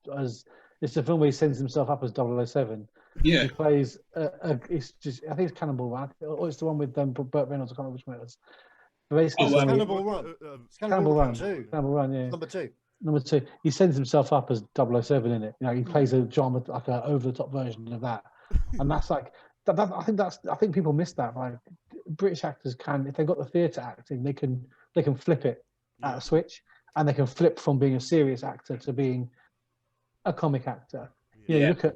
it's a film where he sends himself up as 007. Yeah, he plays. It's just, I think it's Cannonball Run, or it's the one with Burt Reynolds. I can't remember which one it was. But basically, Cannonball Run. Cannonball Run. Too. Cannonball Run. Yeah. Number two. He sends himself up as 007 in it. You know, he plays a drama, like a over the top version of that, and that's like. I think people miss that. Like, British actors can, if they've got the theatre acting, they can flip it at a switch. And they can flip from being a serious actor to being a comic actor. You know, look at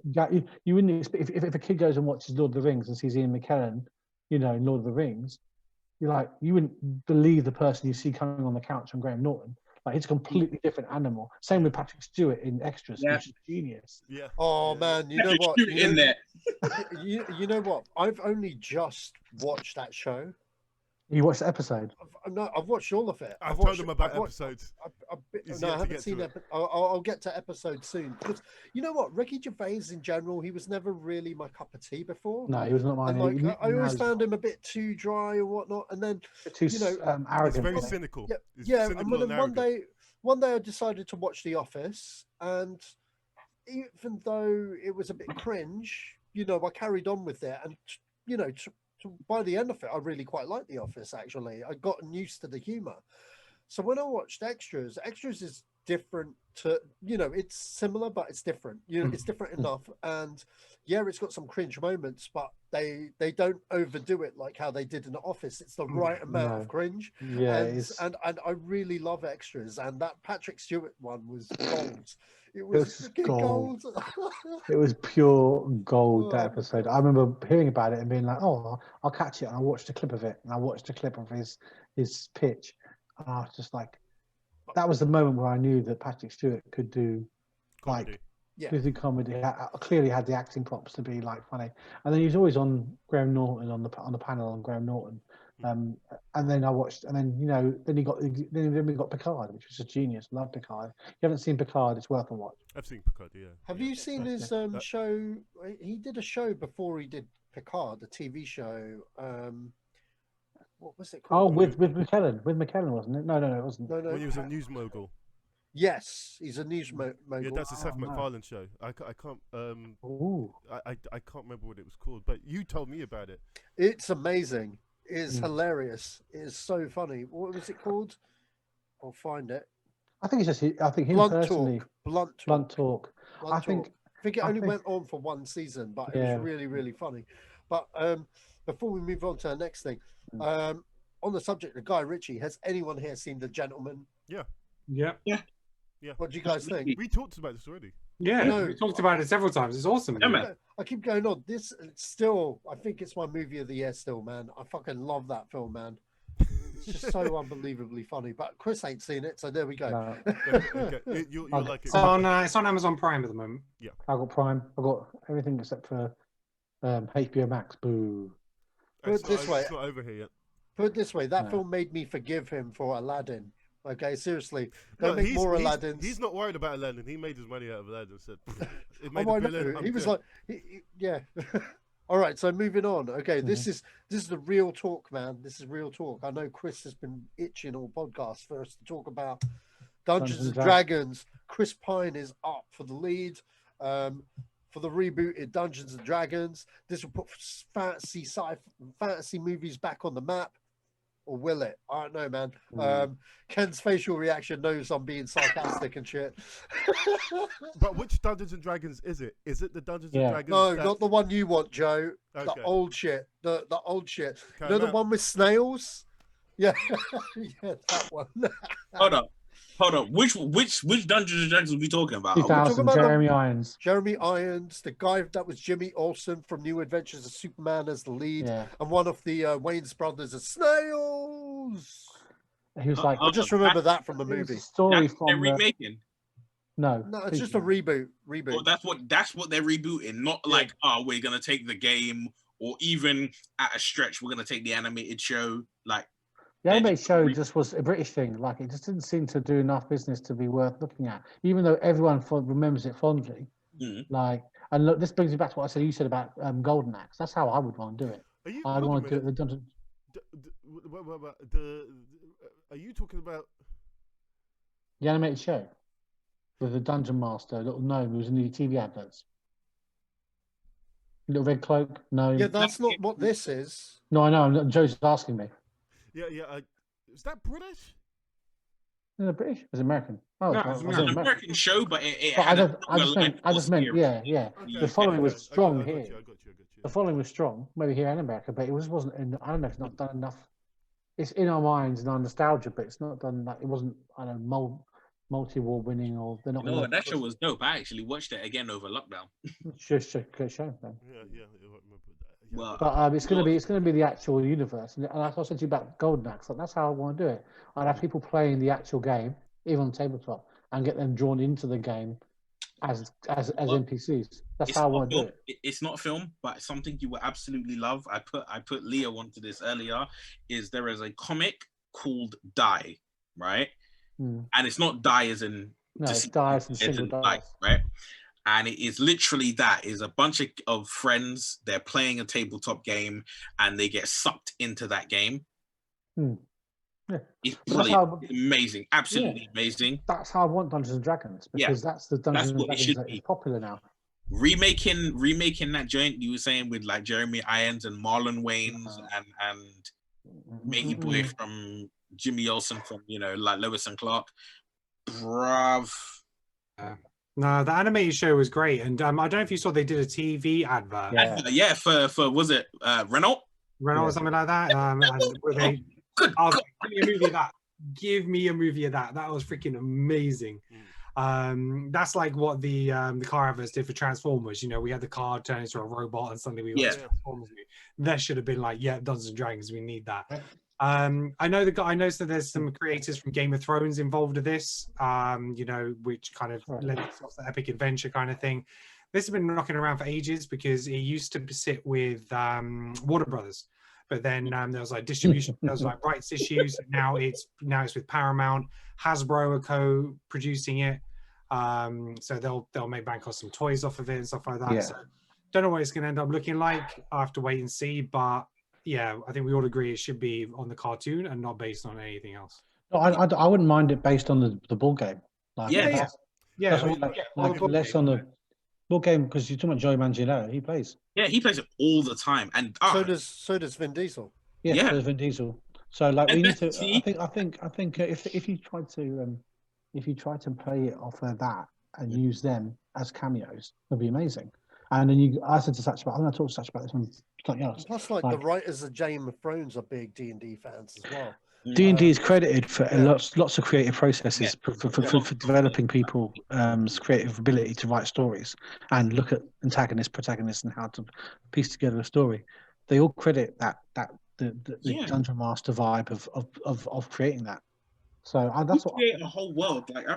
you wouldn't expect if a kid goes and watches Lord of the Rings and sees Ian McKellen, you know, in Lord of the Rings, you wouldn't believe the person you see coming on the couch from Graham Norton. Like, it's a completely different animal. Same with Patrick Stewart in Extras, which is genius. Yeah. Oh man, you know what? In there. You know what? I've only just watched that show. You watched the episode? I've watched all of it. I've told them about episodes. No, I haven't seen it. I'll get to episode soon. Because you know what, Ricky Gervais in general, he was never really my cup of tea before. No, he was not mine. And like, I always found him a bit too dry and whatnot. And then too arrogant. He's very cynical. Yeah. And then one day I decided to watch The Office, and even though it was a bit cringe, you know, I carried on with it, and you know. By the end of it, I really quite liked The Office, actually. I'd gotten used to the humor. So when I watched Extras is different to, you know, it's similar, but it's different. You know, it's different enough. And yeah, it's got some cringe moments, but they don't overdo it like how they did in The Office. It's the right amount of cringe. Yeah, and I really love Extras. And that Patrick Stewart one was gold. It was gold. It was pure gold, that episode. I remember hearing about it and being like, oh, I'll catch it. And I watched a clip of it. And I watched a clip of his pitch. And I was just like, that was the moment where I knew that Patrick Stewart could do comedy. Could do comedy. Clearly had the acting props to be like funny. And then he was always on Graham Norton, on the panel on Graham Norton. And then I watched, and then, you know, then we got Picard, which was a genius. Love Picard. If you haven't seen Picard, it's worth a watch. I've seen Picard, yeah. Have you seen his show? He did a show before he did Picard, a TV show. What was it called? Oh, with McKellen. With McKellen, wasn't it? No, it wasn't. No. When he was a news mogul. Yes, he's a news mogul. Yeah, that's the Seth MacFarlane show. I can't. I can't remember what it was called, but you told me about it. It's amazing. It's hilarious. It's so funny. What was it called? I'll find it. I think it's just. I think him personally. Blunt talk. I think it only went on for one season, but it was really, really funny. But before we move on to the next thing, on the subject of Guy Ritchie, has anyone here seen The Gentleman? Yeah. What do you guys think? We talked about this already. Yeah, we talked about it several times. It's awesome. Yeah, man. I keep going on. This still, I think it's my movie of the year still, man. I fucking love that film, man. It's just so unbelievably funny. But Chris ain't seen it, so there we go. No. Okay. You'll like it. It's on Amazon Prime at the moment. Yeah. I got Prime. I got everything except for HBO Max. Boo. Put it this way. It's not over here yet. Put it this way. That film made me forgive him for Aladdin. Okay, seriously, don't make more Aladdins. He's not worried about Aladdin. He made his money out of Aladdin. Said it Oh, made I a know. billion. He was like, yeah. All right, so moving on. Okay, this is the real talk, man. This is real talk. I know Chris has been itching all podcasts for us to talk about Dungeons and Dragons. Chris Pine is up for the lead for the rebooted Dungeons and Dragons. This will put fantasy movies back on the map. Or will it? I don't know, man. Ken's facial reaction knows I'm being sarcastic and shit. But which Dungeons and Dragons is it? Is it the Dungeons and Dragons? No, not the one you want, Joe. Okay. The old shit. The old shit. You know the one with snails? Yeah, yeah, that one. Hold on. Which Dungeons and Dragons are we talking about? 2000, Jeremy Irons. Jeremy Irons, the guy that was Jimmy Olsen from New Adventures of Superman as the lead, and one of the Wayne's brothers as Snails. He was like, I just remember that from the movie. Story they're from remaking. No, it's just a reboot. Well, that's what they're rebooting. Not like, we're gonna take the game, or even at a stretch, we're gonna take the animated show. Like the animated show just was a British thing. Like it just didn't seem to do enough business to be worth looking at, even though everyone remembers it fondly. Like, and look, this brings me back to what you said about Golden Axe. That's how I would want to do it. I'd want to do it with Dungeon. Are you talking about the animated show with the dungeon master, little gnome who was in the TV adverts? Little red cloak? No. Yeah, that's not what this is. No, I know. Joe's asking me. Yeah. Is that British? Is it British? Is it American? Oh, no, it's an American show, but I just meant, yeah. The following was strong here. The following was strong, maybe here in America, but it wasn't. I don't know if it's not done enough. It's in our minds and our nostalgia, but it's not done. Like it wasn't. I don't know, multi-award winning, or they're not. No, that show was dope. I actually watched it again over lockdown. Just a good show, man. Yeah. Well, but it's gonna be the actual universe, and that's what I said to you about Golden Axe. Like, that's how I want to do it. I'd have people playing the actual game, even on tabletop, and get them drawn into the game as NPCs. That's how I want to do it. It's not a film, but something you will absolutely love. I put Leo onto this earlier. Is there is a comic called Die, right? And it's not Die as in it's Die as in single dice, right? And it is literally that is a bunch of friends. They're playing a tabletop game, and they get sucked into that game. Yeah. It's brilliant. It's amazing, absolutely amazing. That's how I want Dungeons and Dragons, because that's the Dungeons and Dragons that is popular now. Remaking that joint you were saying with like Jeremy Irons and Marlon Wayans and Maggie Boy from Jimmy Olsen from like Lewis and Clark. Bruv. No, the animated show was great, and I don't know if you saw they did a TV advert. Yeah, for was it Renault or something like that. Give me a movie of that. That was freaking amazing. That's like what the car adverts did for Transformers. We had the car turn into a robot, and suddenly we got Transformers movie. That should have been like, Dungeons and Dragons. We need that. I know that there's some creators from Game of Thrones involved with this, which kind of led itself to the epic adventure kind of thing. This has been knocking around for ages because it used to sit with Warner Brothers, but then there was like distribution, there was like rights issues. Now it's with Paramount. Hasbro are co-producing it, so they'll make bank on some toys off of it and stuff like that. So don't know what it's going to end up looking like. I have to wait and see, but. Yeah, I think we all agree it should be on the cartoon and not based on anything else. No, I wouldn't mind it based on the board game. Like, less on the board game, because you're talking about Joey Manganiello. He plays. Yeah, he plays it all the time, and so does Vin Diesel. So does Vin Diesel. So like we need to. I think if you try to play it off of that and use them as cameos, it'd be amazing. And then I said to Sacha, I'm going to talk to Sacha about this one. Plus, the writers of Game of Thrones are big D&D fans as well. D&D is credited for lots of creative processes for developing people's creative ability to write stories and look at antagonists, protagonists, and how to piece together a story. They all credit the Dungeon Master vibe of creating that. So that's what create a whole world. Like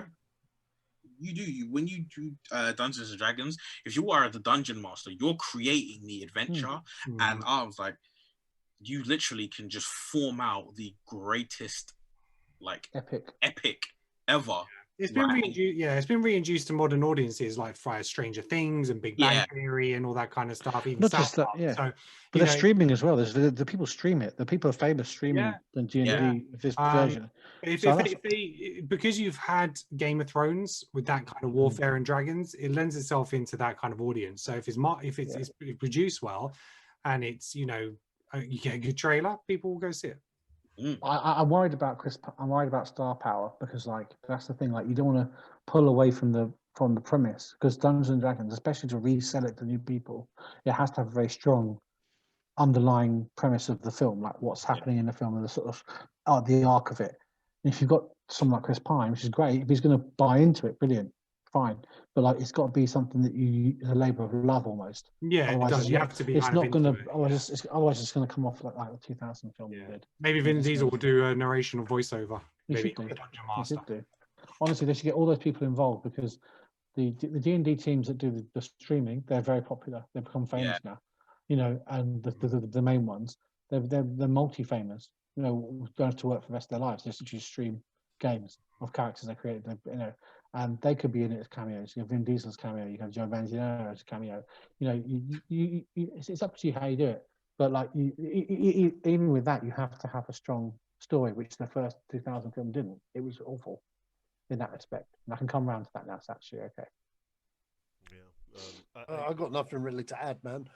when you do Dungeons and Dragons, if you are the dungeon master, you're creating the adventure. And I was like, you literally can just form out the greatest like epic ever. It's been it's been reintroduced to modern audiences like via Stranger Things and Big Bang Theory and all that kind of stuff. Even not South just that, Park. yeah. So, But they're streaming as well. There's the people stream it. The people are famous streaming the D&D this version. If So they, because you've had Game of Thrones with that kind of warfare and dragons, it lends itself into that kind of audience. So if it's produced well, and it's you get a good trailer, people will go see it. I'm worried about I'm worried about star power because like that's the thing. Like you don't want to pull away from the premise because Dungeons and Dragons, especially to resell it to new people, it has to have a very strong underlying premise of the film, like what's happening in the film and the sort of the arc of it. And if you've got someone like Chris Pine, which is great, if he's going to buy into it, brilliant, fine. But like it's got to be something that you a labour of love almost. Yeah, otherwise it does. You have to be. It's kind not of going to. into it. Otherwise, it's going to come off like the 2000 film did. Maybe Vin Diesel will do a narration or voiceover. He Maybe should do. Dungeon Master. He should do. Honestly, they should get all those people involved because the D&D teams that do the streaming, they're very popular. They've become famous now. And the main ones, they're multi-famous. Don't have to work for the rest of their lives. They just stream games of characters they created. And they could be in it as cameos. You have Vin Diesel's cameo. You have Joe Manganiello as a cameo. It's up to you how you do it. But like even with that, you have to have a strong story, which the first 2000 film didn't. It was awful in that respect. And I can come around to that now. It's actually okay. Yeah, I've got nothing really to add, man.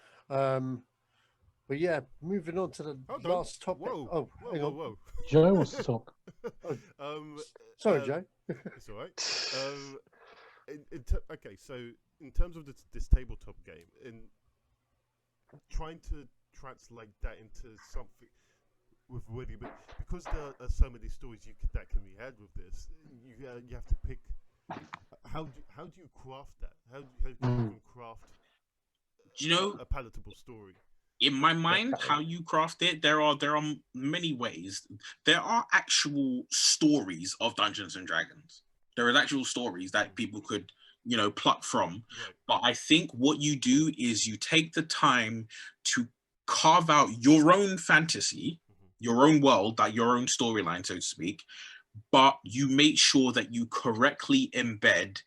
But yeah, moving on to the last topic. Hang on. Whoa. Joe wants to talk. Sorry, Joe. It's all right. Okay, so in terms of this tabletop game, in trying to translate that into something with really, because there are so many stories that can be had with this, you have to pick. How do you craft that? How do you even craft? A palatable story? In my mind, how you craft it, there are many ways. There are actual stories of Dungeons and Dragons. There is actual stories that people could, pluck from. Right. But I think what you do is you take the time to carve out your own fantasy, your own world, your own storyline, so to speak. But you make sure that you correctly embed,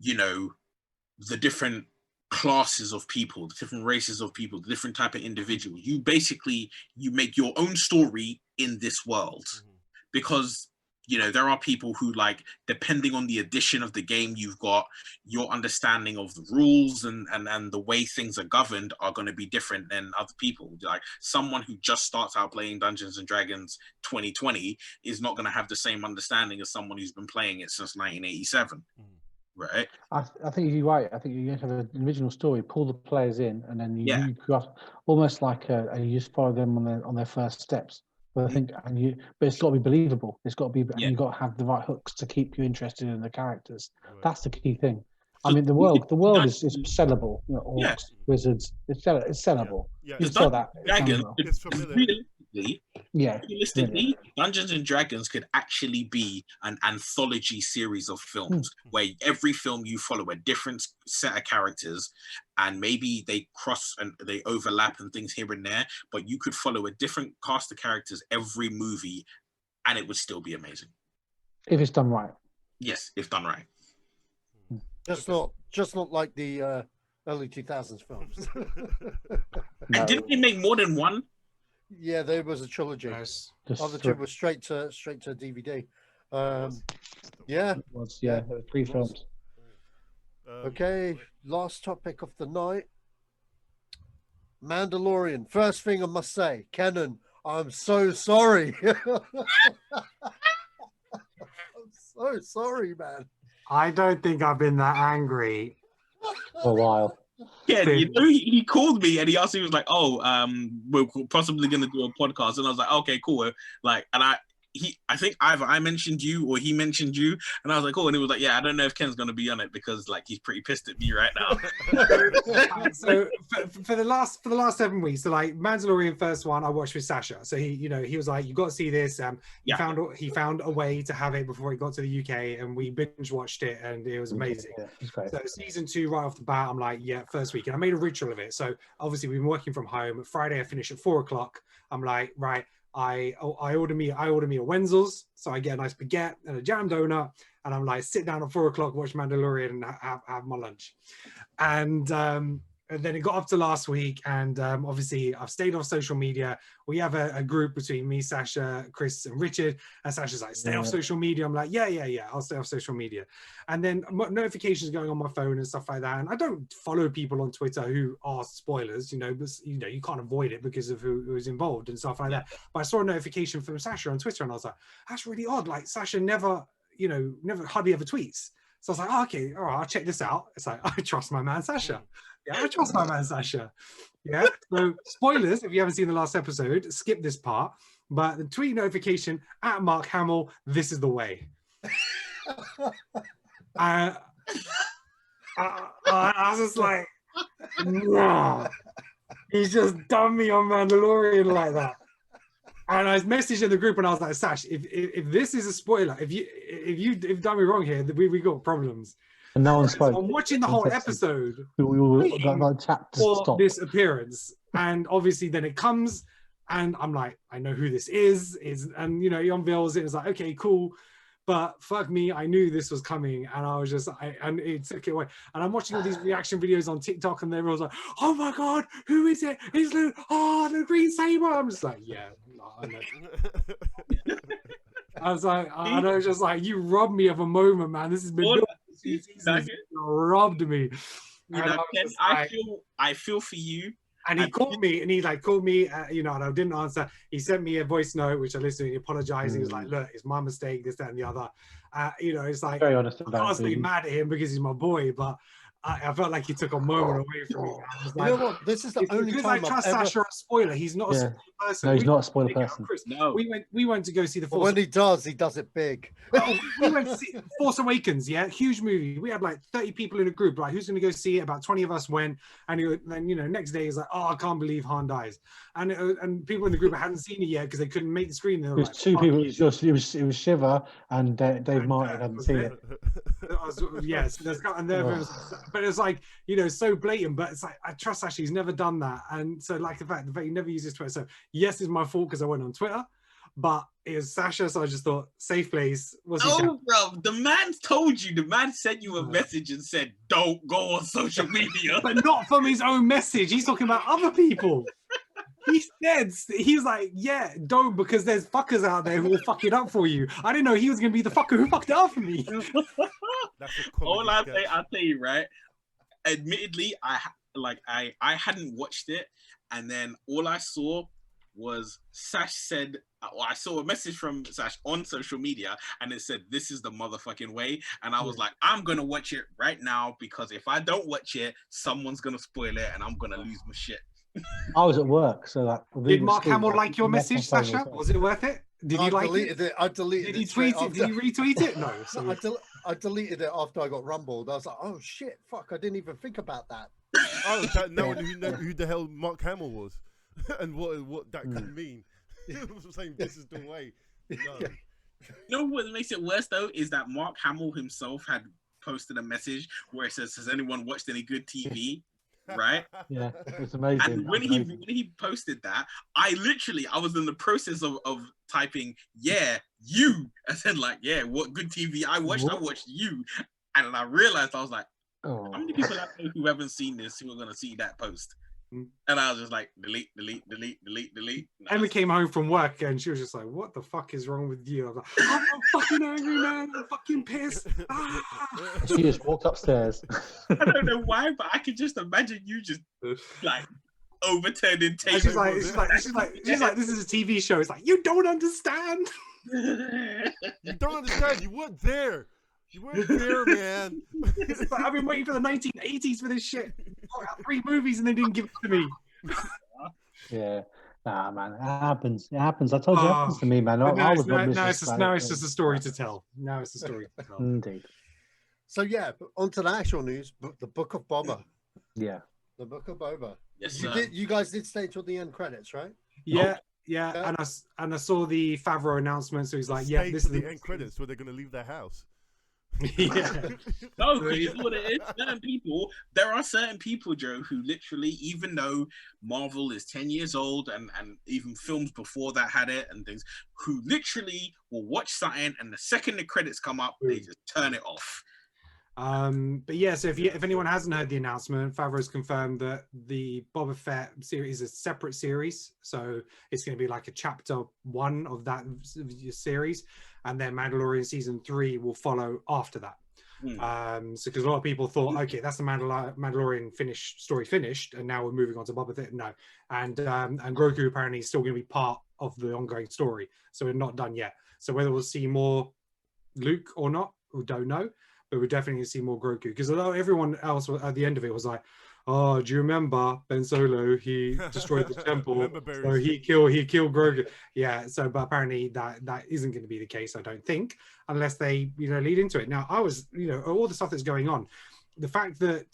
the different classes of people, the different races of people, the different type of individuals. You make your own story in this world, because there are people who, like, depending on the edition of the game you've got, your understanding of the rules and the way things are governed are going to be different than other people. Like someone who just starts out playing Dungeons and Dragons 2020 is not going to have the same understanding as someone who's been playing it since 1987. Right. I think you're right. I think you have an original story, pull the players in, and then you craft almost like you just follow them on their first steps. But I think, but it's got to be believable. It's got to be, and you've got to have the right hooks to keep you interested in the characters. Right. That's the key thing. I mean, the world is sellable. Orcs, wizards, it's sellable. Yeah. You sell that. Realistically, Dungeons and Dragons could actually be an anthology series of films where every film you follow a different set of characters, and maybe they cross and they overlap and things here and there, but you could follow a different cast of characters every movie, and it would still be amazing if it's done right. Yes, if done right. Just not like the early 2000s films. And didn't they make more than one? Yeah, there was a trilogy. Nice. Other two were straight to DVD. There were 3 films. Okay, last topic of the night. Mandalorian. First thing I must say, Kenan, I'm so sorry. I'm so sorry, man. I don't think I've been that angry for a while. Yeah, he called me and he asked me, he was like, we're possibly going to do a podcast. And I was like, okay, cool. Like, and I think either I mentioned you or he mentioned you, and I was like, oh, and he was like, yeah, I don't know if Ken's going to be on it because like he's pretty pissed at me right now. So for the last 7 weeks, so like Mandalorian first one I watched with Sacha. So he was like, you got to see this. He found a way to have it before he got to the UK, and we binge watched it, and it was amazing. Yeah, it was great. So season 2 right off the bat, I'm like, yeah, first week, and I made a ritual of it. So obviously we've been working from home. Friday I finished at 4:00. I'm like, right, I order me a Wenzel's, so I get a nice baguette and a jam donut, and I'm like sit down at 4 o'clock, watch Mandalorian, and have my lunch. And then it got up to last week, and obviously I've stayed off social media. We have a group between me, Sacha, Chris, and Richard, and Sasha's like, stay off social media. I'm like, yeah, I'll stay off social media. And then notifications going on my phone and stuff like that. And I don't follow people on Twitter who are spoilers, but you can't avoid it because of who's involved and stuff like that. But I saw a notification from Sacha on Twitter, and I was like, that's really odd. Like Sacha never hardly ever tweets. So I was like, oh, okay, all right, I'll check this out. It's like, I trust my man Sacha. Yeah, I trust my man Sacha. Yeah. So spoilers, if you haven't seen the last episode, skip this part. But the tweet notification at Mark Hamill, this is the way. I was just like, nah. He's just done me on Mandalorian like that. And I messaged in the group and I was like, Sash, if this is a spoiler, if you've done me wrong here, we got problems. And no one spoke. I'm watching the whole episode for this appearance, and obviously then it comes, and I'm like, I know who this is, and he unveils it. It's like, okay, cool, but fuck me, I knew this was coming, and I was just, and it took it away. And I'm watching all these reaction videos on TikTok, and everyone's like, oh my god, who is it? It's the Green Saber. I'm just like, yeah, I know. I was like, and I was just like, you robbed me of a moment, man. This has been robbed me. I feel for you. And he called me, and and I didn't answer. He sent me a voice note, which I listened to. He apologized. He was like, look, it's my mistake, this, that, and the other. It's like, very honest I can't stay mad at him because he's my boy, but I felt like he took a moment away from me. I was like, you know what? This is the only time I trust Sacha a spoiler. He's not a spoiler person. No, he's not a spoiler person. No. We went to go see the Force. When he does it big. We went to see Force Awakens, yeah, huge movie. We had like 30 people in a group. Like, who's going to go see it? About 20 of us went, and then next day he's like, oh, I can't believe Han dies, and people in the group hadn't seen it yet because they couldn't make the screen. It was like, two people. It was Shiva and Dave Martin hadn't seen it. Yes, but it's like so blatant. But it's like I trust actually he's never done that, and so like the fact he never uses Twitter. So yes, it's my fault because I went on Twitter, but it was Sacha, so I just thought safe place. Bro, the man told you. The man sent you a message and said, "Don't go on social media," but not from his own message. He's talking about other people. He's like, yeah, don't, because there's fuckers out there who will fuck it up for you. I didn't know he was gonna be the fucker who fucked it up for me. All I'll tell you, right? Admittedly, I hadn't watched it, and then all I saw was Sash said, I saw a message from Sash on social media, and it said, "This is the motherfucking way." And I was like, I'm gonna watch it right now, because if I don't watch it, someone's gonna spoil it, and I'm gonna lose my shit. I was at work, so like. Did Mark Hamill like your message, Sacha? Was it worth it? Did he like it? I deleted it. Did he tweet it? Did he retweet it? No. I deleted it after I got rumbled. I was like, oh shit, fuck! I didn't even think about that. Oh, no one who the hell Mark Hamill was, and what that could mean. It was saying this is the way. No. You know what makes it worse though is that Mark Hamill himself had posted a message where it says, "Has anyone watched any good TV?" Right? Yeah, it's amazing. And when he posted that, I was in the process of typing, "Yeah, you," I said like, "Yeah, what good TV I watched? I watched you," and then I realized I was like, how many people out there who haven't seen this who are gonna see that post? And I was just like, delete. Emma came home from work and she was just like, what the fuck is wrong with you? I was like, I'm fucking angry, man. I'm fucking pissed. She just walked upstairs. I don't know why, but I could just imagine you just like overturning tables. She's like, this is a TV show. It's like, you don't understand. You don't understand. You weren't there. You weren't there, man. It's like, I've been waiting for the 1980s for this shit. I got 3 movies and they didn't give it to me. Yeah. Nah, man. It happens. It happens. I told you it happens to me, man. Now it's just a story to tell. Now it's a story to tell. Indeed. So, yeah, on to the actual news. The Book of Boba. Yeah. The Book of Boba. Yes, you guys did stay till the end credits, right? Yeah. Yeah. And I saw the Favreau announcement. So he's like, yeah, this is the end credits where they're going to leave their house. Yeah. No, because you know what it is? There are certain people, Joe, who literally, even though Marvel is 10 years old and even films before that had it and things, who literally will watch something and the second the credits come up, they just turn it off. But yeah, so if anyone hasn't heard the announcement, Favreau's confirmed that the Boba Fett series is a separate series, so it's going to be like a chapter 1 of that series, and then Mandalorian season 3 will follow after that. So because a lot of people thought, okay, that's the Mandalorian story finished, and now we're moving on to Boba Fett. No, and Grogu apparently is still going to be part of the ongoing story, so we're not done yet. So whether we'll see more Luke or not, we don't know. But we're definitely going to see more Grogu, because although everyone else at the end of it was like, "Oh, do you remember Ben Solo? He destroyed the temple, so he killed Grogu." Yeah. So, but apparently that isn't going to be the case, I don't think, unless they lead into it. Now, I was all the stuff that's going on, the fact that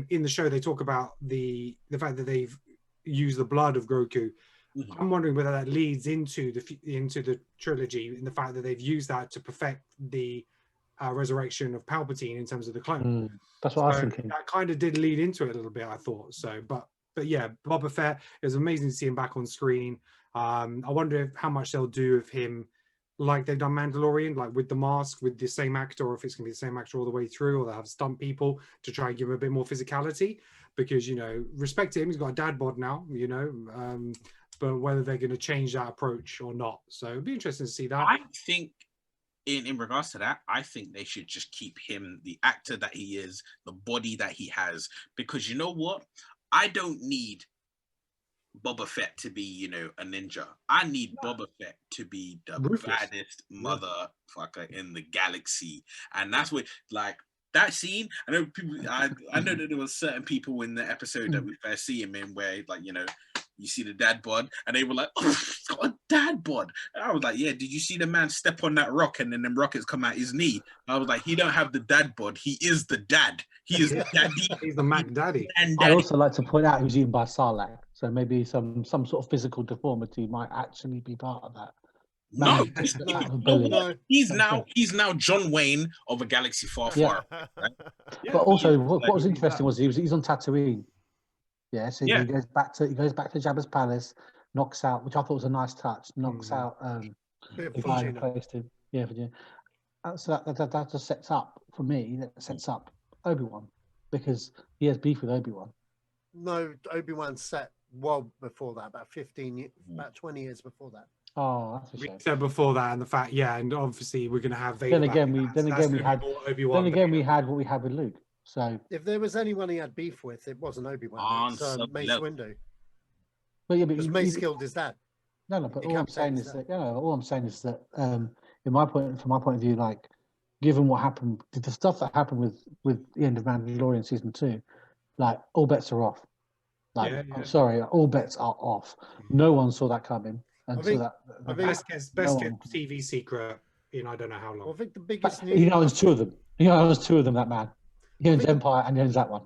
in the show they talk about the fact that they've used the blood of Grogu. I'm wondering whether that leads into the trilogy, in the fact that they've used that to perfect the resurrection of Palpatine in terms of the clone. That's what I was thinking. That kind of did lead into it a little bit, I thought. So, but yeah, Boba Fett, it was amazing to see him back on screen. I wonder how much they'll do of him, like they've done Mandalorian, like with the mask, with the same actor, or if it's going to be the same actor all the way through, or they'll have stunt people to try and give him a bit more physicality. Because respect him, he's got a dad bod now. But whether they're going to change that approach or not, so it'd be interesting to see that. I think. In regards to that, I think they should just keep him the actor that he is, the body that he has, because you know what? I don't need Boba Fett to be, a ninja. I need Boba Fett to be the baddest motherfucker in the galaxy, and that's what, like, that scene. I know people. I know that there was certain people in the episode that we first see him in, where, like, you see the dad bod, and they were like, "Oh, he's got a dad bod." And I was like, "Yeah, did you see the man step on that rock and then them rockets come out his knee?" I was like, "He don't have the dad bod. He is the dad. He is the daddy. He's the Mac Daddy." I'd also like to point out he was eaten by Sarlacc, so maybe some sort of physical deformity might actually be part of that. No, he's now John Wayne of a galaxy far. Right? But also, what was interesting was he's on Tatooine. Yeah, so he goes back to Jabba's palace, knocks out, which I thought was a nice touch, knocks out the guy who replaced him. Yeah, Virginia. So that just sets up, for me, Obi-Wan, because he has beef with Obi-Wan. No, Obi-Wan set well before that, about 20 years before that. Oh, that's a shame. We said before that, and the fact, and obviously we're going to have Vader. Then again, we had what we had with Luke. So if there was anyone he had beef with, it wasn't Obi-Wan. It's Mace Windu. But because Mace killed his dad. No, but all I'm saying is that, from my point of view, like, given what happened, the stuff that happened with the end of Mandalorian season 2, like, all bets are off. Like, I'm sorry, all bets are off. No one saw that coming. Best kept TV secret in I don't know how long. I think the biggest news. He owns 2 of them. That man. He owns Empire and he owns that one.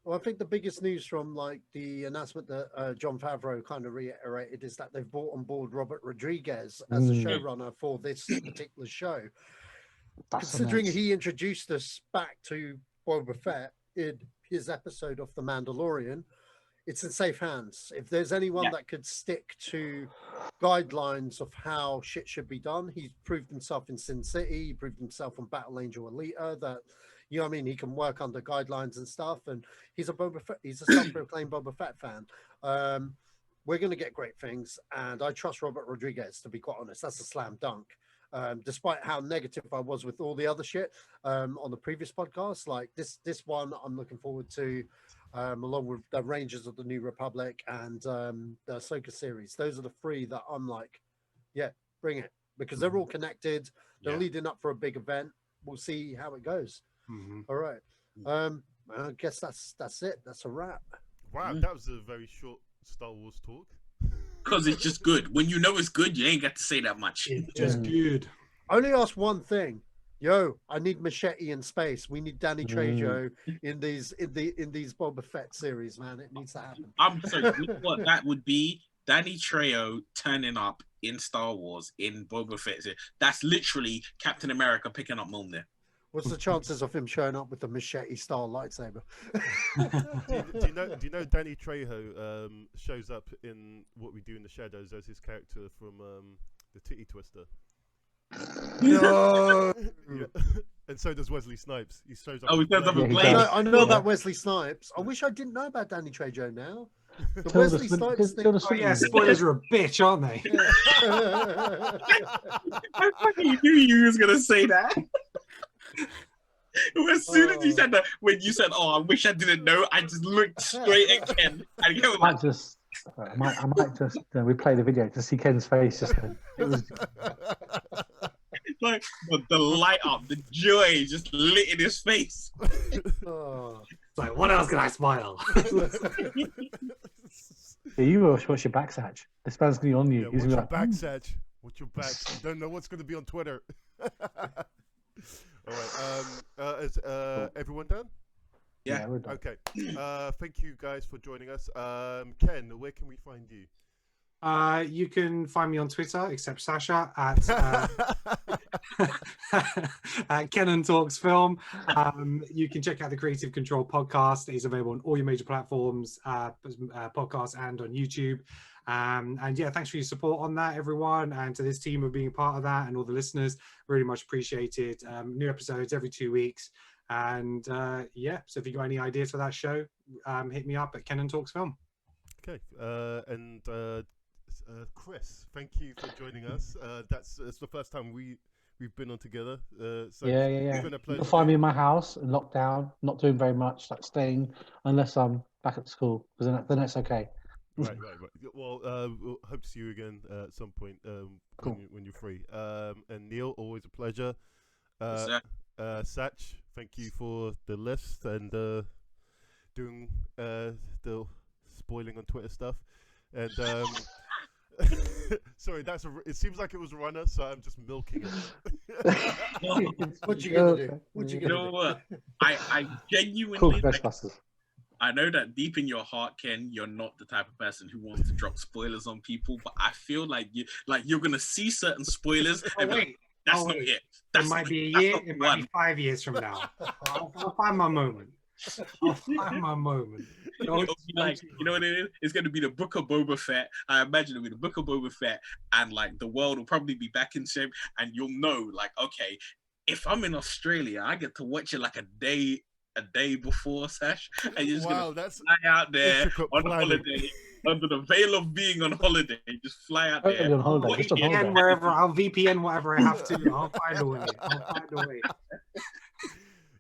Well, I think the biggest news from, like, the announcement that Jon Favreau kind of reiterated is that they've brought on board Robert Rodriguez as the showrunner for this particular show. Considering he introduced us back to Boba Fett in his episode of The Mandalorian, it's in safe hands. If there's anyone that could stick to guidelines of how shit should be done, he's proved himself in Sin City, he proved himself on Battle Angel Alita, that, you know what I mean, he can work under guidelines and stuff, and he's a self-proclaimed Boba Fett fan. We're going to get great things, and I trust Robert Rodriguez, to be quite honest. That's a slam dunk. Despite how negative I was with all the other shit on the previous podcast, like this one I'm looking forward to, along with the Rangers of the New Republic and the Ahsoka series. Those are the 3 that I'm like, yeah, bring it, because they're all connected. They're leading up for a big event. We'll see how it goes. All right. I guess that's it. That's a wrap. Wow, that was a very short Star Wars talk. Because it's just good. When you know it's good, you ain't got to say that much. It's just good. I only ask one thing. Yo, I need Machete in space. We need Danny Trejo in these Boba Fett series, man. It needs to happen. I'm sorry. You know what that would be? Danny Trejo turning up in Star Wars in Boba Fett. That's literally Captain America picking up Mjolnir. What's the chances of him showing up with the machete style lightsaber? Do you know Danny Trejo shows up in What We Do in the Shadows as his character from the Titty Twister? No. Yeah. And so does Wesley Snipes. He shows up. Oh, he shows up in Blade. I know that Wesley Snipes. I wish I didn't know about Danny Trejo now. The Wesley Snipes thing. Oh yeah, spoilers are a bitch, aren't they? I fucking knew you was gonna say that. As soon as you said that, when you said, "Oh, I wish I didn't know," I just looked straight at Ken and Ken was I might just replay the video to see Ken's face. Just then. It was like the light up, the joy just lit in his face. It's like, what else can I smile? Yeah, you watch your back, Sach. This man's gonna be on you. Yeah, He's watch gonna your be like, back, Sach. Watch your back. You don't know what's going to be on Twitter. All right. Is everyone done? Yeah. we're done. Okay. Thank you guys for joining us. Ken, where can we find you? You can find me on Twitter, except Sasha, at at Kenan Talks Film. You can check out the Creative Control podcast. It's available on all your major platforms, podcasts, and on YouTube. And yeah, thanks for your support on that, everyone, and to this team of being a part of that, and all the listeners. Really much appreciated. New episodes every 2 weeks. And yeah, so if you got any ideas for that show, hit me up at Kenan Talks Film. Okay. Chris, thank you for joining us. That's the first time we've been on together. So Yeah. it's been a You pleasure. can find me in my house in lockdown, not doing very much, like staying unless I'm back at school, because then it's okay. Right. Well, we'll hope to see you again at some point when you're free. And Neil, always a pleasure. Sach, thank you for the list and doing the spoiling on Twitter stuff. And sorry, it seems like it was a runner, so I'm just milking it. What you gonna do? You know what? I genuinely. Cool, Ghostbusters. I know that deep in your heart, Ken, you're not the type of person who wants to drop spoilers on people, but I feel like you're gonna see certain spoilers and be like, that's not it. It might be a year, it might be 5 years from now. I'll find my moment. You know what it is? It's going to be the Book of Boba Fett. I imagine it'll be the Book of Boba Fett, and like the world will probably be back in shape, and you'll know, like, okay, if I'm in Australia, I get to watch it like a day before, Sash, and you're just gonna fly out there on holiday under the veil of being on holiday. Just fly out there. On holiday. Just on holiday. Wherever I'll VPN whatever I have to. I'll find a way.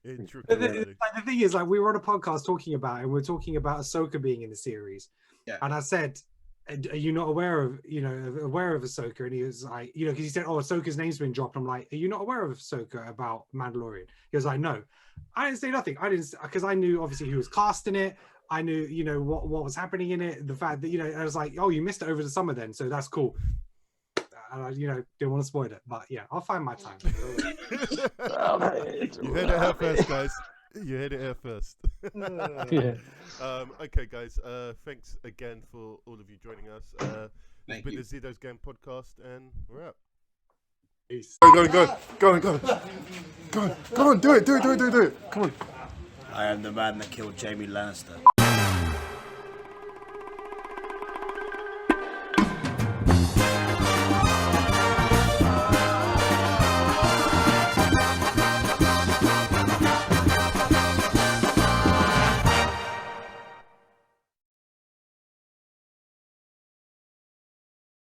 The thing is, like, we were on a podcast talking about, and we're talking about Ahsoka being in the series. Yeah. And I said, "Are you not aware of Ahsoka?" And he was like, because he said, "Oh, Ahsoka's name's been dropped." I'm like, "Are you not aware of Ahsoka about Mandalorian?" He was like, "No." I didn't say nothing. I didn't, because I knew obviously who was casting it. I knew, what was happening in it. The fact that, I was like, "Oh, you missed it over the summer then, so that's cool." And I, didn't want to spoil it, but yeah, I'll find my time. You heard it here first, guys. You heard it here first. Yeah. Okay, guys. Thanks again for all of you joining us. It's been the Zedos Game podcast, and we're out. Peace. Go on, do it. Come on. I am the man that killed Jamie Lannister.